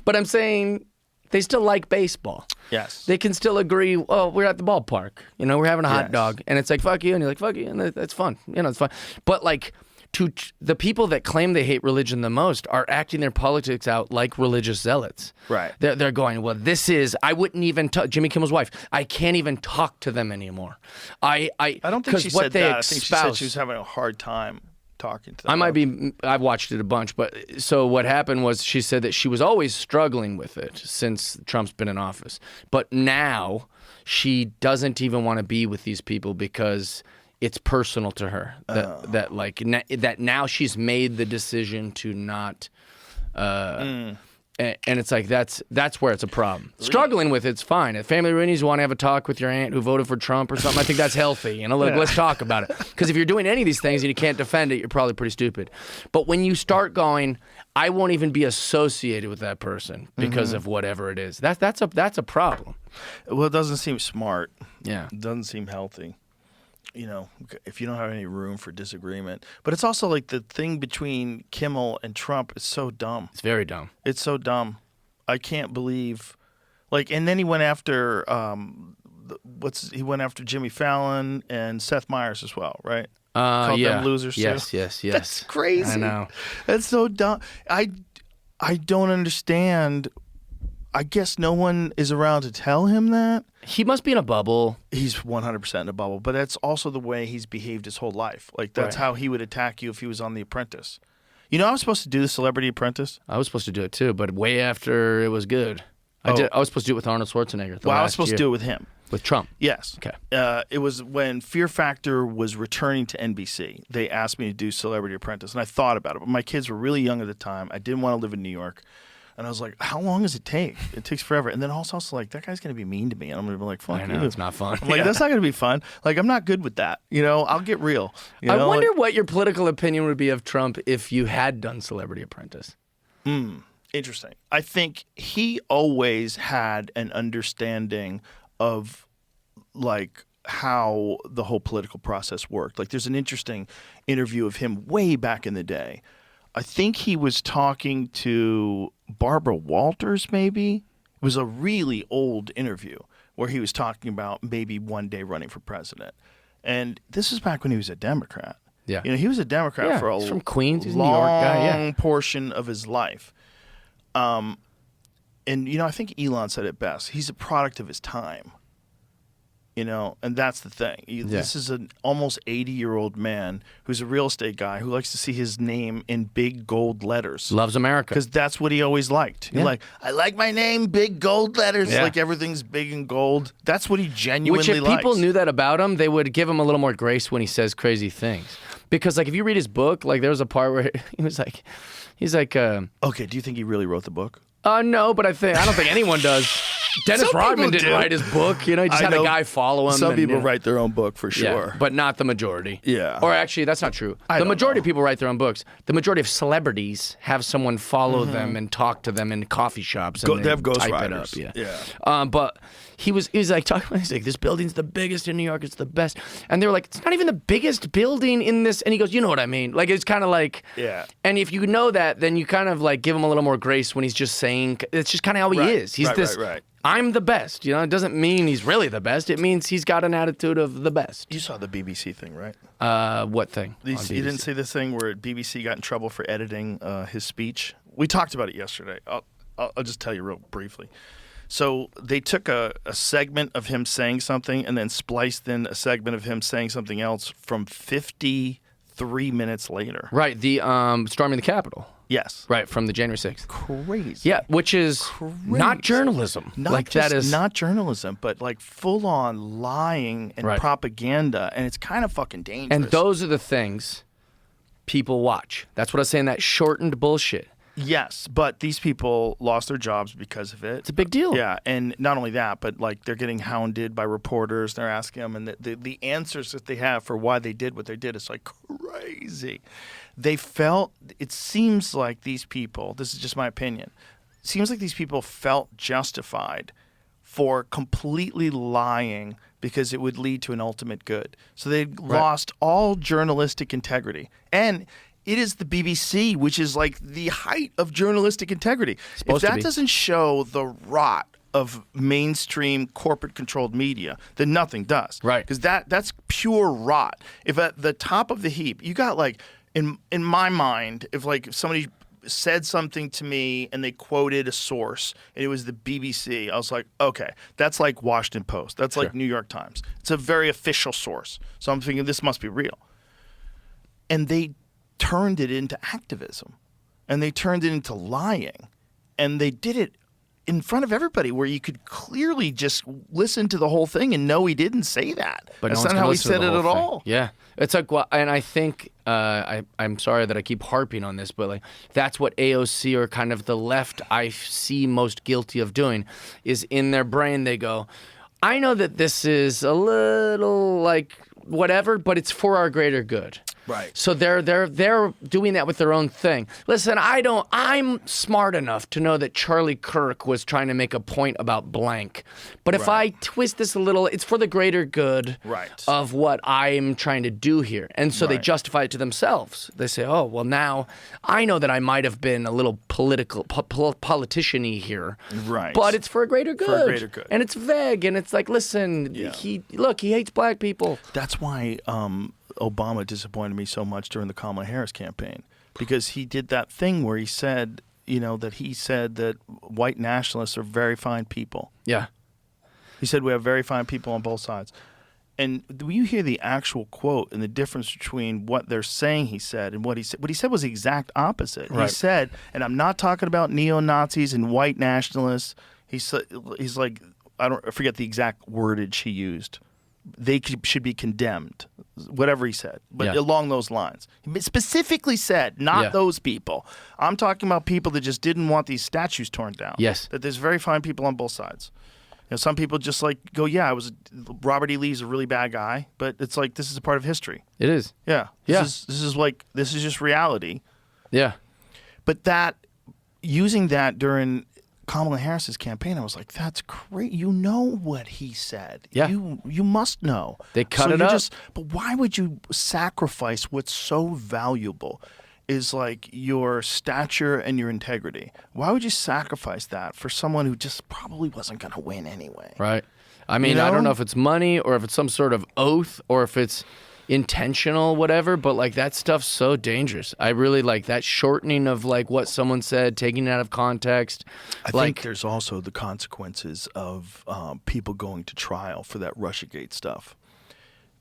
But I'm saying they still like baseball. Yes. They can still agree, oh, we're at the ballpark. We're having a hot Yes. dog. And it's like, fuck you. And you're like, fuck you. And that's fun. It's fun. But like, to the people that claim they hate religion the most are acting their politics out like religious zealots. Right. They're going, well, I wouldn't even talk, Jimmy Kimmel's wife, I can't even talk to them anymore. I don't think she what said they that. I think she said espouse- she was having a hard time talking to them. I've watched it a bunch, but so what happened was she said that she was always struggling with it since Trump's been in office. But now she doesn't even want to be with these people because it's personal to her that now she's made the decision to not and it's like that's where it's a problem. Struggling with it's fine. At family reunions, you want to have a talk with your aunt who voted for Trump or something. I think that's healthy. Let's talk about it. Because if you're doing any of these things and you can't defend it, you're probably pretty stupid. But when you start going, I won't even be associated with that person because of whatever it is. That's a problem. Well, it doesn't seem smart. Yeah. It doesn't seem healthy. If you don't have any room for disagreement. But it's also like the thing between Kimmel and Trump is so dumb. It's very dumb. It's so dumb. I can't believe, and then he went after he went after Jimmy Fallon and Seth Meyers as well, right? Called them losers yes, too. Yes. That's crazy. I know. That's so dumb. I don't understand. I guess no one is around to tell him that. He must be in a bubble. He's 100% in a bubble, but that's also the way he's behaved his whole life. That's Right. how he would attack you if he was on The Apprentice. I was supposed to do The Celebrity Apprentice. I was supposed to do it too, but way after it was good. I was supposed to do it with Arnold Schwarzenegger. I was supposed to do it with him. With Trump. Yes. Okay. It was when Fear Factor was returning to NBC. They asked me to do Celebrity Apprentice, and I thought about it. But my kids were really young at the time. I didn't want to live in New York. And I was like, how long does it take? It takes forever. And then also like, that guy's going to be mean to me. And I'm going to be like, fuck I know, you. it's not fun. I'm like, that's not going to be fun. Like, I'm not good with that. I'll get real. I wonder what your political opinion would be of Trump if you had done Celebrity Apprentice. Interesting. I think he always had an understanding of how the whole political process worked. There's an interesting interview of him way back in the day. I think he was talking to Barbara Walters, maybe. It was a really old interview where he was talking about maybe one day running for president. And this was back when he was a Democrat. Yeah. He was a Democrat for a he's from Queens. He's a long New York guy. Yeah. portion of his life. And I think Elon said it best. He's a product of his time. You know, and that's the thing. This is an almost 80-year-old man who's a real estate guy who likes to see his name in big gold letters. Loves America. Because that's what he always liked. He's like, I like my name, big gold letters. Yeah. Like everything's big and gold. That's what he genuinely likes. Which if people knew that about him, they would give him a little more grace when he says crazy things. Because like if you read his book, like there was a part where he's like, okay, do you think he really wrote the book? No, but I don't think anyone does. Dennis Some Rodman people didn't do. write his book. You know, he just had a guy follow him. Some people write their own book for sure. Yeah, but not the majority. Yeah. Or actually, that's not true. The majority of people write their own books. The majority of celebrities have someone follow them and talk to them in coffee shops. And they have type ghostwriters. it up. Yeah. But he was like talking about. He's like, this building's the biggest in New York. It's the best. And they were like, it's not even the biggest building in this. And he goes, you know what I mean? Like it's kind of like. Yeah. And if you know that, then you kind of like give him a little more grace when he's just saying. It's just kind of how he is. He's Right. I'm the best. You know, it doesn't mean he's really the best. It means he's got an attitude of the best. You saw the BBC thing, right? What thing? You didn't see this thing where BBC got in trouble for editing his speech? We talked about it yesterday. I'll just tell you real briefly. So they took a segment of him saying something and then spliced in a segment of him saying something else from 53 minutes later. Right, the storming the Capitol. Yes. Right, from the January 6th. Crazy. Yeah, which is not journalism. Not journalism, but like full-on lying and propaganda, and it's kind of fucking dangerous. And those are the things people watch. That's what I was saying, that shortened bullshit. Yes, but these people lost their jobs because of it. It's a big deal. Yeah, and not only that, but like they're getting hounded by reporters. They're asking them, and the answers that they have for why they did what they did is like crazy. It seems like these people, this is just my opinion, it seems like these people felt justified for completely lying because it would lead to an ultimate good. So they lost all journalistic integrity. And it is the BBC, which is like the height of journalistic integrity. If that doesn't show the rot of mainstream corporate-controlled media, then nothing does. Right. Because that's pure rot. If at the top of the heap, you got like, in my mind, if like somebody said something to me and they quoted a source and it was the BBC, I was like, okay, that's like Washington Post. That's like New York Times. It's a very official source. So I'm thinking this must be real. And they turned it into activism and they turned it into lying. And they did it in front of everybody where you could clearly just listen to the whole thing and know he didn't say that. But that's no not how he said it at all. Yeah. It's like, well, and I think, I'm sorry that I keep harping on this, but like that's what AOC or kind of the left I see most guilty of doing is in their brain they go, I know that this is a little like whatever, but it's for our greater good. Right. So they're doing that with their own thing. Listen, I'm smart enough to know that Charlie Kirk was trying to make a point about blank. But if I twist this a little, it's for the greater good of what I'm trying to do here. And so they justify it to themselves. They say, oh, well, now I know that I might have been a little politician-y here. Right. But it's for a greater good. For a greater good. And it's vague. And it's like, listen, he hates black people. That's why Obama disappointed me so much during the Kamala Harris campaign because he did that thing where he said, that white nationalists are very fine people. Yeah. He said we have very fine people on both sides. And when you hear the actual quote and the difference between what they're saying he said and what he said was the exact opposite. Right. He said, and I'm not talking about neo-Nazis and white nationalists. He's like, I forget the exact wordage he used. They should be condemned, whatever he said, but along those lines. He specifically said, not those people. I'm talking about people that just didn't want these statues torn down. Yes. That there's very fine people on both sides. Some people just like go, Robert E. Lee's a really bad guy, but it's like this is a part of history. It is. Yeah. This is just reality. Yeah. But using that during Kamala Harris's campaign, I was like, that's great. You know what he said. Yeah. You must know. They cut it up. But why would you sacrifice what's so valuable is like your stature and your integrity? Why would you sacrifice that for someone who just probably wasn't going to win anyway? Right. I mean, I don't know if it's money or if it's some sort of oath or if it's intentional, whatever, but like that stuff's so dangerous. I really like that shortening of like what someone said, taking it out of context. I think there's also the consequences of people going to trial for that Russiagate stuff,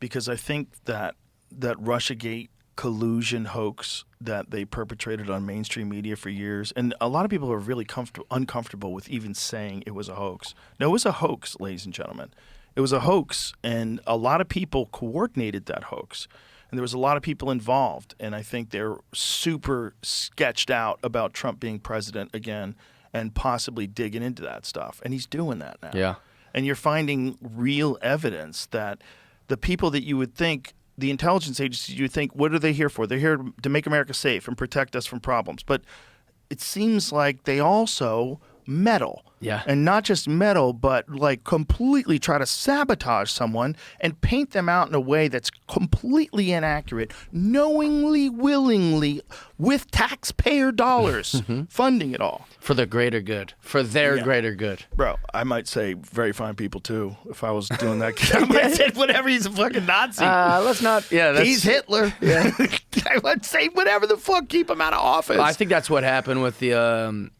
because I think that Russiagate collusion hoax that they perpetrated on mainstream media for years, and a lot of people are really uncomfortable with even saying it was a hoax. No, it was a hoax, ladies and gentlemen. It was a hoax, and a lot of people coordinated that hoax, and there was a lot of people involved, and I think they're super sketched out about Trump being president again and possibly digging into that stuff, and he's doing that now. Yeah. And you're finding real evidence that the people that you would think, the intelligence agencies, you would think, what are they here for? They're here to make America safe and protect us from problems. But it seems like they also meddle. Yeah. And not just meddle, but like completely try to sabotage someone and paint them out in a way that's completely inaccurate, knowingly, willingly, with taxpayer dollars funding it all. For the greater good. For their greater good. Bro, I might say very fine people too if I was doing that. I might say whatever, he's a fucking Nazi. Let's not. Yeah, that's, He's Hitler. Yeah. I would say whatever the fuck, keep him out of office. I think that's what happened with the.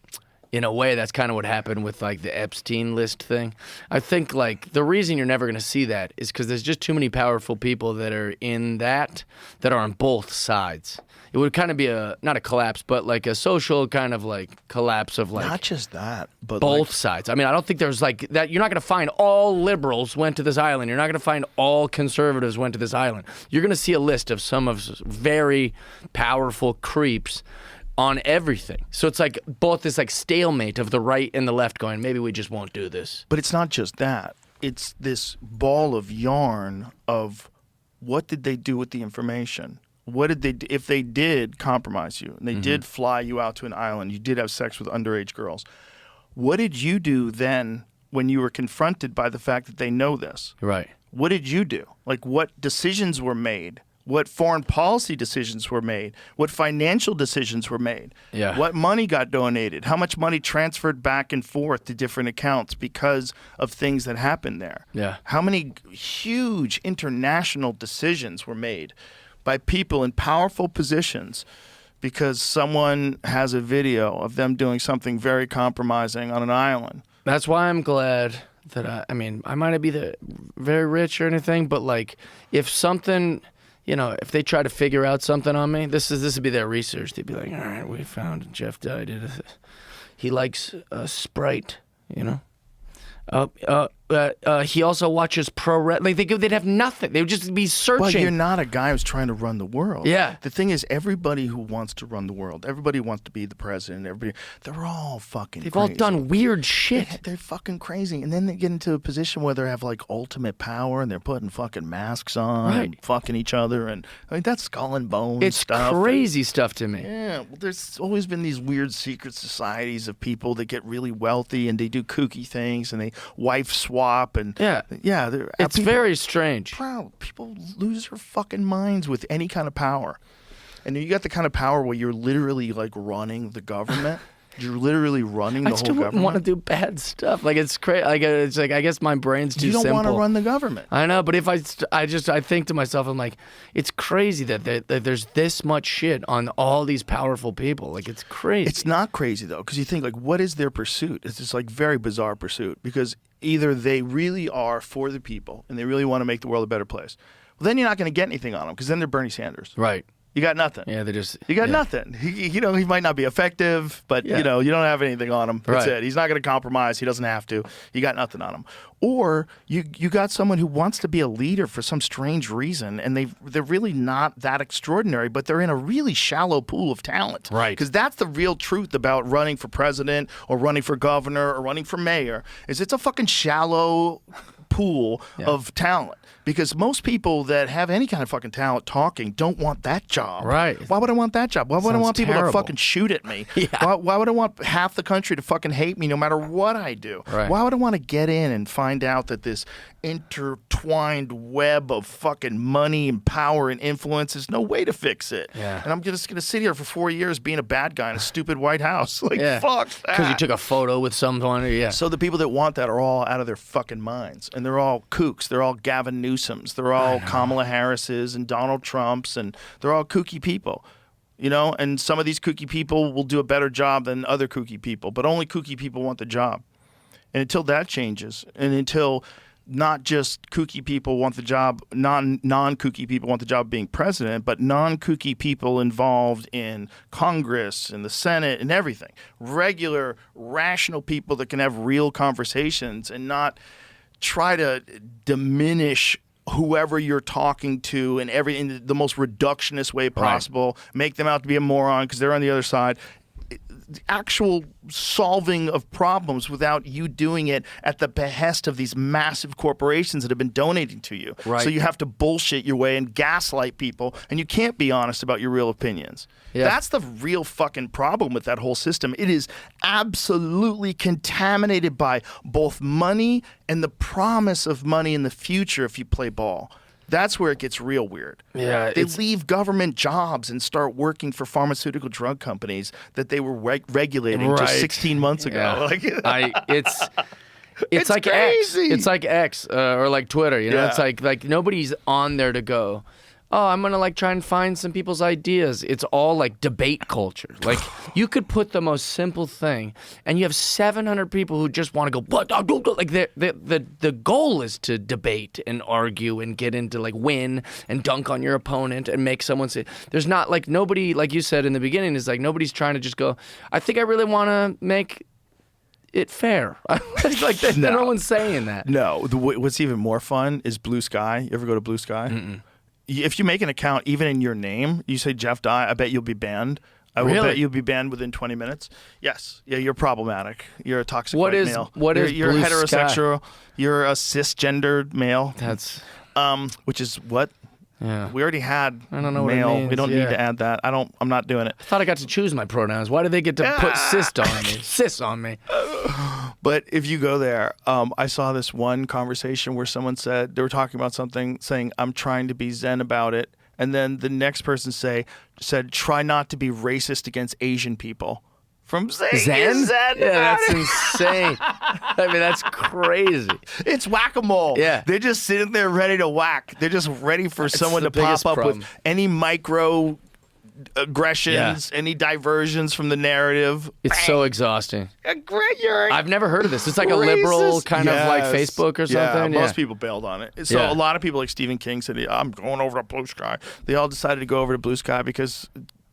In a way, that's kind of what happened with like the Epstein list thing. I think like the reason you're never going to see that is because there's just too many powerful people that are in that are on both sides. It would kind of be not a collapse, but like a social kind of like collapse of like not just that, but both sides. I mean, I don't think there's like that. You're not going to find all liberals went to this island. You're not going to find all conservatives went to this island. You're going to see a list of some of very powerful creeps on everything. So it's like both this like stalemate of the right and the left going, maybe we just won't do this. But it's not just that. It's this ball of yarn of what did they do with the information? What did they do? If they did compromise you and they did fly you out to an island, you did have sex with underage girls, what did you do then when you were confronted by the fact that they know this? Right. What did you do? Like what decisions were made? What foreign policy decisions were made? What financial decisions were made? Yeah. What money got donated? How much money transferred back and forth to different accounts because of things that happened there? Yeah. How many huge international decisions were made by people in powerful positions because someone has a video of them doing something very compromising on an island? That's why I'm glad that I mean, I might not be very rich or anything, but like if something... You know, if they try to figure out something on me, this would be their research. They'd be like, all right, we found Jeff Dye. He likes Sprite, you know. He also watches like they'd have nothing. They would just be searching. But you're not a guy who's trying to run the world. Yeah. The thing is, everybody who wants to run the world, everybody who wants to be the president, they're all fucking They've crazy. all done weird shit. They're fucking crazy. And then they get into a position where they have like ultimate power and they're putting fucking masks on and fucking each other. And I mean, that's skull and bones It's stuff. crazy stuff to me. Yeah, well, there's always been these weird secret societies of people that get really wealthy and they do kooky things and they wife swap and It's very strange. Bro, people lose their fucking minds with any kind of power. And you got the kind of power where you're literally like running the government. You're literally running the whole still government. wouldn't want to do bad stuff. Like it's crazy. Like it's like I guess my brain's too You don't simple. want to run the government. I know, but if I think to myself, I'm like, it's crazy that there's this much shit on all these powerful people. Like it's crazy. It's not crazy though, because you think like, what is their pursuit? It's this like very bizarre pursuit because either they really are for the people and they really want to make the world a better place. Well, then you're not going to get anything on them because then they're Bernie Sanders. Right. You got nothing. Yeah, they just. You got nothing. He might not be effective, but you don't have anything on him. That's it. He's not going to compromise. He doesn't have to. You got nothing on him. Or you got someone who wants to be a leader for some strange reason, and they're really not that extraordinary, but they're in a really shallow pool of talent. Right. Because that's the real truth about running for president or running for governor or running for mayor. Is it's a fucking shallow pool of talent. Because most people that have any kind of fucking talent talking don't want that job. Right. Why would I want that job? Why would I want people terrible. to fucking shoot at me? Yeah. Why would I want half the country to fucking hate me no matter what I do? Right. Why would I want to get in and find out that this intertwined web of fucking money and power and influence is no way to fix it? Yeah. And I'm just going to sit here for 4 years being a bad guy in a stupid White House. Like, fuck that. Because you took a photo with someone. Yeah. So the people that want that are all out of their fucking minds. And and they're all kooks. They're all Gavin Newsoms. They're all Kamala Harris's and Donald Trump's, and they're all kooky people. You know, and some of these kooky people will do a better job than other kooky people, but only kooky people want the job. And until that changes, and until not just kooky people want the job, non-kooky people want the job of being president, but non-kooky people involved in Congress and the Senate and everything. Regular, rational people that can have real conversations and not try to diminish whoever you're talking to in the most reductionist way possible, make them out to be a moron because they're on the other side. The actual solving of problems without you doing it at the behest of these massive corporations that have been donating to you. Right. So you have to bullshit your way and gaslight people, and you can't be honest about your real opinions. Yeah. That's the real fucking problem with that whole system. It is absolutely contaminated by both money and the promise of money in the future if you play ball. That's where it gets real weird. Yeah, they leave government jobs and start working for pharmaceutical drug companies that they were regulating just 16 months ago. Yeah. It's like crazy. X. It's like X or like Twitter. You know, Yeah. it's like nobody's on there to go, oh, I'm gonna like try and find some people's ideas. It's all like debate culture. Like you could put the most simple thing, and you have 700 people who just want to go. What? Like the goal is to debate and argue and get into like win and dunk on your opponent and make someone say. There's not like nobody, like you said in the beginning, is like nobody's trying to just go. I think I really want to make it fair. Like no one's saying that. No. What's even more fun is Blue Sky. You ever go to Blue Sky? Mm-mm. If you make an account, even in your name, you say Jeff Dye, I bet you'll be banned. I will bet you'll be banned within 20 minutes. Yes. Yeah, you're problematic. You're a toxic white male. You're Blue heterosexual. Sky? You're a cisgendered male. That's which is what? yeah. We already had I don't know male. what it means. We don't Yeah. need to add that. I'm not doing it. I thought I got to choose my pronouns. Why do they get to put cis on me? Cis on me. But if you go there, I saw this one conversation where someone said, they were talking about something, saying, I'm trying to be zen about it. And then the next person said, try not to be racist against Asian people. From saying Zen? Zen Yeah, about that's it. insane. I mean, that's crazy. It's whack-a-mole. Yeah. They're just sitting there ready to whack. They're just ready for someone the to pop biggest up problem. with any micro aggressions, any diversions from the narrative. It's so exhausting. You're I've never heard of this. It's like a liberal racist. kind of like Yes. Facebook or Yeah, something. most people bailed on it. So Yeah. a lot of people like Stephen King said, I'm going over to Blue Sky. They all decided to go over to Blue Sky because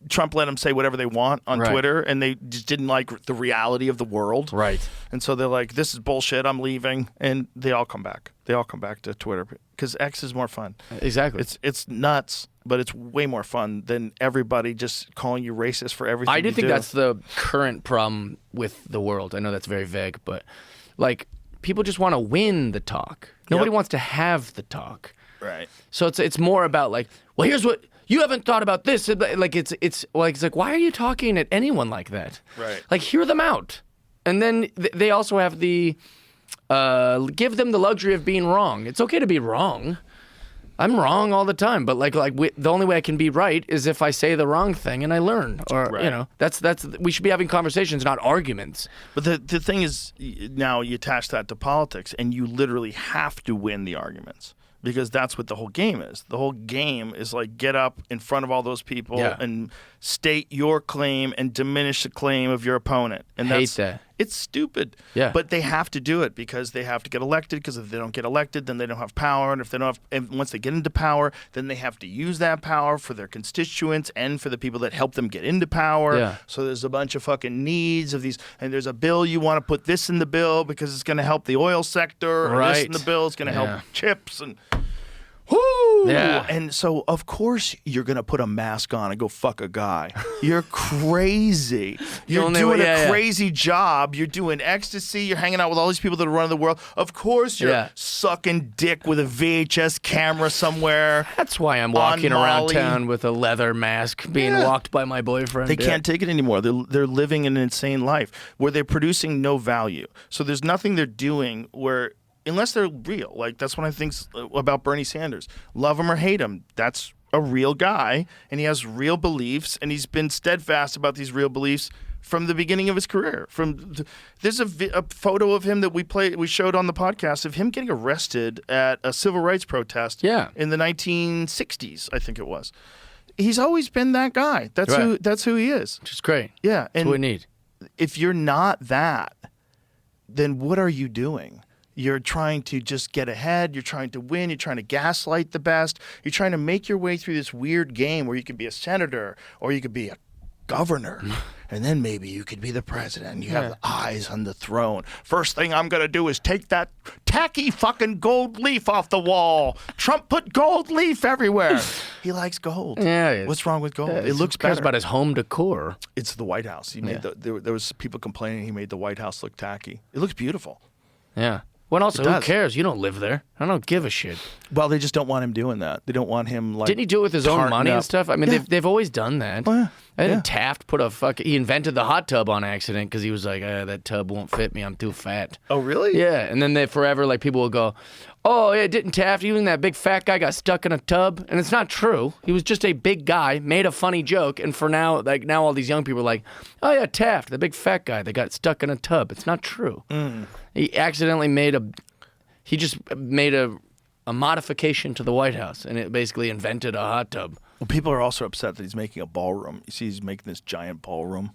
Trump let them say whatever they want on Right. Twitter, and they just didn't like the reality of the world. Right. And so they're like, this is bullshit, I'm leaving. And they all come back. They all come back to Twitter because X is more fun. Exactly. It's nuts, but it's way more fun than everybody just calling you racist for everything I do you think do. that's the current problem with the world. I know that's very vague, but like people just want to win the talk. Nobody wants to have the talk. Right. So it's more about like, well, here's what you haven't thought about this. Like it's like why are you talking at anyone like that? Right. Like hear them out, and then they also have the give them the luxury of being wrong. It's okay to be wrong. I'm wrong all the time, but the only way I can be right is if I say the wrong thing and I learn, or Right. you know, that's we should be having conversations, not arguments. But the thing is, now you attach that to politics, and you literally have to win the arguments because that's what the whole game is. The whole game is like get up in front of all those people Yeah. and state your claim and diminish the claim of your opponent. And Hate that's, that. It's stupid. Yeah. But they have to do it because they have to get elected. Because if they don't get elected, then they don't have power. And if they don't have, and once they get into power, then they have to use that power for their constituents and for the people that help them get into power. Yeah. So there's a bunch of fucking needs of these, and there's a bill you want to put this in the bill because it's going to help the oil sector, or this in Right. the bill is going to Yeah. help chips and. Whoo! Yeah. And so, of course, you're going to put a mask on and go fuck a guy. You're crazy. You're only doing way- yeah, a yeah. crazy job. You're doing ecstasy. You're hanging out with all these people that are running the world. Of course, you're Yeah. sucking dick with a VHS camera somewhere. That's why I'm walking around Molly. town with a leather mask, being Yeah. walked by my boyfriend. They can't take it anymore. They're living an insane life where they're producing no value. So there's nothing they're doing unless they're real. Like that's what I think about Bernie Sanders. Love him or hate him. That's a real guy, and he has real beliefs, and he's been steadfast about these real beliefs from the beginning of his career. There's a photo of him that we showed on the podcast of him getting arrested at a civil rights protest in the 1960s, I think it was. He's always been that guy. That's who he is. Which is great. Yeah. That's what we need. If you're not that, then what are you doing? You're trying to just get ahead. You're trying to win. You're trying to gaslight the best. You're trying to make your way through this weird game where you could be a senator or you could be a governor, and then maybe you could be the president. You have the eyes on the throne. First thing I'm going to do is take that tacky fucking gold leaf off the wall. Trump put gold leaf everywhere. He likes gold. Yeah. What's wrong with gold? Yeah, it looks cares better. about his home decor. It's the White House. He made there was people complaining he made the White House look tacky. It looks beautiful. Yeah. Well, also, who does. cares? You don't live there. I don't give a shit. Well, they just don't want him doing that. They don't want him like. Didn't he do it with his own tarting money up. and stuff? I mean, they've always done that. Oh, yeah. I think Yeah. Taft put he invented the hot tub on accident because he was like, that tub won't fit me. I'm too fat. Oh, really? Yeah. And then forever, like, people will go, oh, yeah, didn't Taft, even that big fat guy got stuck in a tub? And it's not true. He was just a big guy, made a funny joke. And for now, like, now all these young people are like, oh, yeah, Taft, the big fat guy that got stuck in a tub. It's not true. He accidentally He just made a modification to the White House, and it basically invented a hot tub. Well, people are also upset that he's making a ballroom. You see, he's making this giant ballroom.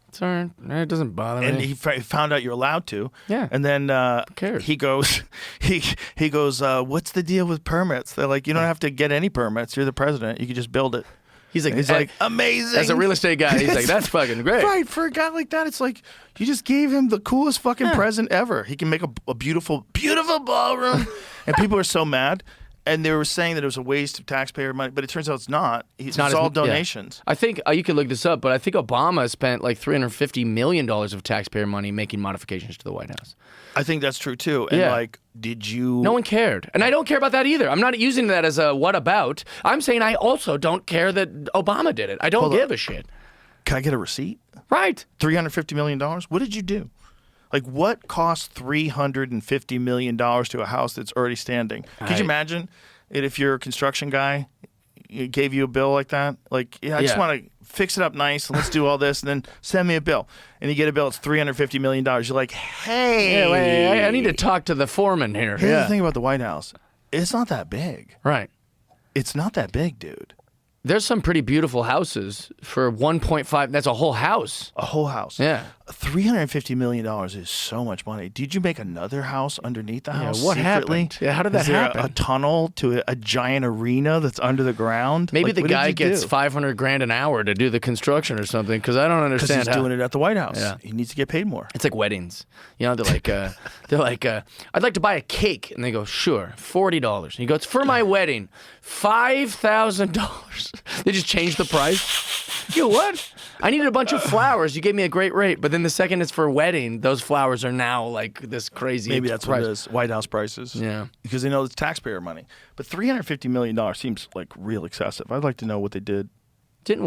It's all right. It doesn't bother And me. he found out you're allowed to. Yeah. And then cares? he goes, he goes, what's the deal with permits? They're like, you don't have to get any permits. You're the president. You can just build it. He's like, amazing. as a real estate guy, he's like, that's fucking great. Right, for a guy like that, it's like you just gave him the coolest fucking present ever. He can make a beautiful, beautiful ballroom, and people are so mad. And they were saying that it was a waste of taxpayer money, but it turns out it's not. It's not all yeah. donations. I think you could look this up, but I think Obama spent like $350 million of taxpayer money making modifications to the White House. I think that's true too. And like, did you? No one cared. And I don't care about that either. I'm not using that as a what about. I'm saying I also don't care that Obama did it. I don't give a shit. Can I get a receipt? Right. $350 million? What did you do? Like, what costs $350 million to a house that's already standing? Could you imagine it if you're a construction guy, it gave you a bill like that? Like, I just want to fix it up nice and let's do all this and then send me a bill. And you get a bill, it's $350 million. You're like, hey. Wait, I need to talk to the foreman here. Here's the thing about the White House. It's not that big. Right. It's not that big, dude. There's some pretty beautiful houses for 1.5. That's a whole house. A whole house. Yeah. $350 million is so much money. Did you make another house underneath the house? What secretly? happened? Yeah, how did that Is there happen? a tunnel to a giant arena that's under the ground? Maybe Like, the what did guy you gets do? $500,000 an hour to do the construction or something, because I don't Because understand he's how. doing it at the White House. Yeah. He needs to get paid more. It's like weddings. You know, they're like, I'd like to buy a cake. And they go, sure, $40. And he goes, for my wedding, $5,000. They just changed the price. You know what? I needed a bunch of flowers. You gave me a great rate. But then the second it's for a wedding, those flowers are now like this crazy Maybe that's price. what it is. White House prices. Yeah. Because they know it's taxpayer money. But $350 million seems like real excessive. I'd like to know what they did. Didn't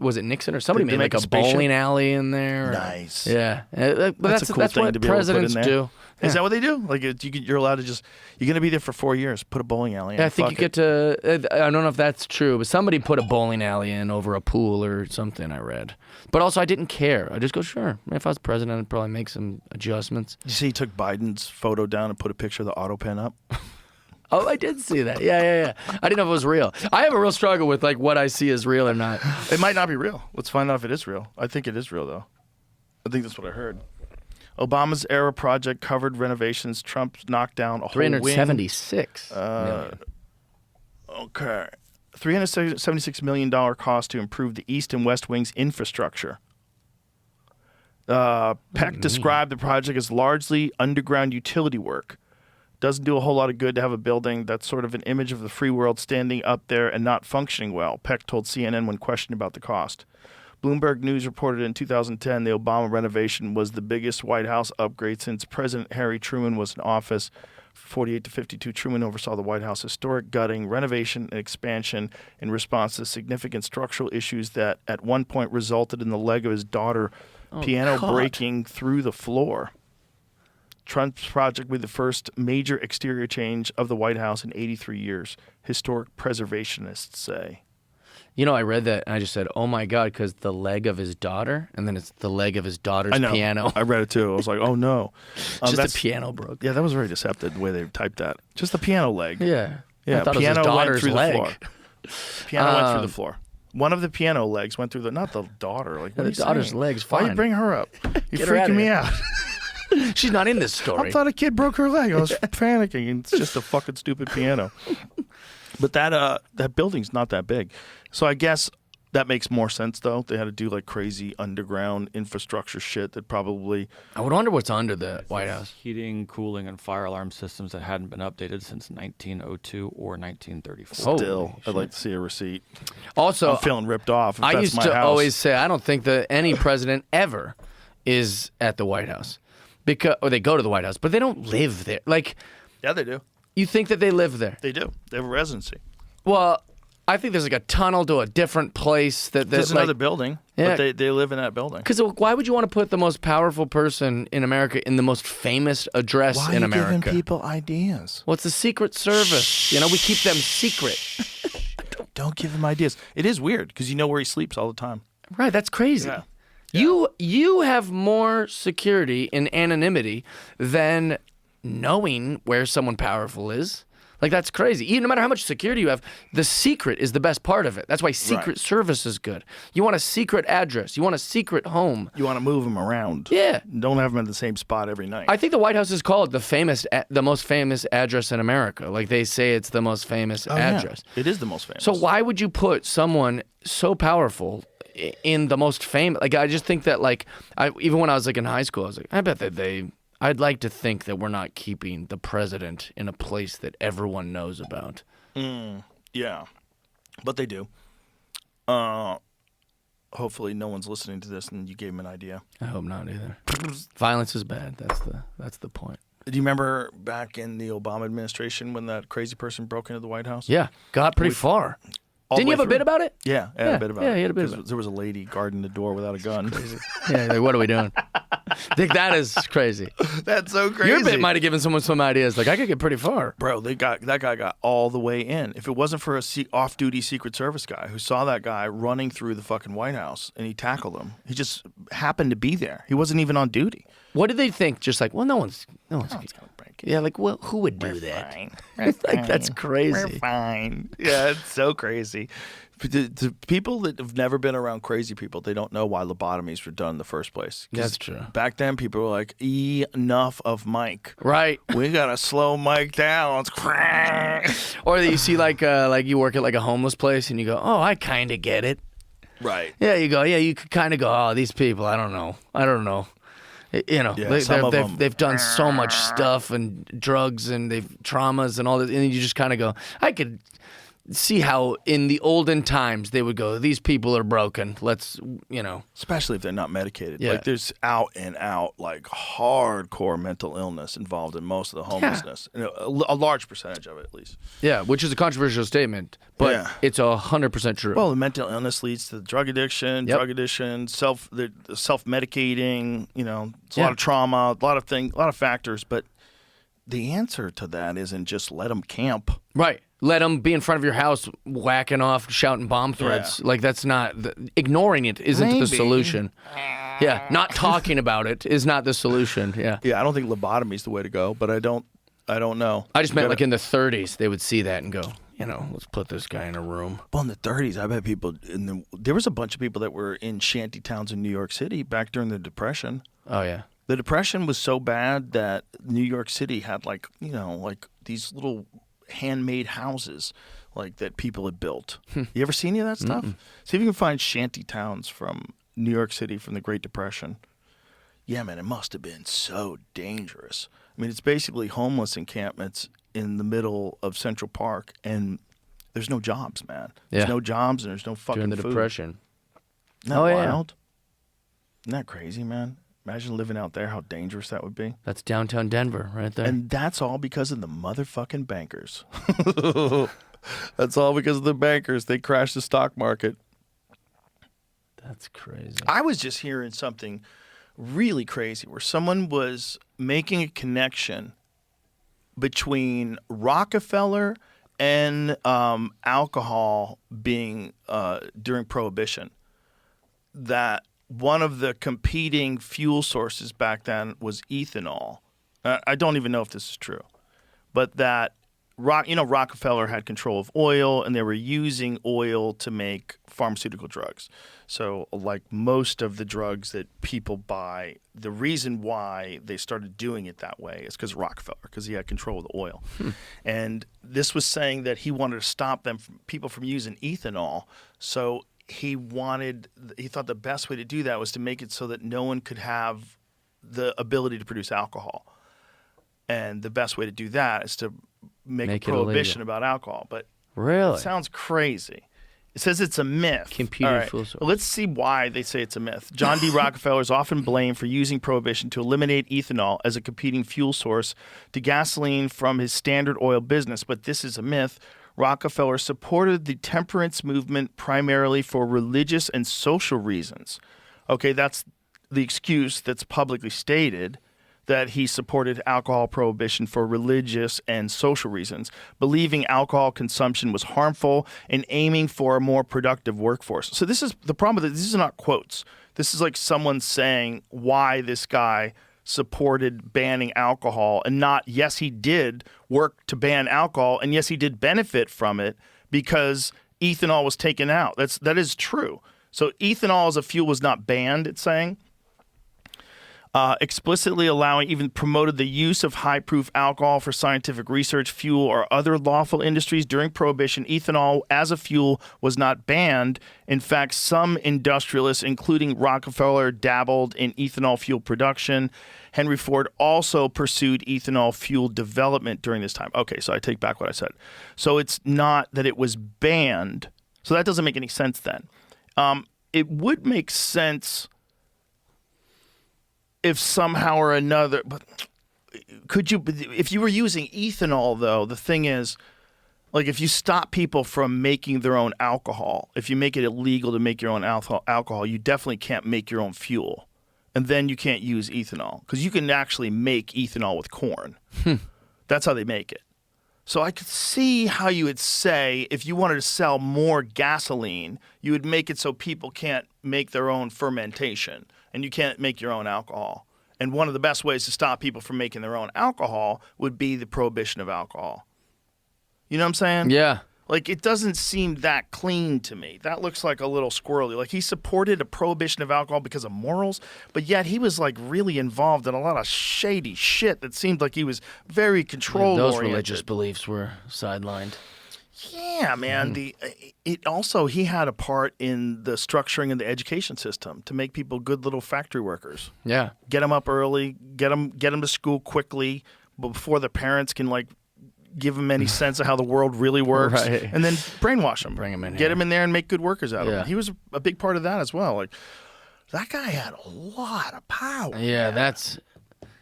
was it Nixon or somebody Did they made make like a a spaceship? bowling alley in there? or- Nice. Yeah. But That's a cool thing what to be able to put in presidents there. do. Is Yeah. that what they do? Like, you're allowed to you're going to be there for 4 years. Put a bowling alley in. Yeah, I think Fuck you it. get to. I don't know if that's true, but somebody put a bowling alley in over a pool or something. I read, but also I didn't care. I just go, sure. If I was president, I'd probably make some adjustments. You see, he took Biden's photo down and put a picture of the auto pen up. Oh, I did see that. Yeah. I didn't know if it was real. I have a real struggle with like what I see as real or not. It might not be real. Let's find out if it is real. I think it is real, though. I think that's what I heard. Obama's era project covered renovations. Trump knocked down a whole wing. 376 million. Okay. $376 million cost to improve the East and West Wing's infrastructure. Peck described the project as largely underground utility work. Doesn't do a whole lot of good to have a building that's sort of an image of the free world standing up there and not functioning well, Peck told CNN when questioned about the cost. Bloomberg News reported in 2010 the Obama renovation was the biggest White House upgrade since President Harry Truman was in office. 48 to 52, Truman oversaw the White House historic gutting, renovation, and expansion in response to significant structural issues that at one point resulted in the leg of his daughter piano God. breaking through the floor. Trump's project will be the first major exterior change of the White House in 83 years, historic preservationists say. You know, I read that and I just said, "Oh my God," because the leg of his daughter, and then it's the leg of his daughter's I know. piano. I read it too. I was like, oh no. Just that's- the piano broke. Yeah, that was very deceptive the way they typed that. Just the piano leg. Yeah. Yeah, I thought piano it was his went daughter's through leg. the floor. Piano went through the floor. One of the piano legs went through the, not the daughter. Like, what the are you daughter's saying? leg's Why you fine. bring her up? You're Get her outta freaking me here. out. She's not in this I story. thought a kid broke her leg. I was panicking, and it's just a fucking stupid piano. But that building's not that big, so I guess that makes more sense. Though they had to do like crazy underground infrastructure shit that probably. I would wonder what's under the White House. Heating, cooling, and fire alarm systems that hadn't been updated since 1902 or 1934. Holy Still, I'd shit. like to see a receipt. Also, I'm feeling ripped off. If I that's used my to house. always say I don't think that any president ever is at the White House, or they go to the White House, but they don't live there. Like, Yeah, they do. you think that they live there? They do. They have a residency. Well, I think there's like a tunnel to a different place There's another building, Yeah. but they live in that building. Because why would you want to put the most powerful person in America in the most famous address Why in are you America? giving people ideas? Well, it's the Secret Service. You know, we keep them secret. Don't give him ideas. It is weird because you know where he sleeps all the time. Right, that's crazy. Yeah. You have more security and anonymity than knowing where someone powerful is. Like, that's crazy. No matter how much security you have, the secret is the best part of it. That's why Secret Service is good. You want a secret address. You want a secret home. You want to move him around. Yeah. Don't have him in the same spot every night. I think the White House is called the most famous address in America. Like, they say it's the most famous address. Yeah. It is the most famous. So why would you put someone so powerful in the most famous? Like, I just think that, like, even when I was like in high school, I was like, I bet that I'd like to think that we're not keeping the president in a place that everyone knows about. Yeah, but they do. Hopefully, no one's listening to this, and you gave him an idea. I hope not either. Violence is bad. That's the point. Do you remember back in the Obama administration when that crazy person broke into the White House? Yeah, got pretty far. All Didn't the you have way a bit through? about it? Yeah, I had a bit about it. Yeah, he had a bit 'Cause about it. there was a lady guarding the door without a gun. Yeah, like, what are we doing? I think that is crazy. That's so crazy. Your bit might have given someone some ideas. Like, I could get pretty far. Bro, that guy got all the way in. If it wasn't for a off-duty Secret Service guy who saw that guy running through the fucking White House and he tackled him, he just happened to be there. He wasn't even on duty. What did they think? Just like, well, no one's gonna break it. Yeah, like, well, who would do that? Fine. Like, that's crazy. We're fine. Yeah, it's so crazy. The people that have never been around crazy people, they don't know why lobotomies were done in the first place. 'Cause That's true. Back then, people were like, enough of Mike. Right. We gotta slow Mike down. Or that you see like you work at like a homeless place and you go, oh, I kind of get it. Right. Yeah, you go, yeah, you could kind of go, oh, these people, I don't know. You know, Yeah, some of them. they've done so much stuff and drugs and they've traumas and all this, and you just kind of go, I could see how in the olden times they would go, these people are broken. Let's, Especially if they're not medicated. Yeah. Like there's out and out, like hardcore mental illness involved in most of the homelessness. You know, a large percentage of it, at least. yeah, which is a controversial statement, but Yeah. it's 100% true. Well, the mental illness leads to drug addiction, self-medicating. You know, it's a lot of trauma, a lot of factors. But the answer to that isn't just let them camp. Right. Let them be in front of your house whacking off, shouting bomb threats. Yeah. Like, that's not... ignoring it isn't the Maybe. solution. Yeah, not talking about it is not the solution. Yeah. Yeah, I don't think lobotomy is the way to go, but I don't know. I just meant like in the 30s, they would see that and go, let's put this guy in a room. Well, in the 30s, I bet people there was a bunch of people that were in shanty towns in New York City back during the Depression. Oh, yeah. The Depression was so bad that New York City had like these little handmade houses like that people had built. You ever see any of that stuff? See if you can find shanty towns from New York City from the Great Depression. Yeah, man, it must have been so dangerous. I mean, it's basically homeless encampments in the middle of Central Park, and there's no jobs, man. There's Yeah. no jobs, and there's no fucking During the food. Depression. Isn't that Oh, yeah. wild? Isn't that crazy, man? Imagine living out there, how dangerous that would be. That's downtown Denver right there. And that's all because of the motherfucking bankers. That's all because of the bankers. They crashed the stock market. That's crazy. I was just hearing something really crazy, where someone was making a connection between Rockefeller and alcohol being during Prohibition. That one of the competing fuel sources back then was ethanol. I don't even know if this is true, but that Rockefeller had control of oil, and they were using oil to make pharmaceutical drugs. So, like most of the drugs that people buy, the reason why they started doing it that way is because Rockefeller, because he had control of the oil. And this was saying that he wanted to stop people from using ethanol. So he thought the best way to do that was to make it so that no one could have the ability to produce alcohol. And the best way to do that is to make a prohibition about alcohol. But Really? it sounds crazy. It says it's a myth. Computer All right. fuel source. Well, let's see why they say it's a myth. John D. Rockefeller is often blamed for using prohibition to eliminate ethanol as a competing fuel source to gasoline from his Standard Oil business, but this is a myth. Rockefeller supported the temperance movement primarily for religious and social reasons. Okay, that's the excuse that's publicly stated, that he supported alcohol prohibition for religious and social reasons, believing alcohol consumption was harmful and aiming for a more productive workforce. So this is the problem with it. These are not quotes. This is like someone saying why this guy supported banning alcohol, and not, yes, he did work to ban alcohol, and yes, he did benefit from it because ethanol was taken out. That is true. So ethanol as a fuel was not banned, it's saying. Explicitly allowing, even promoted the use of high-proof alcohol for scientific research, fuel, or other lawful industries during Prohibition. Ethanol as a fuel was not banned. In fact, some industrialists, including Rockefeller, dabbled in ethanol fuel production. Henry Ford also pursued ethanol fuel development during this time. Okay, so I take back what I said. So it's not that it was banned. So that doesn't make any sense then. It would make sense if somehow or another, but if you were using ethanol, though, the thing is, like, if you stop people from making their own alcohol, if you make it illegal to make your own alcohol, you definitely can't make your own fuel. And then you can't use ethanol, because you can actually make ethanol with corn. That's how they make it. So I could see how you would say, if you wanted to sell more gasoline, you would make it so people can't make their own fermentation, and you can't make your own alcohol. And one of the best ways to stop people from making their own alcohol would be the prohibition of alcohol. You know what I'm saying? Yeah. Like, it doesn't seem that clean to me. That looks like a little squirrely. Like, he supported a prohibition of alcohol because of morals, but yet he was, like, really involved in a lot of shady shit that seemed like he was very control-oriented. Those religious beliefs were sidelined. Yeah, man. He had a part in the structuring of the education system to make people good little factory workers. Yeah. Get them up early, get them to school quickly before the parents can, like, give them any sense of how the world really works, Right. and then brainwash them. Bring 'em in Get here. them in there and make good workers out of Yeah. them. He was a big part of that as well. Like, that guy had a lot of power. Yeah,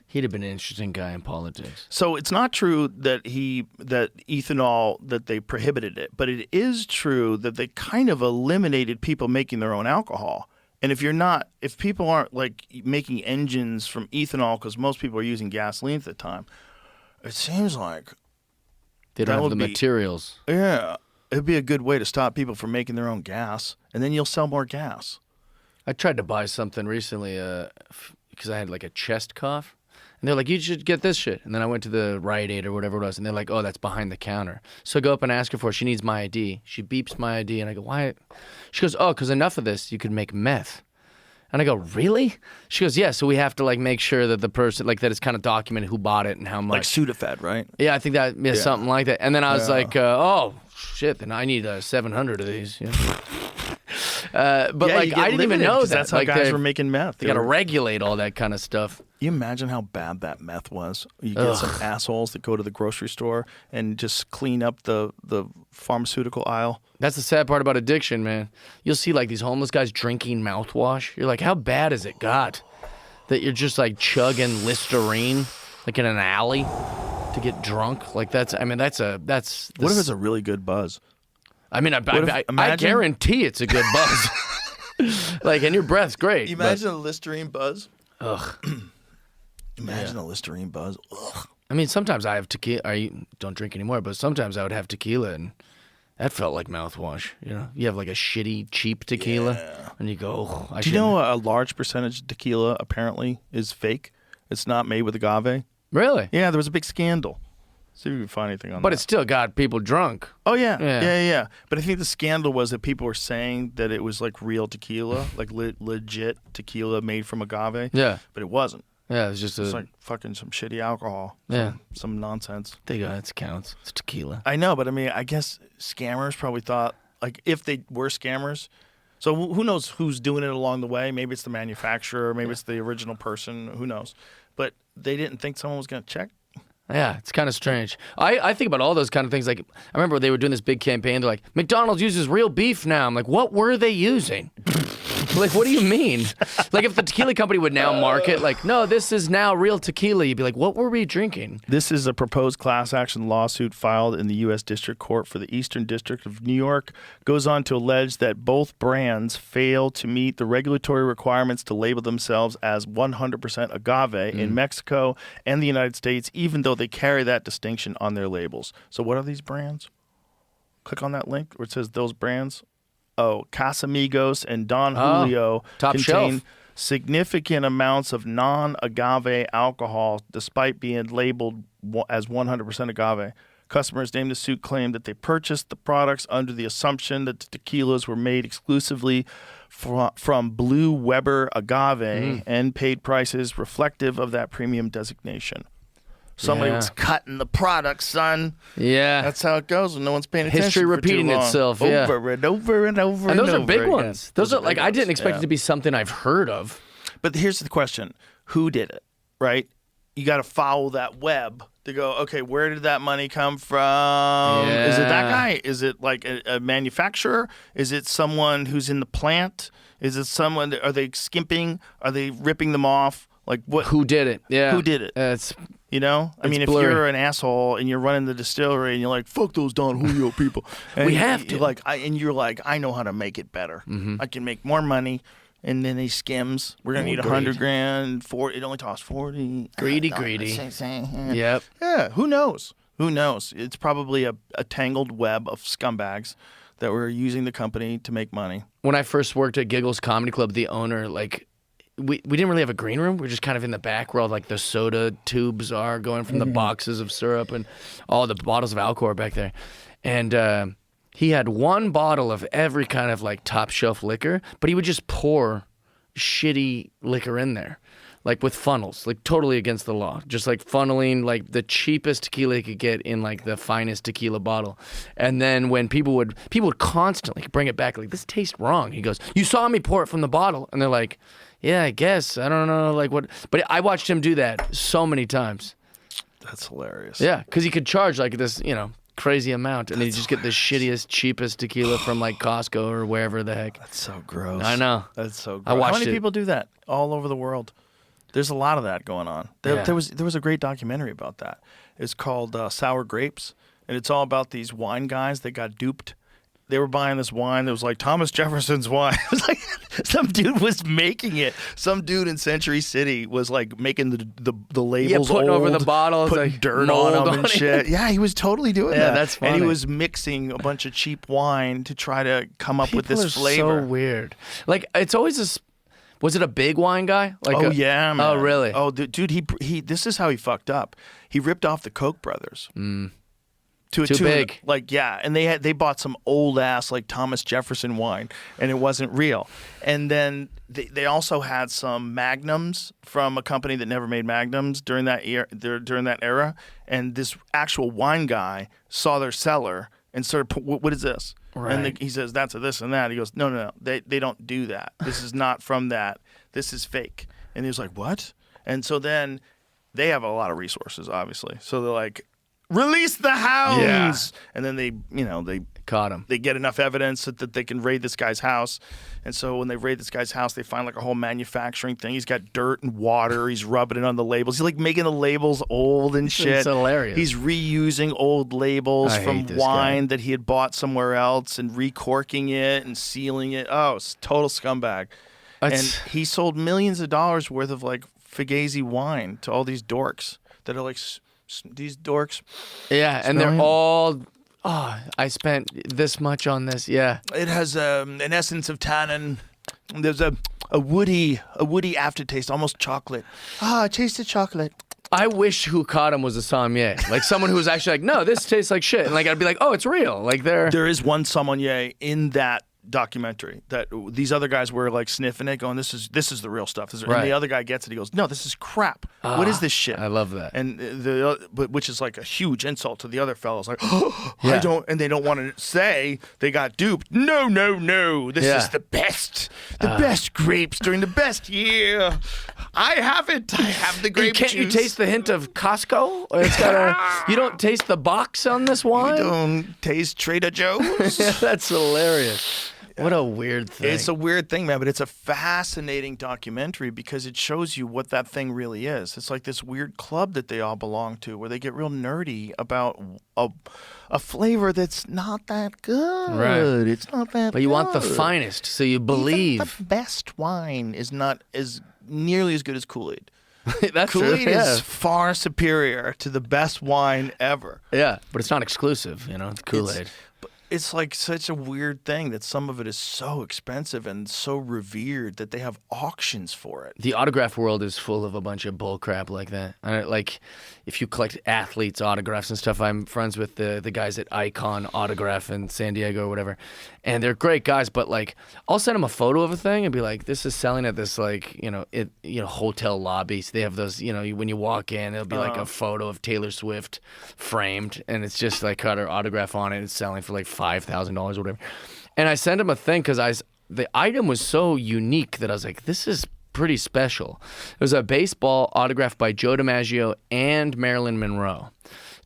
he'd have been an interesting guy in politics. So it's not true that ethanol, that they prohibited it, but it is true that they kind of eliminated people making their own alcohol. And if people aren't, like, making engines from ethanol, because most people are using gasoline at the time, it seems like They That don't have would the be- materials. yeah, it'd be a good way to stop people from making their own gas, and then you'll sell more gas. I tried to buy something recently because I had like a chest cough. And they're like, you should get this shit. And then I went to the Rite Aid or whatever it was, and they're like, oh, that's behind the counter. So I go up and ask her for it. She needs my ID. She beeps my ID, and I go, why? She goes, oh, because enough of this, you could make meth. And I go, really? She goes, yeah, so we have to, like, make sure that the person, like, that it's kind of documented who bought it and how much. Like Sudafed, right? Yeah, I think that is something like that. And then I was like, oh, shit, then I need 700 of these. Yeah. But Yeah, like, you get I didn't even limited, know 'cause that. that's how like, guys were making meth. They got to regulate all that kind of stuff. You imagine how bad that meth was? You get some assholes that go to the grocery store and just clean up the pharmaceutical aisle. That's the sad part about addiction, man. You'll see like these homeless guys drinking mouthwash. You're like, how bad has it got that you're just like chugging Listerine like in an alley to get drunk? Like that's. What if it's a really good buzz? I mean, I imagine- guarantee it's a good buzz. Like, and your breath's great. Imagine a Listerine buzz. Ugh. Imagine a Listerine buzz. Ugh. I mean, sometimes I have tequila. Don't drink anymore, but sometimes I would have tequila, and that felt like mouthwash. You know, you have like a shitty, cheap tequila, and you go, oh, Do you know a large percentage of tequila apparently is fake? It's not made with agave. Really? Yeah, there was a big scandal. See if we can find anything on that. But it still got people drunk. Oh, yeah. Yeah. Yeah. But I think the scandal was that people were saying that it was like real tequila, like legit tequila made from agave. Yeah. But it wasn't. Yeah, it's just It's like fucking some shitty alcohol. Yeah. Some nonsense. It counts. It's tequila. I know, but I mean, I guess scammers probably thought, like, if they were scammers. So who knows who's doing it along the way? Maybe it's the manufacturer. Maybe it's the original person. Who knows? But they didn't think someone was going to check. Yeah, it's kind of strange. I think about all those kind of things. Like, I remember they were doing this big campaign. They're like, McDonald's uses real beef now. I'm like, what were they using? Like, what do you mean? Like, if the tequila company would now market, like, no, this is now real tequila, you'd be like, what were we drinking? This is a proposed class action lawsuit filed in the U.S. District Court for the Eastern District of New York. Goes on to allege that both brands fail to meet the regulatory requirements to label themselves as 100% agave in Mexico and the United States, even though they carry that distinction on their labels. So what are these brands? Click on that link where it says those brands. Oh, Casamigos and Don Julio top contain shelf. significant amounts of non-agave alcohol despite being labeled as 100% agave. Customers named the suit claimed that they purchased the products under the assumption that the tequilas were made exclusively from Blue Weber agave and paid prices reflective of that premium designation. Somebody was cutting the product, son. Yeah. That's how it goes when no one's paying attention. History for repeating too long. itself, yeah. Over and over and over And those are over big again. ones. Those are like, big I didn't ones, expect yeah. it to be something I've heard of. But here's the question. Who did it, right? You got to follow that web to go, okay, where did that money come from? Is it that guy? Is it like a manufacturer? Is it someone who's in the plant? Is it someone, are they skimping? Are they ripping them off? Like what? Who did it? Yeah. Who did it? It's You know? I mean, if blurry. you're an asshole and you're running the distillery and you're like, fuck those Don Julio people. And We have to. you're like, I know how to make it better. I can make more money. And then he skims. We're going to need $100 grand. It only costs 40. Greedy. Yep. Yeah, who knows? Who knows? It's probably a tangled web of scumbags that were using the company to make money. When I first worked at Giggles Comedy Club, the owner, like, we didn't really have a green room. We were just kind of in the back where all like the soda tubes are going from the boxes of syrup and all the bottles of alcohol back there. And he had one bottle of every kind of like top shelf liquor, but he would just pour shitty liquor in there, like with funnels, like totally against the law, just like funneling like the cheapest tequila he could get in like the finest tequila bottle. And then when people would constantly bring it back, like, this tastes wrong. He goes, you saw me pour it from the bottle. And they're like, yeah, I guess. I don't know, like what. But I watched him do that so many times. That's hilarious. Yeah, because he could charge like this, crazy amount, and he'd just get the shittiest, cheapest tequila from like Costco or wherever the heck. That's so gross. I know. That's so gross. I watched How many it. people do that all over the world? There's a lot of that going on. Yeah. There was a great documentary about that. It's called Sour Grapes, and it's all about these wine guys that got duped. They were buying this wine that was like Thomas Jefferson's wine. It was like some dude was making it. Some dude in Century City was like making the labels putting old, over the bottles, putting like, dirt mold on them on and it. shit. Yeah, he was totally doing that. that's And he funny. was mixing a bunch of cheap wine to try to come up with People this are flavor. so weird. Like, it's always was it a big wine guy? Like Oh yeah, man. Oh really? Oh, dude, he. This is how he fucked up. He ripped off the Koch brothers. To a Too tune, big. like yeah, and they bought some old ass like Thomas Jefferson wine, and it wasn't real. And then they also had some Magnums from a company that never made Magnums during that era. And this actual wine guy saw their cellar and started, what is this? Right. And he says, that's a this and that. He goes, no, they don't do that. This is not from that. This is fake. And he was like, what? And so then they have a lot of resources, obviously. So they're like, release the hounds. Yeah. And then they Caught him. they get enough evidence that they can raid this guy's house. And so when they raid this guy's house, they find like a whole manufacturing thing. He's got dirt and water. He's rubbing it on the labels. He's like making the labels old and shit. It's hilarious. He's reusing old labels I from hate this wine guy. that he had bought somewhere else and recorking it and sealing it. Oh, it's total scumbag. That's- And he sold millions of dollars worth of like Fugazi wine to all these dorks that are like these dorks. Yeah, and they're Smelling- all. Oh, I spent this much on this. Yeah. It has an essence of tannin. There's a woody aftertaste, almost chocolate. I tasted chocolate. I wish who caught him was a sommelier, like someone who was actually like, no, this tastes like shit, and like I'd be like, oh, it's real, like There is one sommelier in that documentary that these other guys were like sniffing it, going, "This is the real stuff." And Right. the other guy gets it. He goes, "No, this is crap. What is this shit?" I love that. And which is like a huge insult to the other fellows. Like, Yeah. I don't, and they don't want to say they got duped. No. This Yeah. is the best grapes during the best year. I have it. I have the grape Can't juice. you taste the hint of Costco? Or it's got you don't taste the box on this wine? You don't taste Trader Joe's. That's hilarious. What a weird thing. It's a weird thing, man, but it's a fascinating documentary because it shows you what that thing really is. It's like this weird club that they all belong to where they get real nerdy about a flavor that's not that good. Right. It's not that But you want the good. finest, so you Even believe. the best wine is not as nearly as good as Kool-Aid. That's true. Kool-Aid Yeah. is far superior to the best wine ever. Yeah, but it's not exclusive, the Kool-Aid. It's like such a weird thing that some of it is so expensive and so revered that they have auctions for it. The autograph world is full of a bunch of bull crap like that. Like, if you collect athletes' autographs and stuff, I'm friends with the guys at Icon Autograph in San Diego or whatever, and they're great guys. But like, I'll send them a photo of a thing and be like, "This is selling at this hotel lobby." So they have those, when you walk in, it'll be like a photo of Taylor Swift framed, and it's just like got her autograph on it. It's selling for like $5,000 or whatever. And I sent him a thing because the item was so unique that I was like, this is pretty special. It was a baseball autograph by Joe DiMaggio and Marilyn Monroe.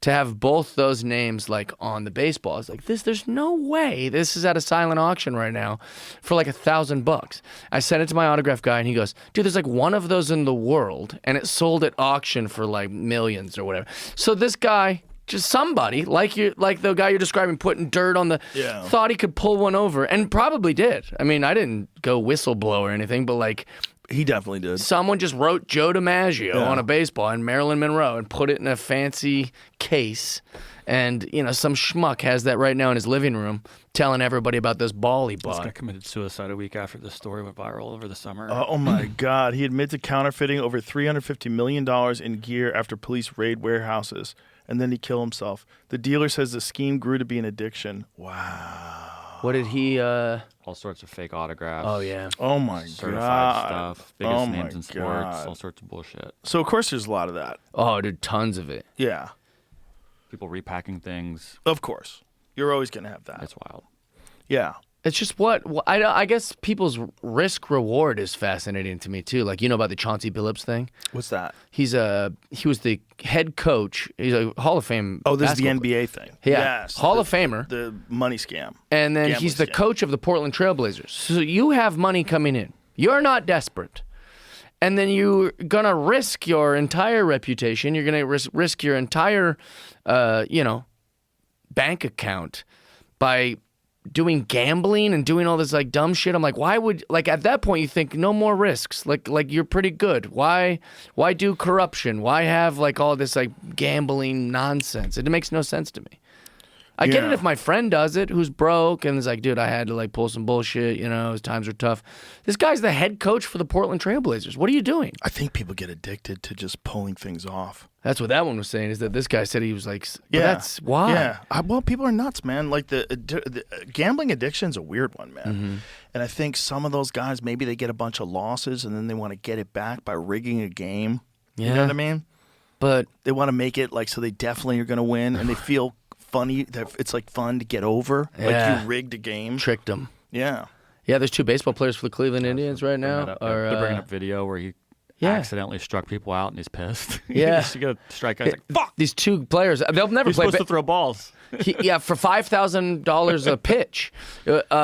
To have both those names like on the baseball, I was like, there's no way this is at a silent auction right now for like $1,000. I sent it to my autograph guy and he goes, dude, there's like one of those in the world and it sold at auction for like millions or whatever. So this guy, just somebody like the guy you're describing, putting dirt on thought he could pull one over and probably did. I mean, I didn't go whistleblow or anything, but like He definitely did. someone just wrote Joe DiMaggio on a baseball and Marilyn Monroe and put it in a fancy case. And, some schmuck has that right now in his living room telling everybody about this ball he This bought. guy committed suicide a week after this story went viral over the summer. Oh my God. He admitted to counterfeiting over $350 million in gear after police raid warehouses. And then he killed himself. The dealer says the scheme grew to be an addiction. Wow. What did he, All sorts of fake autographs. oh yeah. Oh my Certified God. stuff. Biggest Oh names my in sports. God. All sorts of bullshit. So, of course, there's a lot of that. Oh, dude, tons of it. Yeah. People repacking things. Of course. You're always going to have that. It's wild. Yeah. It's just I guess people's risk reward is fascinating to me too. Like, about the Chauncey Billups thing? What's that? He was the head coach. He's a Hall of Fame. Oh, this is the basketball NBA thing. Yeah. Yes. Hall of Famer. The money scam. And then Gambling he's the scam. coach of the Portland Trailblazers. So you have money coming in. You're not desperate. And then you're going to risk your entire reputation. You're going to risk your entire, bank account by doing gambling and doing all this like dumb shit. I'm like, why would, like, at that point you think no more risks. Like you're pretty good. Why do corruption? Why have like all this like gambling nonsense? It makes no sense to me. I get it Yeah. if my friend does it, who's broke, and is like, dude, I had to like pull some bullshit, his times are tough. This guy's the head coach for the Portland Trailblazers. What are you doing? I think people get addicted to just pulling things off. That's what that one was saying, is that this guy said he was like, but Yeah. that's why. Yeah. Well, people are nuts, man. Like the gambling addiction's a weird one, man. Mm-hmm. And I think some of those guys, maybe they get a bunch of losses and then they want to get it back by rigging a game. You know Yeah. what I mean? But They want to make it like so they definitely are going to win and they feel funny that it's like fun to get over. Yeah. Like you rigged a game. tricked him. Yeah. Yeah, there's 2 baseball players for the Cleveland Indians right now. They're bringing up video where he yeah. accidentally struck people out and he's pissed. Yeah. He got a strikeout. He's like, fuck! These 2 players, they'll never You're play. supposed to throw balls. For $5,000 a pitch,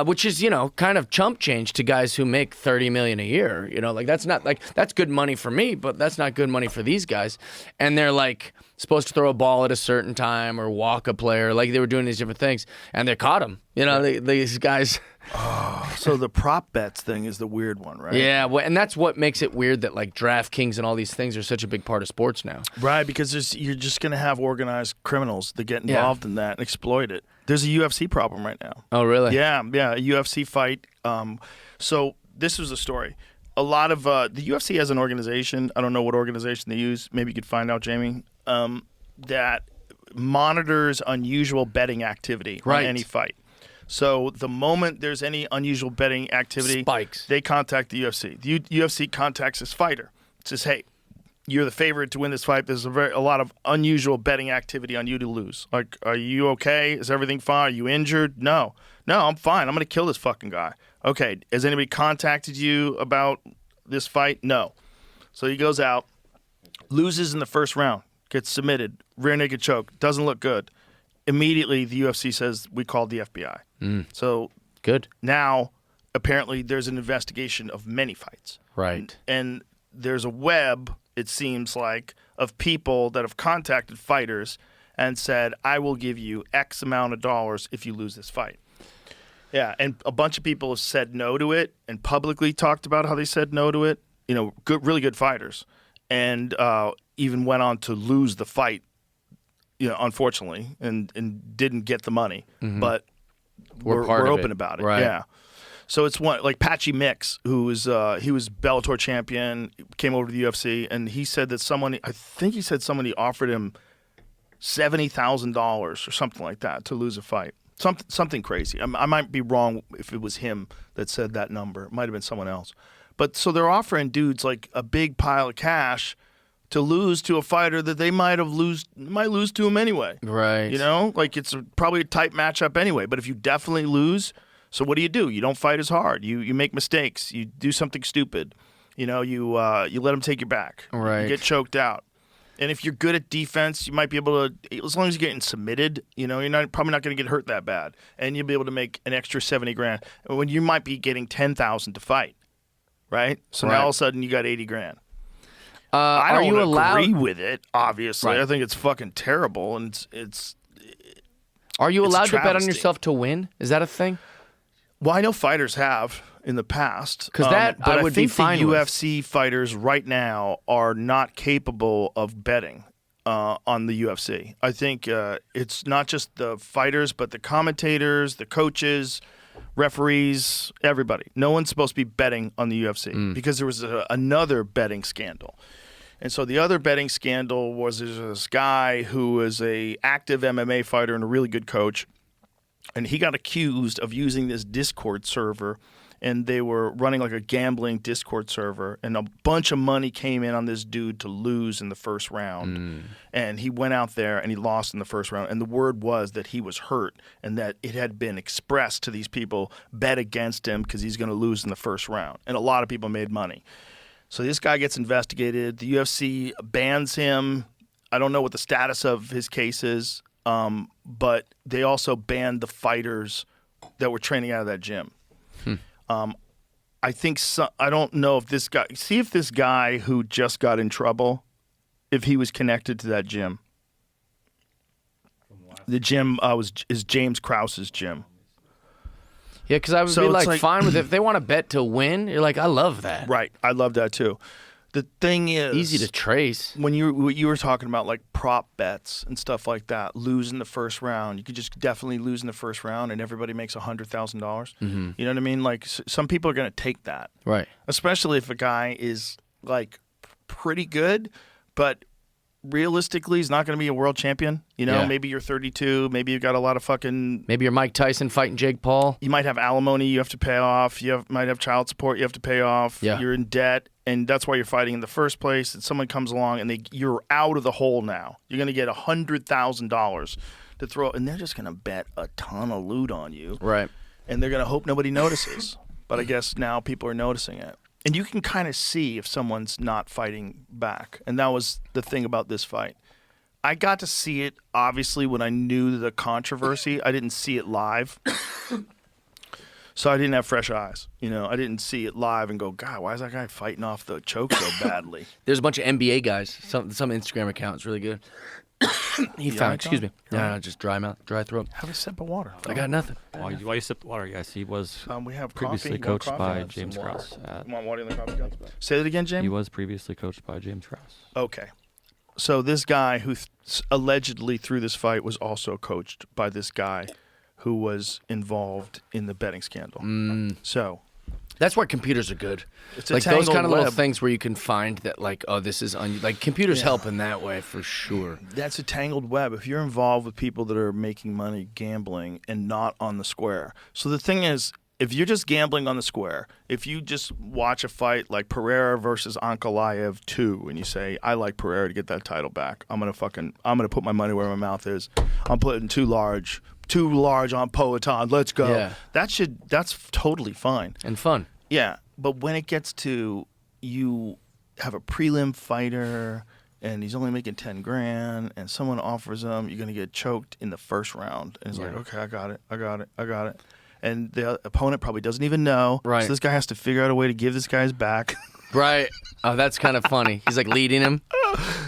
which is kind of chump change to guys who make $30 million a year. Like that's not like that's good money for me, but that's not good money for these guys. And they're like supposed to throw a ball at a certain time or walk a player. Like they were doing these different things, and they caught him. These guys. So the prop bets thing is the weird one, right? Yeah, well, and that's what makes it weird that like DraftKings and all these things are such a big part of sports now. Right, because you're just going to have organized criminals that get Yeah. involved in that and exploit it. There's a UFC problem right now. Oh, really? Yeah, a UFC fight. So this was a story. A lot of the UFC has an organization. I don't know what organization they use. Maybe you could find out, Jamie. That monitors unusual betting activity Right. on any fight. So the moment there's any unusual betting activity, Spikes. they contact the UFC. The UFC contacts this fighter. It says, "Hey, you're the favorite to win this fight. There's a lot of unusual betting activity on you to lose. Like, are you okay? Is everything fine? Are you injured? No, I'm fine. I'm going to kill this fucking guy. Okay, has anybody contacted you about this fight? No." So he goes out, loses in the first round, gets submitted, rear naked choke, doesn't look good. Immediately, the UFC says, "We called the FBI." So Good. now, apparently, there's an investigation of many fights. Right. And there's a web, it seems like, of people that have contacted fighters and said, "I will give you X amount of dollars if you lose this fight." Yeah, and a bunch of people have said no to it and publicly talked about how they said no to it. You know, really good fighters. And even went on to lose the fight, unfortunately, and didn't get the money. But We're part we're of open it. about it. Right. Yeah. So it's one like Patchy Mix, who was he was Bellator champion, came over to the UFC, and he said that somebody offered him $70,000 or something like that to lose a fight. Something crazy. I might be wrong if it was him that said that number. It might have been someone else. But so they're offering dudes like a big pile of cash to lose to a fighter that they might lose to him anyway. Right. Like it's probably a tight matchup anyway. But if you definitely lose, so what do? You don't fight as hard. You make mistakes. You do something stupid. You let them take you back. Right. You get choked out. And if you're good at defense, you might be able to, as long as you're getting submitted, you're probably not going to get hurt that bad, and you'll be able to make an extra $70,000 when you might be getting $10,000 to fight, right? So Right. now all of a sudden you got $80,000. I Are don't you allowed? agree with it. Obviously, Right. I think it's fucking terrible, and it's. Are you it's a allowed to bet on travesty. yourself to win? Is that a thing? Well, I know fighters have in the past. 'Cause that but I would be think fine the with. UFC fighters right now are not capable of betting on the UFC. I think it's not just the fighters, but the commentators, the coaches, referees, everybody. No one's supposed to be betting on the UFC because there was another betting scandal. And so the other betting scandal was there's this guy who was a active MMA fighter and a really good coach. And he got accused of using this Discord server, and they were running like a gambling Discord server, and a bunch of money came in on this dude to lose in the first round. And he went out there and he lost in the first round. And the word was that he was hurt and that it had been expressed to these people, bet against him because he's going to lose in the first round. And a lot of people made money. So this guy gets investigated. The UFC bans him. I don't know what the status of his case is. But they also banned the fighters that were training out of that gym. I think I don't know if this guy. See if this guy who just got in trouble, if he was connected to that gym. The gym is James Krause's gym. Yeah, because I would So be it's like like- fine with it. If they want to bet to win, you're like, I love that. Right, I love that too. The thing is, Easy to trace. when you were talking about like prop bets and stuff like that, lose in the first round, you could just definitely lose in the first round, and everybody makes $100,000. You know what I mean? Like some people are going to take that, Right. especially if a guy is like pretty good, but realistically, he's not going to be a world champion. Yeah. Maybe you're 32, maybe you've got a lot of fucking. Maybe you're Mike Tyson fighting Jake Paul. You might have alimony you have to pay off. Might have child support you have to pay off. Yeah. You're in debt, and that's why you're fighting in the first place. And someone comes along, and you're out of the hole now. You're going to get $100,000 to throw, and they're just going to bet a ton of loot on you. Right. And they're going to hope nobody notices. But I guess now people are noticing it. And you can kind of see if someone's not fighting back. And that was the thing about this fight. I got to see it, obviously, when I knew the controversy. I didn't see it live. So I didn't have fresh eyes. I didn't see it live and go, God, why is that guy fighting off the choke so badly? There's a bunch of NBA guys. Some Instagram accounts really good. He found. Excuse me. No, just dry mouth, dry throat. Have a sip of water. I got nothing. While you sip the water, yes, he was We have previously coffee. You want coached coffee? by Have some James water. Krause. You want water in the coffee cup? Say that again, James. He was previously coached by James Krause. Okay. So this guy who allegedly threw this fight was also coached by this guy who was involved in the betting scandal. So That's why computers are good. It's a like those tangled kind of little web. things where you can find that, like, oh, this is like computers help in that way for sure. that's a tangled web. If you're involved with people that are making money gambling and not on the square. So the thing is, if you're just gambling on the square, if you just watch a fight like Pereira versus Ankalaev 2 and you say, I like Pereira to get that title back, I'm gonna put my money where my mouth is. I'm putting too large on Poatan. Let's go. Yeah. That's totally fine. And fun. Yeah, but when it gets to you have a prelim fighter and he's only making 10 grand and someone offers him, you're going to get choked in the first round. And it's like, okay, I got it. And the opponent probably doesn't even know. Right. So this guy has to figure out a way to give this guy his back. Right. Oh, that's kind of funny. He's like leading him.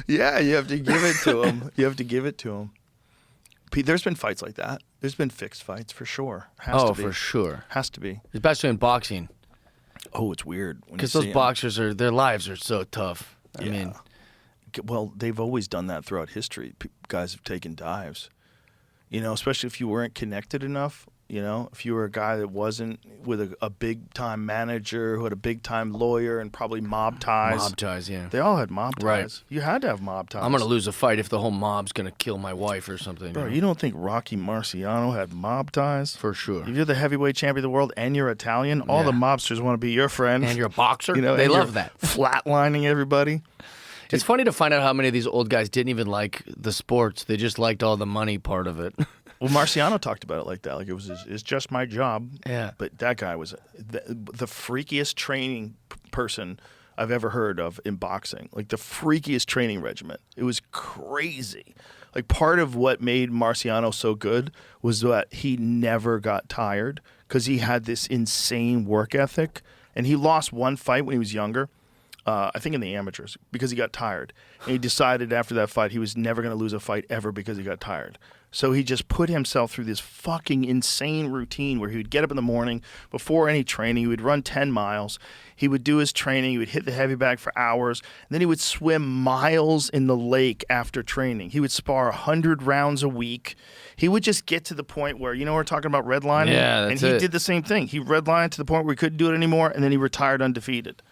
Yeah, you have to give it to him. There's been fights like that. There's been fixed fights for sure. Has to be. For sure. Has to be. Especially in boxing. Oh, it's weird. Because those boxers their lives are so tough. I mean, well, they've always done that throughout history. Guys have taken dives. Especially if you weren't connected enough. If you were a guy that wasn't with a big-time manager who had a big-time lawyer and probably mob ties. mob ties, yeah. They all had mob ties. Right. You had to have mob ties. I'm going to lose a fight if the whole mob's going to kill my wife or something. Bro, you don't think Rocky Marciano had mob ties? For sure. If you're the heavyweight champion of the world and you're Italian, all the mobsters want to be your friend. And you're a boxer? They They love that. Flatlining everybody. It's funny to find out how many of these old guys didn't even like the sports. They just liked all the money part of it. Well, Marciano talked about it like that. Like it's just my job. Yeah. But that guy was the freakiest training person I've ever heard of in boxing. Like the freakiest training regimen. It was crazy. Like part of what made Marciano so good was that he never got tired because he had this insane work ethic. And he lost one fight when he was younger. I think in the amateurs, because he got tired. And he decided after that fight he was never going to lose a fight ever because he got tired. So he just put himself through this fucking insane routine where he would get up in the morning before any training. He would run 10 miles. He would do his training. He would hit the heavy bag for hours. And then he would swim miles in the lake after training. He would spar 100 rounds a week. He would just get to the point where, we're talking about redlining? Yeah, that's And he it. did the same thing. He redlined to the point where he couldn't do it anymore, and then he retired undefeated.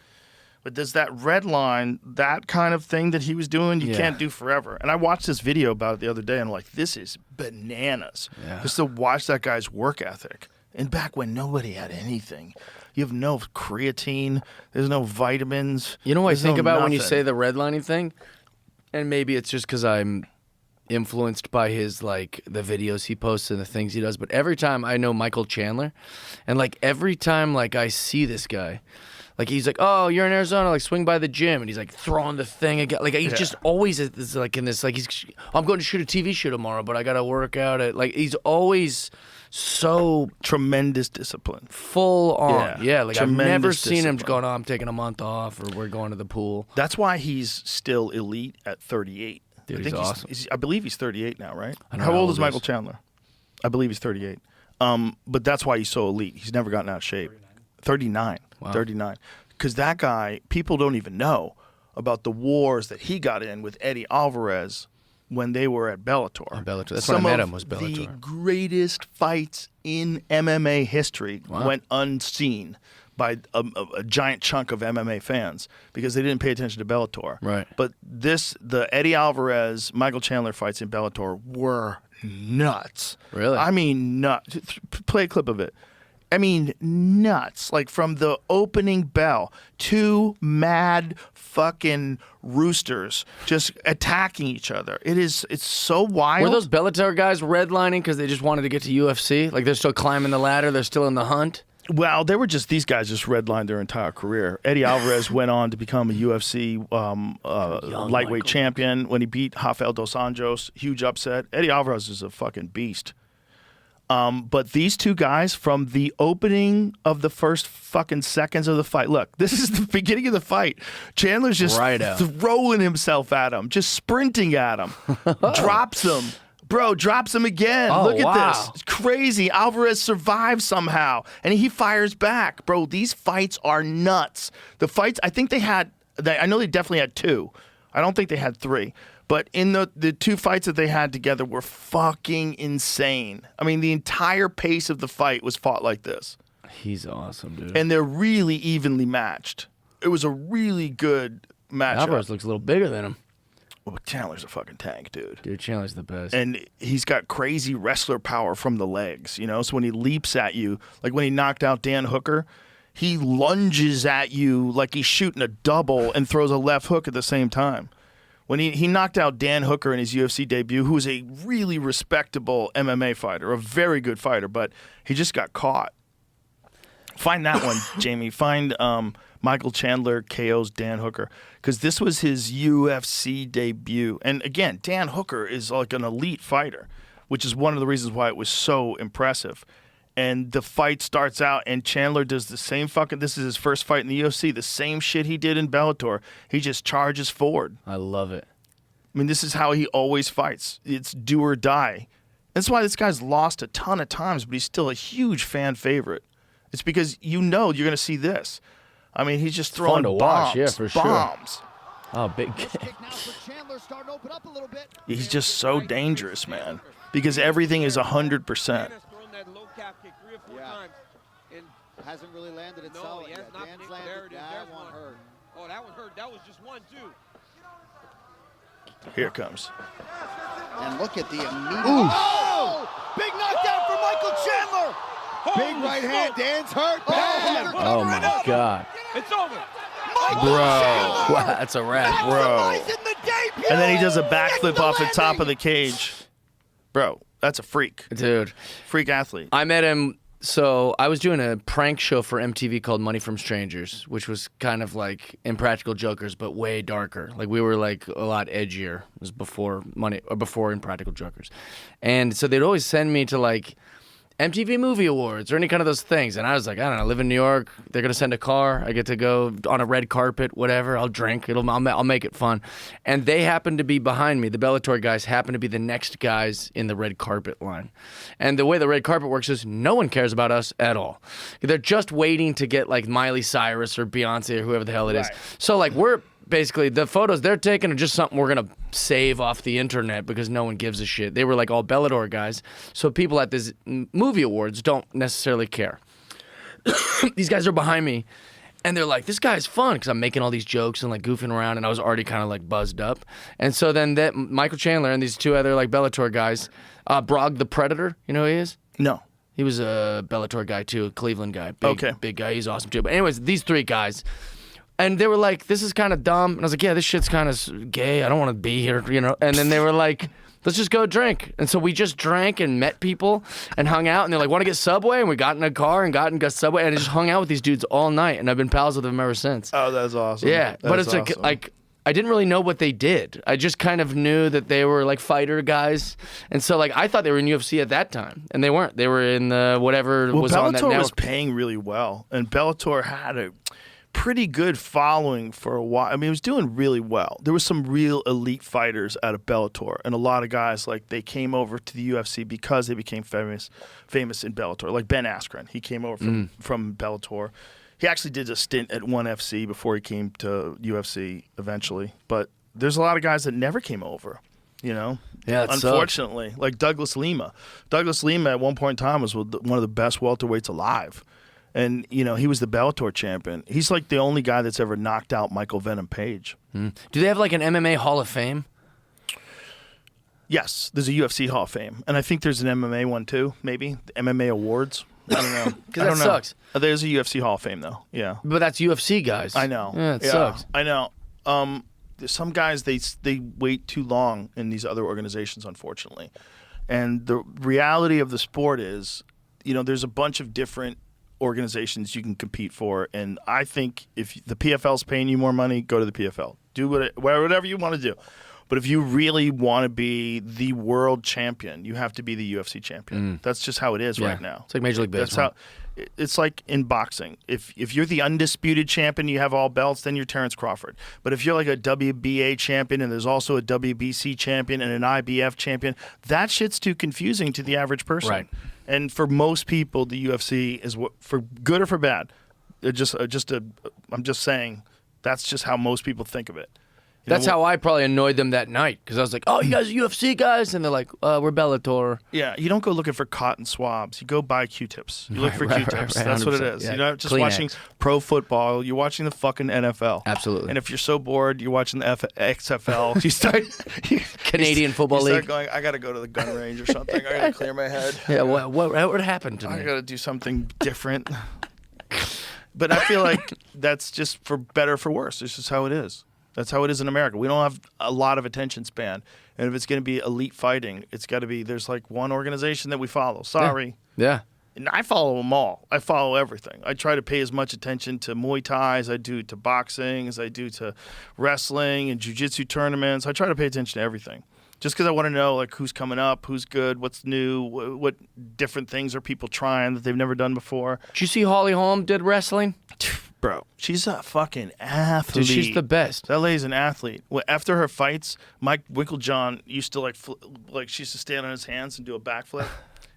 But does that red line, that kind of thing that he was doing, you can't do forever. And I watched this video about it the other day, and I'm like, this is bananas. Yeah. Just to watch that guy's work ethic. And back when nobody had anything. You have no creatine. There's no vitamins. You know what I there's think no about when you nothing. say the redlining thing? And maybe it's just because I'm influenced by his, like, the videos he posts and the things he does. But every time I know Michael Chandler, and, like, every time, like, I see this guy, like, he's like, oh, you're in Arizona, like, swing by the gym. And he's, like, throwing the thing again. Like, he's just always, like, in this, like, I'm going to shoot a TV show tomorrow, but I got to work out at, like, he's always so Tremendous discipline. full on. Yeah, like, I've never Tremendous seen him discipline. going, oh, I'm taking a month off, or we're going to the pool. That's why he's still elite at 38. Dude, I he's think awesome. I believe he's 38 now, right? I don't How know old how is old he Michael is. Chandler? I believe he's 38. But that's why he's so elite. He's never gotten out of shape. 39. Wow. 39. Because that guy, people don't even know about the wars that he got in with Eddie Alvarez when they were at Bellator. Bellator. That's when I met him, was The Bellator. greatest fights in MMA history went unseen by a giant chunk of MMA fans because they didn't pay attention to Bellator. Right. But the Eddie Alvarez, Michael Chandler fights in Bellator were nuts. Really? I mean, nuts. Play a clip of it. I mean, nuts. Like from the opening bell, two mad fucking roosters just attacking each other. It's so wild. Were those Bellator guys redlining because they just wanted to get to UFC? Like they're still climbing the ladder, they're still in the hunt? Well, they were just these guys just redlined their entire career. Eddie Alvarez went on to become a UFC lightweight champion when he beat Rafael dos Anjos. Huge upset. Eddie Alvarez is a fucking beast. But these two guys, from the opening of the first fucking seconds of the fight, look, this is the beginning of the fight. Chandler's just throwing himself at him, just sprinting at him, drops him. Bro, drops him again. Oh, Look at wow. this. It's crazy. Alvarez survives somehow, and he fires back. Bro, these fights are nuts. The fights, I think I know they definitely had 2. I don't think they had 3. But in the 2 fights that they had together were fucking insane. I mean, the entire pace of the fight was fought like this. He's awesome, dude. And they're really evenly matched. It was a really good matchup. Alvarez looks a little bigger than him. Well, Chandler's a fucking tank, dude. Dude, Chandler's the best. And he's got crazy wrestler power from the legs, you know? So when he leaps at you, like when he knocked out Dan Hooker, he lunges at you like he's shooting a double and throws a left hook at the same time. When he knocked out Dan Hooker in his UFC debut, who was a really respectable MMA fighter, a very good fighter, but he just got caught. Find that one, Jamie. Find Michael Chandler KO's Dan Hooker, because this was his UFC debut. And again, Dan Hooker is like an elite fighter, which is one of the reasons why it was so impressive. And the fight starts out, and Chandler does the same this is his first fight in the UFC, the same shit he did in Bellator. He just charges forward. I love it. I mean, this is how he always fights. It's do or die. That's why this guy's lost a ton of times, but he's still a huge fan favorite. It's because you're going to see this. I mean, he's just throwing fun to bombs. watch, yeah, for sure. Bombs. Oh, big game. He's just so dangerous, man, because everything is 100%. Hasn't really landed it solid yet. Dan's landed. That one hurt. Oh, that one hurt. That was just one, too. Here it comes. And look at the immediate. Oh! Big knockdown for Michael Chandler. Big right hand. Dan's hurt. Bad. Oh, my God. It's over. Bro. Wow, that's a wrap. Bro. And then he does a backflip off the top of the cage. Bro, that's a freak. Dude. Freak athlete. I met him. So I was doing a prank show for MTV called Money from Strangers, which was kind of like Impractical Jokers, but way darker. Like we were like a lot edgier. It was before Impractical Jokers. And so they'd always send me to like MTV Movie Awards or any kind of those things. And I was like, I don't know, I live in New York. They're going to send a car. I get to go on a red carpet, whatever. I'll drink. I'll make it fun. And they happen to be behind me. The Bellator guys happen to be the next guys in the red carpet line. And the way the red carpet works is no one cares about us at all. They're just waiting to get like Miley Cyrus or Beyonce or whoever the hell it is. Right. So like basically, the photos they're taking are just something we're going to save off the internet because no one gives a shit. They were like all Bellator guys. So people at this movie awards don't necessarily care. These guys are behind me, and they're like, this guy's fun because I'm making all these jokes and like goofing around, and I was already kind of like buzzed up. And so then Michael Chandler and these 2 other like Bellator guys, Brog the Predator, you know who he is? No. He was a Bellator guy too, a Cleveland guy. Big guy. He's awesome too. But anyways, these 3 guys. And they were like, this is kind of dumb. And I was like, yeah, this shit's kind of gay. I don't want to be here, you know. And then they were like, let's just go drink. And so we just drank and met people and hung out. And they're like, want to get Subway? And we got in a car and got Subway. And I just hung out with these dudes all night. And I've been pals with them ever since. Oh, that's awesome. Yeah. But it's awesome. like I didn't really know what they did. I just kind of knew that they were like fighter guys. And so like I thought they were in UFC at that time. And they weren't. They were in the whatever was on that Bellator network. was paying really well. And Bellator had a pretty good following for a while. I mean, it was doing really well. There was some real elite fighters out of Bellator, and a lot of guys like they came over to the UFC because they became famous in Bellator. Like Ben Askren, he came over from Bellator. He actually did a stint at ONE FC before he came to UFC eventually. But there's a lot of guys that never came over. You know, yeah, it unfortunately, sucks. Like Douglas Lima. Douglas Lima at one point in time was one of the best welterweights alive. And, you know, he was the Bellator champion. He's like the only guy that's ever knocked out Michael Venom Page. Do they have like an MMA Hall of Fame? Yes, there's a UFC Hall of Fame. And I think there's an MMA one too, maybe. The MMA Awards. I don't know. Because that sucks. There's a UFC Hall of Fame, though. Yeah. But that's UFC guys. I know. Yeah, it sucks. I know. There's some guys, they wait too long in these other organizations, unfortunately. And the reality of the sport is, you know, there's a bunch of different organizations you can compete for, and I think if the PFL's paying you more money, go to the PFL. Do whatever you want to do. But if you really want to be the world champion, you have to be the UFC champion. That's just how it is right now. It's like Major League Baseball. That's how. It's like in boxing. If you're the undisputed champion, you have all belts, then you're Terrence Crawford. But if you're like a WBA champion and there's also a WBC champion and an IBF champion, that shit's too confusing to the average person. Right. And for most people, the UFC is what, for good or for bad. I'm just saying, that's just how most people think of it. That's how I probably annoyed them that night because I was like, "Oh, you guys are UFC guys," and they're like, "We're Bellator." Yeah, you don't go looking for cotton swabs. You go buy Q-tips. You look for Q-tips. right, That's what it 100%. is. Yeah. You're not just Kleenex. watching pro football. You're watching the fucking NFL. Absolutely. And if you're so bored, you're watching the XFL. You start Canadian Football you start League. going, I got to go to the gun range or something. I got to clear my head. Yeah, what happened to I me? got to do something different. But I feel like that's just for better or for worse. It's just how it is. That's how it is in America. We don't have a lot of attention span. And if it's going to be elite fighting, it's got to be, there's like one organization that we follow. Sorry. Yeah. And I follow them all. I follow everything. I try to pay as much attention to Muay Thai as I do to boxing, as I do to wrestling and jiu-jitsu tournaments. I try to pay attention to everything. Just because I want to know like who's coming up, who's good, what's new, what different things are people trying that they've never done before. Did you see Holly Holm did wrestling? Bro, she's a fucking athlete. Dude, she's the best. That lady's an athlete. Well, after her fights, Mike Winklejohn used to she used to stand on his hands and do a backflip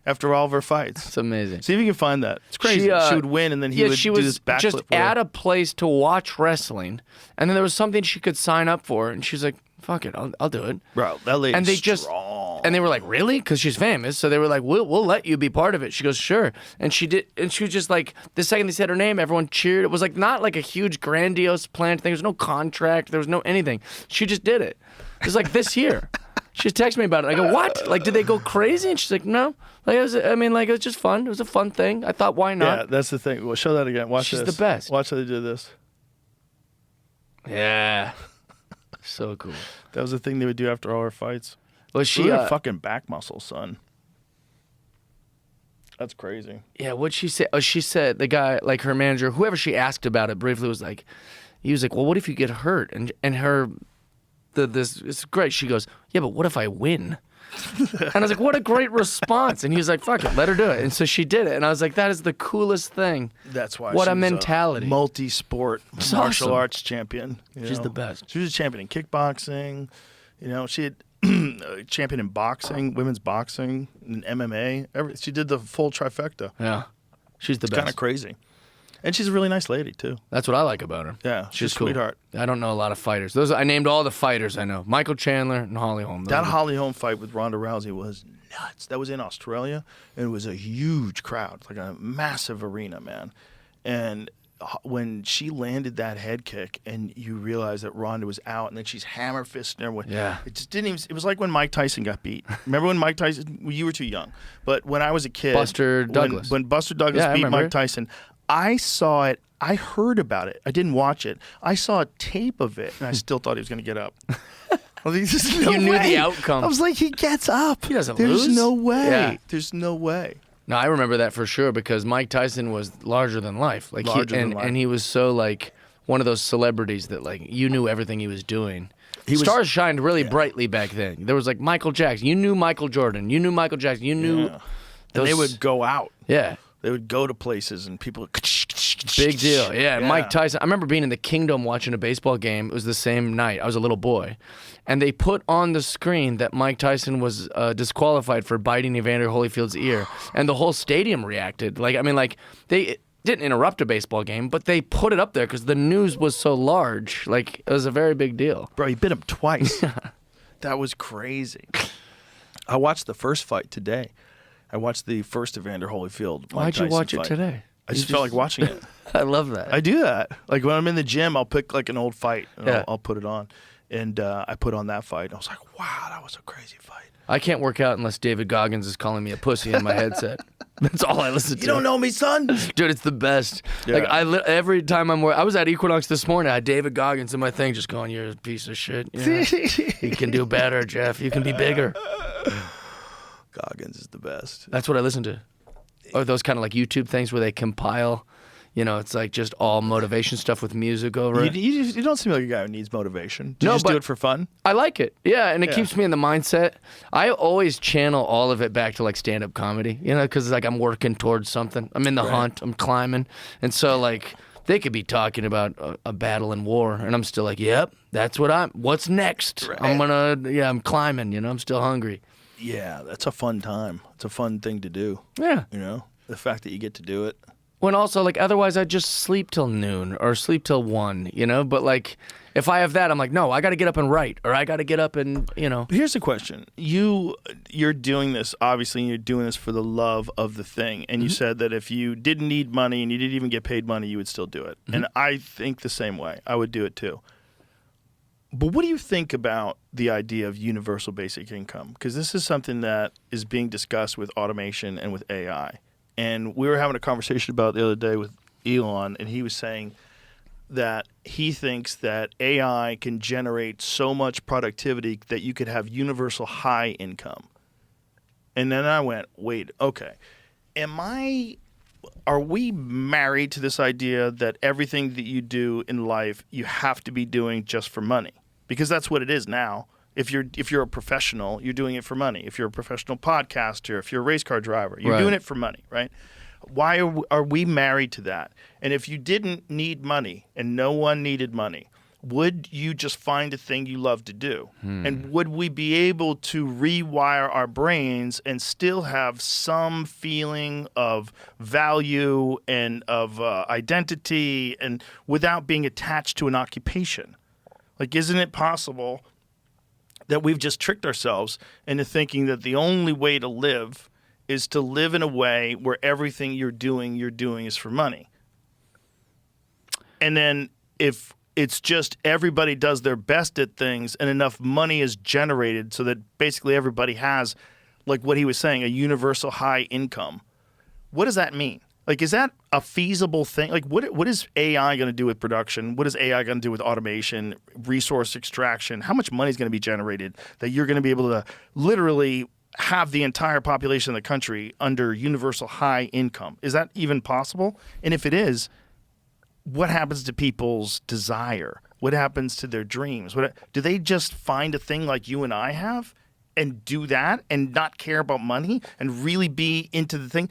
after all of her fights. It's amazing. See if you can find that. It's crazy. She would win, and then he would she do was this backflip. just with her. at a place to watch wrestling, and then there was something she could sign up for, and she's like, "Fuck it, I'll do it." Bro, that lady's And they strong. and they were like, "Really?" Because she's famous, so they were like, "We'll let you be part of it." She goes, "Sure," and she did, and she was just like, the second they said her name, everyone cheered. It was like not like a huge grandiose planned thing. There was no contract. There was no anything. She just did it. It was like this year. She just texted me about it. I go, "What? Like, did they go crazy?" And she's like, "No. Like, it was just fun. It was a fun thing. I thought, why not?" Yeah, that's the thing. Well, show that again. Watch She's this. the best. Watch how they did this. Yeah. So cool. That was the thing they would do after all her fights. Well, She she, had fucking back muscle, son. That's crazy. yeah, what'd she say? Oh, she said the guy, like her manager, whoever she asked about it briefly was like, he was like, "Well, what if you get hurt?" And her, this it's great. She goes, "Yeah, but what if I win?" And I was like, "What a great response!" And he was like, "Fuck it, let her do it." And so she did it, and I was like, "That is the coolest thing." That's why. What she a was mentality. Multi-sport It's martial awesome. arts champion. you She's know. the best. She was a champion in kickboxing. You know, she had a champion in boxing, women's boxing, and MMA. She did the full trifecta. Yeah, she's the Kind best. of crazy. And she's a really nice lady too. That's what I like about her. Yeah, she's a cool. sweetheart. I don't know a lot of fighters. I named all the fighters I know. Michael Chandler and Holly Holm. That Holly Holm fight with Ronda Rousey was nuts. That was in Australia, and it was a huge crowd, like a massive arena, man. And when she landed that head kick, and you realize that Ronda was out, and then she's hammer fisting her. Yeah. It just didn't even. It was like when Mike Tyson got beat. Remember when Mike Tyson? Well, you were too young, but when I was a kid, Buster Douglas. When Buster Douglas Yeah, I beat remember. Mike Tyson, I saw it. I heard about it. I didn't watch it. I saw a tape of it, and I still thought he was going to get up. I was like, "There's no You knew way." the outcome. I was like, he gets up. He doesn't There's lose. no way. Yeah. There's no way. No, I remember that for sure because Mike Tyson was larger than life. Like Larger than life. and he was so like one of those celebrities that like you knew everything he was doing. was- Stars shined really brightly back then. There was like Michael Jackson. You knew Michael Jordan. You knew Michael Jackson. You knew Yeah. And they those- would go out. Yeah. They would go to places, and people would... Big deal. Yeah. Mike Tyson. I remember being in the Kingdom watching a baseball game. It was the same night. I was a little boy. And they put on the screen that Mike Tyson was disqualified for biting Evander Holyfield's ear. And the whole stadium reacted. They didn't interrupt a baseball game, but they put it up there because the news was so large. Like, it was a very big deal. Bro, he bit him twice. That was crazy. I watched the first fight today. I watched the first Evander Holyfield. Why'd you watch it today? I just felt like watching it. I love that. I do that. Like when I'm in the gym, I'll pick like an old fight and Yeah. I'll put it on. And I put on that fight. And I was like, wow, that was a crazy fight. I can't work out unless David Goggins is calling me a pussy in my headset. That's all I listen to. You don't know me, son. Dude, it's the best. Yeah. Like every time I was at Equinox this morning. I had David Goggins in my thing, just going, "You're a piece of shit. You can do better, Jeff. You can be bigger." Goggins is the best. That's what I listen to. Or those kind of like YouTube things where they compile, You know, it's like just all motivation stuff with music over it. You don't seem like a guy who needs motivation. Do you No, just but- do it for fun? I like it. Yeah, and it Yeah. keeps me in the mindset. I always channel all of it back to like stand-up comedy, you know, because like I'm working towards something. I'm in the hunt. I'm climbing. And so like they could be talking about a battle and war, and I'm still like, yep, that's what's next? Right. I'm climbing, you know, I'm still hungry. Yeah, that's a fun time. It's a fun thing to do. Yeah. You know, the fact that you get to do it. When also, like, otherwise I'd just sleep till noon or sleep till 1, you know? But, like, if I have that, I'm like, no, I got to get up and write, or I got to get up and, you know. But here's the question. You're doing this, obviously, and you're doing this for the love of the thing. And you said that if you didn't need money and you didn't even get paid money, you would still do it. And I think the same way. I would do it, too. But what do you think about the idea of universal basic income? Because this is something that is being discussed with automation and with AI. And we were having a conversation about it the other day with Elon, and he was saying that he thinks that AI can generate so much productivity that you could have universal high income. And then I went, wait, okay. Are we married to this idea that everything that you do in life you have to be doing just for money? Because that's what it is now. If you're a professional, you're doing it for money. If you're a professional podcaster, if you're a race car driver, you're doing it for money, right? Why are we married to that? And if you didn't need money and no one needed money, would you just find a thing you love to do? And would we be able to rewire our brains and still have some feeling of value and of identity and without being attached to an occupation? Like, isn't it possible that we've just tricked ourselves into thinking that the only way to live is to live in a way where everything you're doing is for money? And then if it's just everybody does their best at things and enough money is generated so that basically everybody has, like what he was saying, a universal high income, what does that mean? Like, is that a feasible thing? Like, what is AI going to do with production? What is AI going to do with automation, resource extraction? How much money is going to be generated that you're going to be able to literally have the entire population of the country under universal high income? Is that even possible? And if it is, what happens to people's desire? What happens to their dreams? Do they just find a thing like you and I have and do that and not care about money and really be into the thing?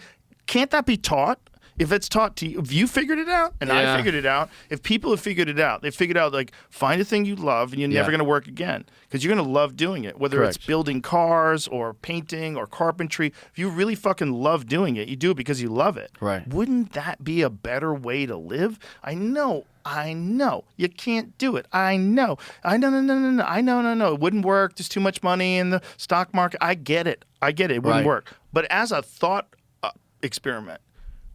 Can't that be taught? If it's taught to you, if you figured it out and I figured it out, if people have figured it out, they figured out, like, find a thing you love and you're never going to work again because you're going to love doing it, whether it's building cars or painting or carpentry. If you really fucking love doing it, you do it because you love it. Right. Wouldn't that be a better way to live? I know. You can't do it. I know. No. It wouldn't work. There's too much money in the stock market. I get it. It wouldn't work. But as a thought experiment,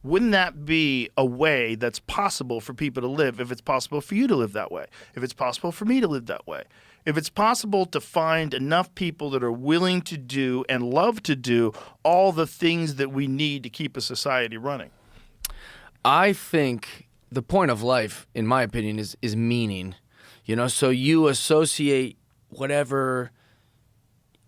wouldn't that be a way that's possible for people to live if it's possible for you to live that way? If it's possible for me to live that way? If it's possible to find enough people that are willing to do and love to do all the things that we need to keep a society running? I think the point of life, in my opinion, is meaning. You know, so you associate whatever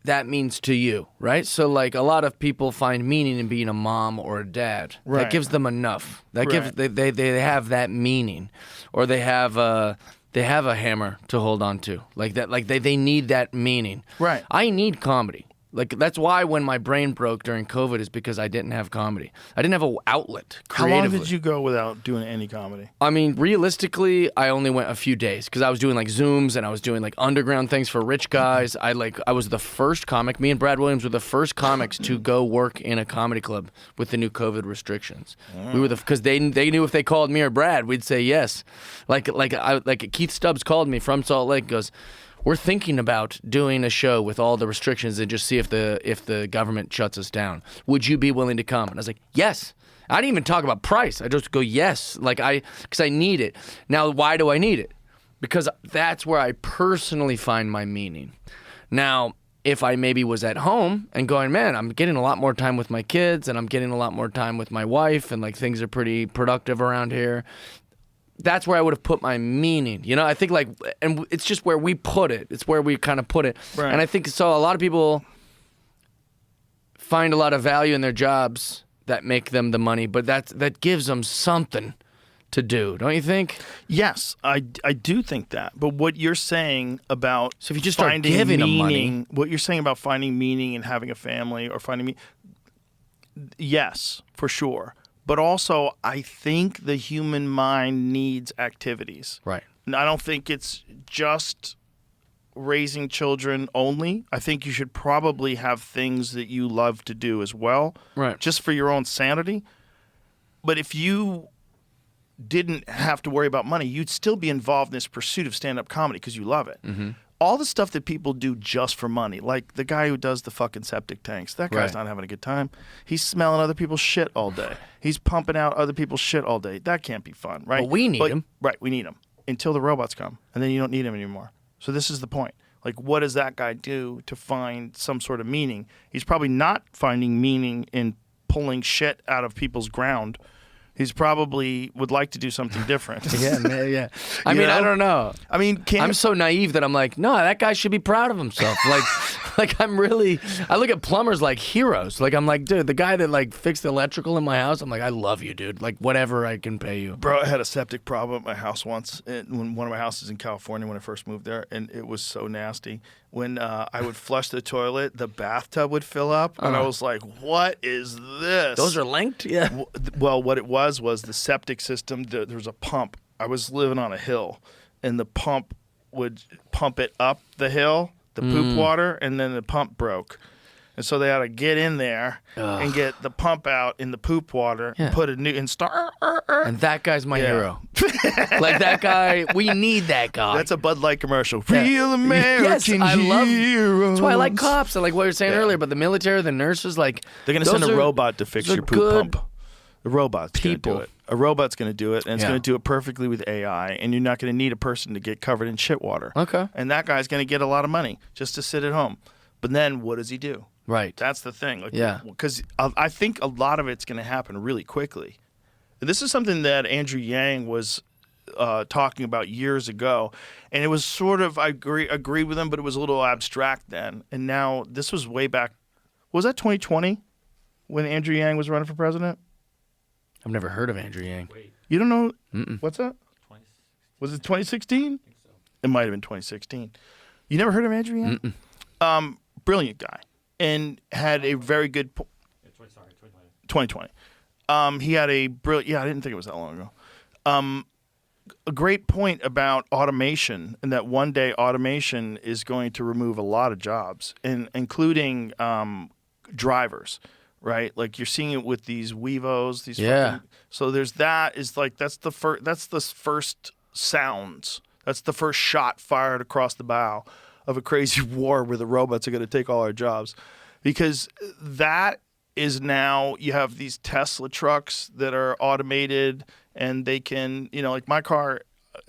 that means to you, right? So, like, a lot of people find meaning in being a mom or a dad. Right. That gives them enough. That gives they have that meaning, or they have a hammer to hold on to, like that. Like they need that meaning. Right. I need comedy. Like, that's why when my brain broke during COVID is because I didn't have comedy. I didn't have an outlet creatively. How long did you go without doing any comedy? I mean, realistically, I only went a few days because I was doing like Zooms and I was doing like underground things for rich guys. I was the first comic. Me and Brad Williams were the first comics to go work in a comedy club with the new COVID restrictions. We were because they knew if they called me or Brad, we'd say yes. Like Keith Stubbs called me from Salt Lake, goes, we're thinking about doing a show with all the restrictions and just see if the government shuts us down. Would you be willing to come? And I was like, yes. I didn't even talk about price. I just go, yes, because I need it. Now, why do I need it? Because that's where I personally find my meaning. Now, if I maybe was at home and going, man, I'm getting a lot more time with my kids and I'm getting a lot more time with my wife and like things are pretty productive around here, that's where I would have put my meaning. You know, I think and it's just where we put it. It's where we kind of put it. Right. And I think so a lot of people find a lot of value in their jobs that make them the money, but that gives them something. to do, don't you think? Yes, I do think that. But what you're saying about So if you just start finding giving them meaning, money. what you're saying about finding meaning and having a family or finding me, yes, for sure. But also, I think the human mind needs activities. Right. And I don't think it's just raising children only. I think you should probably have things that you love to do as well, Right. just for your own sanity. But if you didn't have to worry about money, you'd still be involved in this pursuit of stand-up comedy because you love it. Mm-hmm. All the stuff that people do just for money, like the guy who does the fucking septic tanks, that guy's Right. not having a good time. He's smelling other people's shit all day. He's pumping out other people's shit all day. That can't be fun, right? But we need him. Right, we need him until the robots come, and then you don't need him anymore. So this is the point. Like, what does that guy do to find some sort of meaning? He's probably not finding meaning in pulling shit out of people's ground. He's probably would like to do something different. Yeah, man, yeah. I You mean, know? I don't know. I mean, I'm so naive that I'm like, no, that guy should be proud of himself. Like I look at plumbers like heroes. Like I'm like, dude, the guy that like fixed the electrical in my house, I'm like, I love you, dude. Like whatever I can pay you. Bro, I had a septic problem at my house once, when one of my houses in California when I first moved there, and it was so nasty. When I would flush the toilet, the bathtub would fill up, and I was like, what is this? Those are linked? Yeah. Well, what it was the septic system, there was a pump. I was living on a hill, and the pump would pump it up the hill, the poop water, and then the pump broke. And so they had to get in there and get the pump out in the poop water, Yeah. put a new, and start. And that guy's my Yeah. hero. Like that guy, we need that guy. That's a Bud Light commercial. Yeah. Real American Yes, I love. heroes. That's why I like cops. I like what you were saying Yeah. earlier, but the military, the nurses, like They're going to those send a are- robot to fix those are your poop good pump. The robot's going to do people. it. A robot's going to do it, and it's Yeah. going to do it perfectly with AI, and you're not going to need a person to get covered in shit water. Okay. And that guy's going to get a lot of money just to sit at home. But then what does he do? Right. That's the thing. Like, Yeah. Because I think a lot of it's going to happen really quickly. And this is something that Andrew Yang was talking about years ago, and it was sort of I agreed with him, but it was a little abstract then. And now this was way back. Was that 2020 when Andrew Yang was running for president? I've never heard of Andrew Yang. You don't know what's that? Was it 2016? It might have been 2016. You never heard of Andrew Yang? Brilliant guy, and had a very good. 2020. He had a brilliant. Yeah, I didn't think it was that long ago. A great point about automation, and that one day automation is going to remove a lot of jobs, including drivers. Right, like you're seeing it with these Weevos. These Yeah. So there's that. Is like that's the first. That's the first sounds. That's the first shot fired across the bow of a crazy war where the robots are going to take all our jobs, because that is now you have these Tesla trucks that are automated and they can, like my car.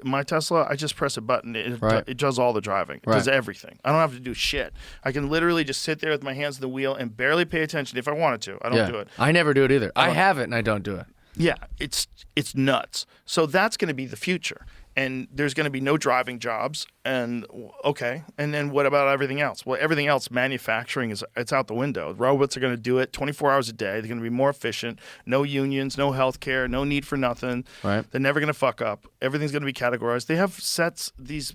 My Tesla, I just press a button. It does all the driving. It does everything. I don't have to do shit. I can literally just sit there with my hands on the wheel and barely pay attention if I wanted to. I don't do it. I never do it either. I have it and I don't do it. Yeah, it's nuts. So that's going to be the future. And there's going to be no driving jobs. And okay, and then what about everything else? Well, everything else, manufacturing it's out the window. Robots are going to do it 24 hours a day. They're going to be more efficient. No unions, no health care, no need for nothing. Right. They're never going to fuck up. Everything's going to be categorized. They have these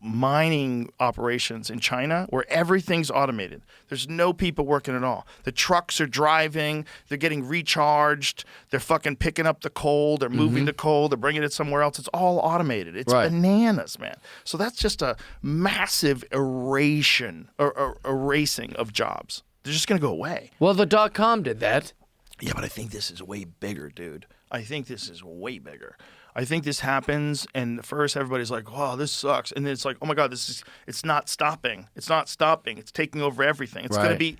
mining operations in China where everything's automated. There's no people working at all. The trucks are driving. They're getting recharged. They're fucking picking up the coal. They're moving the coal. They're bringing it somewhere else. It's all automated. It's Right. bananas, man. So that's just a massive erasing of jobs. They're just going to go away. Well, the .com did that. Yeah, but I think this is way bigger, dude. I think this is way bigger. I think this happens, and at first everybody's like, "Wow, this sucks," and then it's like, "Oh my God, it's not stopping. It's not stopping. It's taking over everything. It's going to Right. be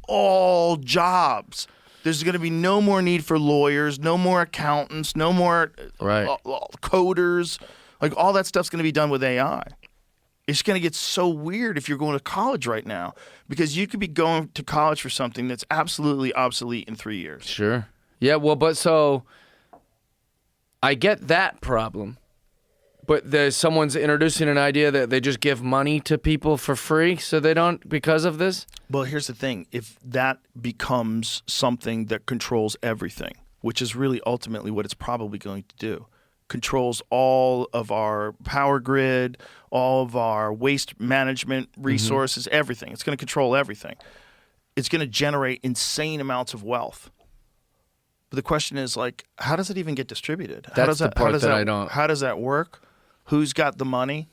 all jobs. There's going to be no more need for lawyers, no more accountants, no more Right. Coders. Like all that stuff's going to be done with AI. It's going to get so weird if you're going to college right now, because you could be going to college for something that's absolutely obsolete in 3 years. Sure. Yeah, well, but so I get that problem. But someone's introducing an idea that they just give money to people for free so they don't because of this? Well, here's the thing. If that becomes something that controls everything, which is really ultimately what it's probably going to do. Controls all of our power grid, all of our waste management resources, everything. It's going to control everything. It's going to generate insane amounts of wealth. But the question is, like, how does it even get distributed? That's the part that I don't. How does that work? Who's got the money?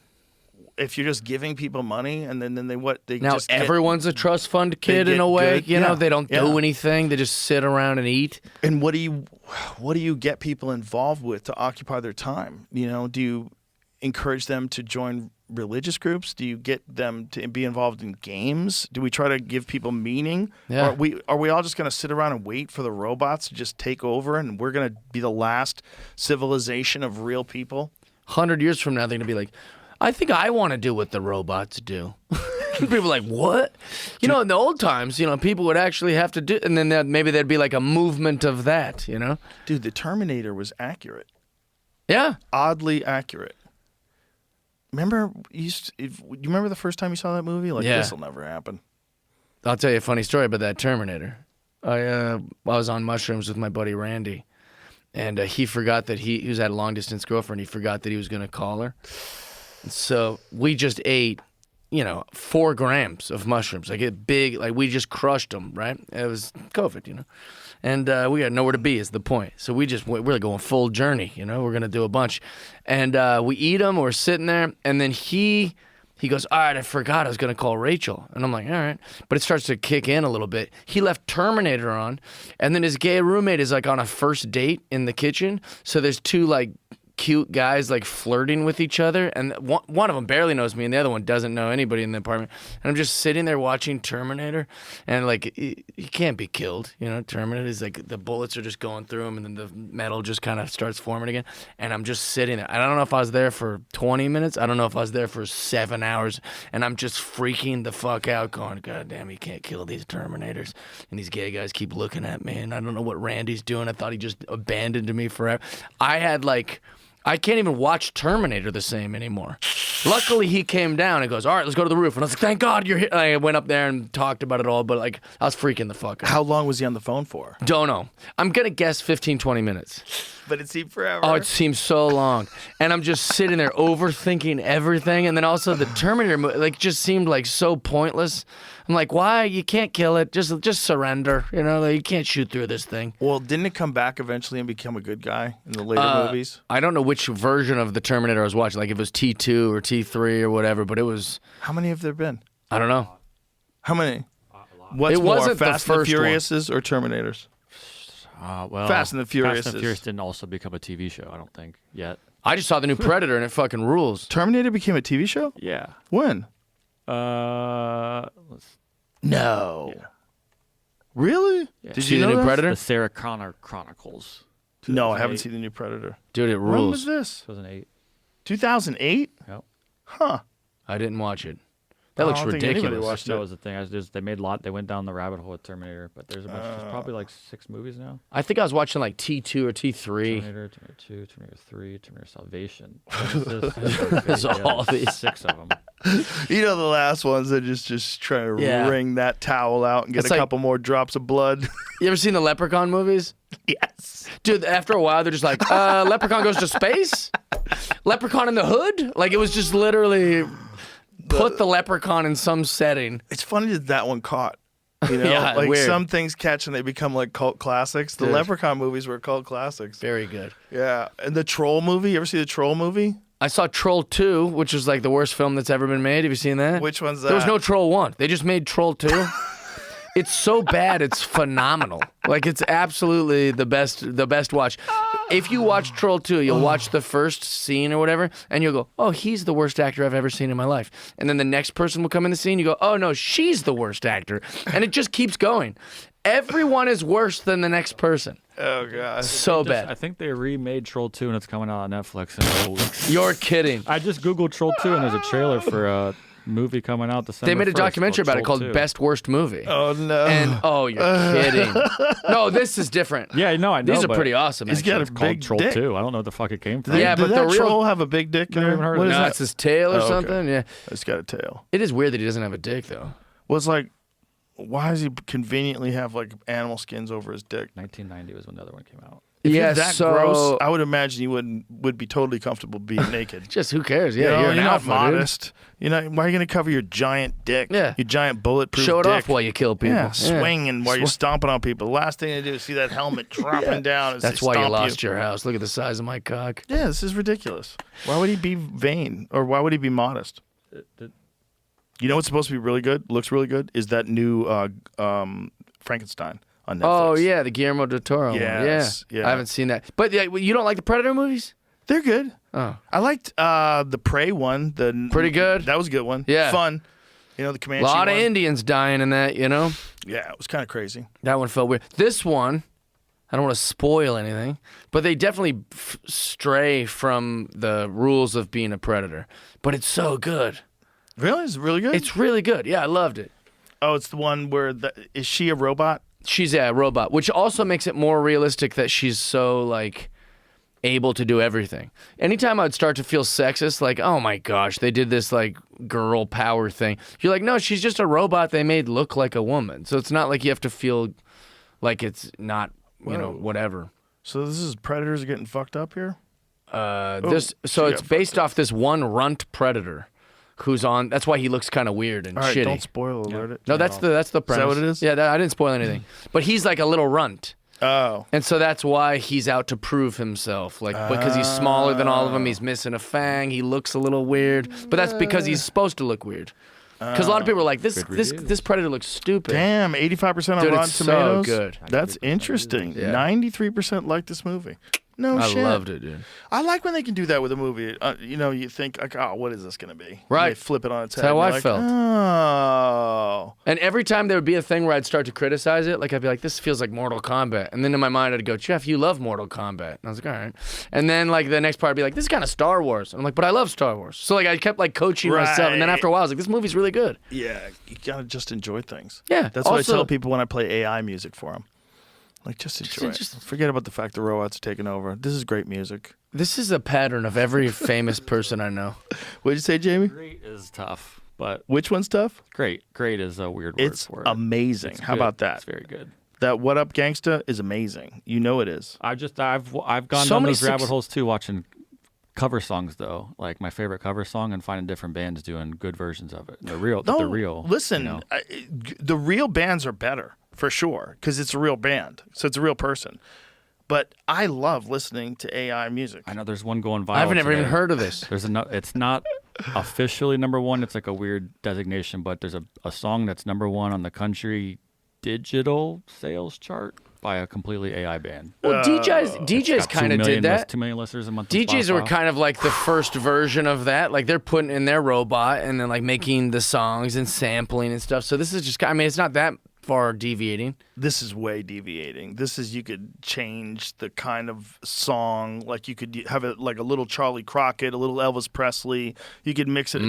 If you're just giving people money and then they what? They Now just everyone's a trust fund kid in a way. good. You know, Yeah. they don't do anything. They just sit around and eat. And what do you get people involved with to occupy their time? You know, do you encourage them to join religious groups? Do you get them to be involved in games? Do we try to give people meaning? Yeah. Are we all just going to sit around and wait for the robots to just take over and we're going to be the last civilization of real people? 100 years from now, they're gonna be like, I think I want to do what the robots do. People are like, what? You know, in the old times, you know, people would actually have to do, and then maybe there'd be like a movement of that, you know? Dude, the Terminator was accurate. Yeah. Oddly accurate. Remember, you remember the first time you saw that movie? Like, Yeah. this will never happen. I'll tell you a funny story about that Terminator. I was on mushrooms with my buddy Randy, and he forgot that he was at a long-distance girlfriend. He forgot that he was going to call her. So we just ate, 4 grams of mushrooms. Like we just crushed them, right? It was COVID, And we had nowhere to be is the point. So we're going full journey, we're going to do a bunch. And we eat them, we're sitting there, and then he goes, all right, I forgot I was going to call Rachel. And I'm like, all right. But it starts to kick in a little bit. He left Terminator on, and then his gay roommate is like on a first date in the kitchen. So there's 2 like cute guys like flirting with each other, and one of them barely knows me and the other one doesn't know anybody in the apartment, and I'm just sitting there watching Terminator, and like he can't be killed, Terminator is like the bullets are just going through him, and then the metal just kind of starts forming again, and I'm just sitting there. I don't know if I was there for 20 minutes, I don't know if I was there for 7 hours, and I'm just freaking the fuck out going, God damn, he can't kill these Terminators, and these gay guys keep looking at me, and I don't know what Randy's doing. I thought he just abandoned me forever. I can't even watch Terminator the same anymore. Luckily, he came down and goes, all right, let's go to the roof. And I was like, thank God you're here. I went up there and talked about it all, but like I was freaking the fuck out. How long was he on the phone for? Don't know. I'm going to guess 15, 20 minutes. But it seemed forever. Oh, it seems so long. And I'm just sitting there overthinking everything. And then also the Terminator just seemed like so pointless. I'm like, why? You can't kill it. Just surrender. You can't shoot through this thing. Well, didn't it come back eventually and become a good guy in the later movies? I don't know which version of the Terminator I was watching. Like if it was T2 or T3 or whatever, but it was... How many have there been? I don't know. How many? What's It more, wasn't the Fast and the first Furiouses or Terminators? Well, Fast and the Furious Fast and is- Furious didn't also become a TV show, I don't think, yet. I just saw the new Predator and it fucking rules. Terminator became a TV show? Yeah. When? No. Yeah. Really? Yeah. Did See you the know new that? Predator? The Sarah Connor Chronicles. No, I haven't 2008. seen the new Predator. Dude, it When rules. was this? 2008. 2008? Yep. Huh. I didn't watch it. That I looks don't think anybody ridiculous. watched That it. was the thing. They went down the rabbit hole with Terminator, but there's probably like 6 movies now. I think I was watching like T2 or T3. Terminator 2, Terminator 3, Terminator Salvation. There's all these. 6 of them. You know the last ones that just trying to Yeah. wring that towel out and get It's a like- couple more drops of blood. You ever seen the Leprechaun movies? Yes. Dude, after a while, they're just like, Leprechaun goes to space? Leprechaun in the hood? Like, it was just literally put the Leprechaun in some setting. It's funny that one caught. Yeah, like weird. some things catch and they become like cult classics. The Dude. Leprechaun movies were cult classics. Very good. Yeah. And the Troll movie, you ever see the Troll movie? I saw Troll 2, which is like the worst film that's ever been made. Have you seen that? Which one's that? There was no Troll 1. They just made Troll 2. It's so bad, it's phenomenal. Like, it's absolutely the best watch. If you watch Troll 2, you'll watch the first scene or whatever, and you'll go, oh, he's the worst actor I've ever seen in my life. And then the next person will come in the scene, you go, oh, no, she's the worst actor. And it just keeps going. Everyone is worse than the next person. Oh, God. So I bad. think they remade Troll 2 and it's coming out on Netflix in a couple weeks. You're kidding. I just Googled Troll 2 and there's a trailer for a movie coming out December They made a 1st documentary about it Troll called 2. Best Worst Movie. Oh, no. And, oh, you're kidding. No, this is different. Yeah, no, I know. These are but pretty awesome. He's actually. got a It's called big Troll dick. 2. I don't know what the fuck it came from. Yeah, Did but the that real- troll have a big dick? Never even heard of What it. is No, that? it's his tail or Oh, okay. something. Yeah. It's got a tail. It is weird that he doesn't have a dick, though. Was like, why does he conveniently have like animal skins over his dick? 1990 was when the other one came out. If Yeah, you're that so- gross, I would imagine you would be totally comfortable being naked. Just who cares? You Yeah, know, you're an not alpha, dude. modest. You know, why are you going to cover your giant dick? Yeah. Your giant bulletproof Show it dick. off while you kill people. Yeah, swinging while you're stomping on people. The last thing they do is see that helmet dropping down as That's they why you stomp lost your house. Look at the size of my cock. Yeah, this is ridiculous. Why would he be vain? Or why would he be modest? You know what's supposed to be really good? Looks really good? Is that new Frankenstein on Netflix. Oh yeah, the Guillermo del Toro one. Yes, Yeah. yeah. I haven't seen that. But you don't like the Predator movies? They're good. Oh. I liked the Prey one. Pretty good. That was a good one. Yeah. Fun. You know, the A Comanche lot one. of Indians dying in that, you know? Yeah, it was kind of crazy. That one felt weird. This one, I don't want to spoil anything, but they definitely stray from the rules of being a predator. But it's so good. Really? Is it really good? It's really good. Yeah, I loved it. Oh, it's the one where is she a robot? She's a robot, which also makes it more realistic that she's so, like, able to do everything. Anytime I'd start to feel sexist, like, oh my gosh, they did this, like, girl power thing. You're like, no, she's just a robot they made look like a woman. So it's not like you have to feel like it's not, you know, whatever. So this is predators getting fucked up here? So she it's got based off this one runt predator who's on. That's why he looks kind of weird and All right, shitty. don't spoil alert it. No, that's the premise. what it is? Yeah, I didn't spoil anything. But he's like a little runt. Oh. And so that's why he's out to prove himself. Like, because he's smaller than all of them, he's missing a fang, he looks a little weird. But that's because he's supposed to look weird. Because a lot of people are like, this predator looks stupid. Damn, 85% on Dude, Rotten it's so Tomatoes. good. That's interesting. Yeah. 93% like this movie. No I shit. loved it, dude. I like when they can do that with a movie. You know, you think like, oh, what is this going to be? Right. And they flip it on its head. That's how and I you're felt. like, oh. And every time there would be a thing where I'd start to criticize it, like I'd be like, this feels like Mortal Kombat. And then in my mind, I'd go, Jeff, you love Mortal Kombat. And I was like, all right. And then like the next part, I'd be like, this is kind of Star Wars. And I'm like, but I love Star Wars. So like I kept like coaching myself. And then after a while, I was like, this movie's really good. Yeah, you got to just enjoy things. Yeah. That's what I Also- tell people when I play AI music for them. Like, just enjoy it. Forget about the fact the robots are taking over. This is great music. This is a pattern of every famous person I know. What'd you say, Jamie? Great is tough, but Which one's tough? great is a weird word It's for it. amazing. It's How good. about that? It's very good. That What Up Gangsta is amazing. You know it is. I've gone So down many those rabbit holes too, watching cover songs though. Like my favorite cover song, and finding different bands doing good versions of it. They're real. No, they're real. Listen, you know? the real bands are better for sure because it's a real band, so it's a real person. But I love listening to AI music. I know there's one going viral. I've never even today. heard of this. There's it's not officially number one. It's like a weird designation, but there's a song that's number one on the country digital sales chart by a completely AI band. Well, DJs Got kind of did that. 2 million listeners a month. on DJs were Spotify. kind of like the first version of that. Like they're putting in their robot and then like making the songs and sampling and stuff. So this is just, I mean, it's not that far deviating. This is way deviating. This is, you could change the kind of song, like you could have it like a little Charlie Crockett, a little Elvis Presley. You could mix it.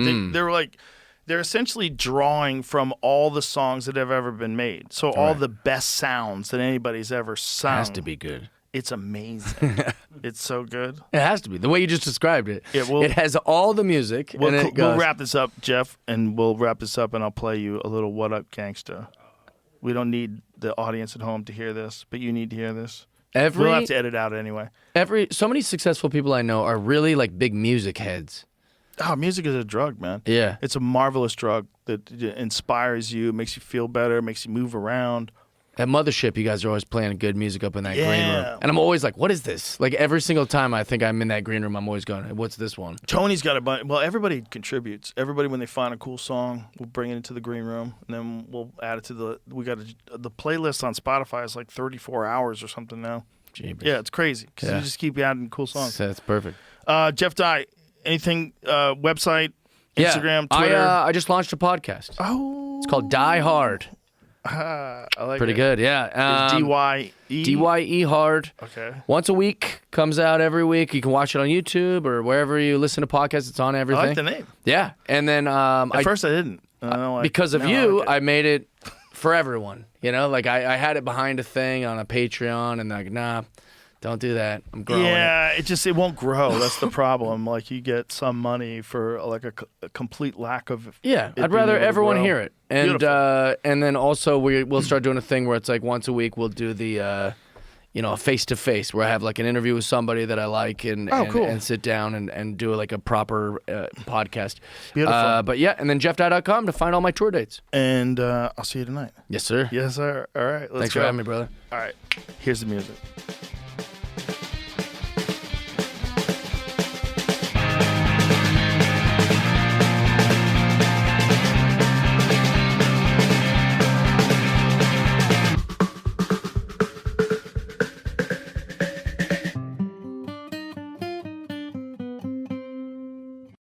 They're essentially drawing from all the songs that have ever been made. So all the best sounds that anybody's ever sung. Has to be good. It's amazing. It's so good. It has to be. The way you just described it. Yeah, well- it has all the music. We'll, and it goes, we'll wrap this up, Jeff, and we'll wrap this up, and I'll play you a little What Up Gangsta. We don't need the audience at home to hear this, but you need to hear this. We'll have to edit out anyway. So many successful people I know are really like big music heads. Oh, music is a drug, man. Yeah. It's a marvelous drug that inspires you, makes you feel better, makes you move around. At Mothership, you guys are always playing good music up in that green Yeah. room. And I'm always like, what is this? Like every single time I think I'm in that green room, I'm always going, hey, what's this one? Tony's got a bunch. Well, everybody contributes. Everybody, when they find a cool song, we'll bring it into the green room, and then we'll add it to the playlist on Spotify is like 34 hours or something now. Jeepers. Yeah, it's crazy because Yeah. you just keep adding cool songs. That's perfect. Jeff Dye, anything, website, Instagram, yeah. Twitter? I just launched a podcast. Oh, It's called Die Hard. I like Pretty it. good, yeah. It's D-Y-E? DYE Hard. Okay. Once a week, comes out every week. You can watch it on YouTube or wherever you listen to podcasts. It's on I everything. like the name. Yeah, and then At first, I didn't. because of now I you, like it. I made it for everyone. You know, like I had it behind a thing on a Patreon, and like, nah, Don't do that. I'm growing Yeah, it won't grow. That's the problem. Like you get some money for like a complete lack of. Yeah, it I'd being rather able to everyone grow. hear it. And Beautiful. and then also we'll start doing a thing where it's like once a week we'll do the a face-to-face where I have like an interview with somebody that I like and cool. and sit down and do like a proper podcast. Beautiful. But yeah, and then jeffdye.com to find all my tour dates. And I'll see you tonight. Yes, sir. Yes, sir. All right. Let's Thanks go. for having me, brother. All right. Here's the music.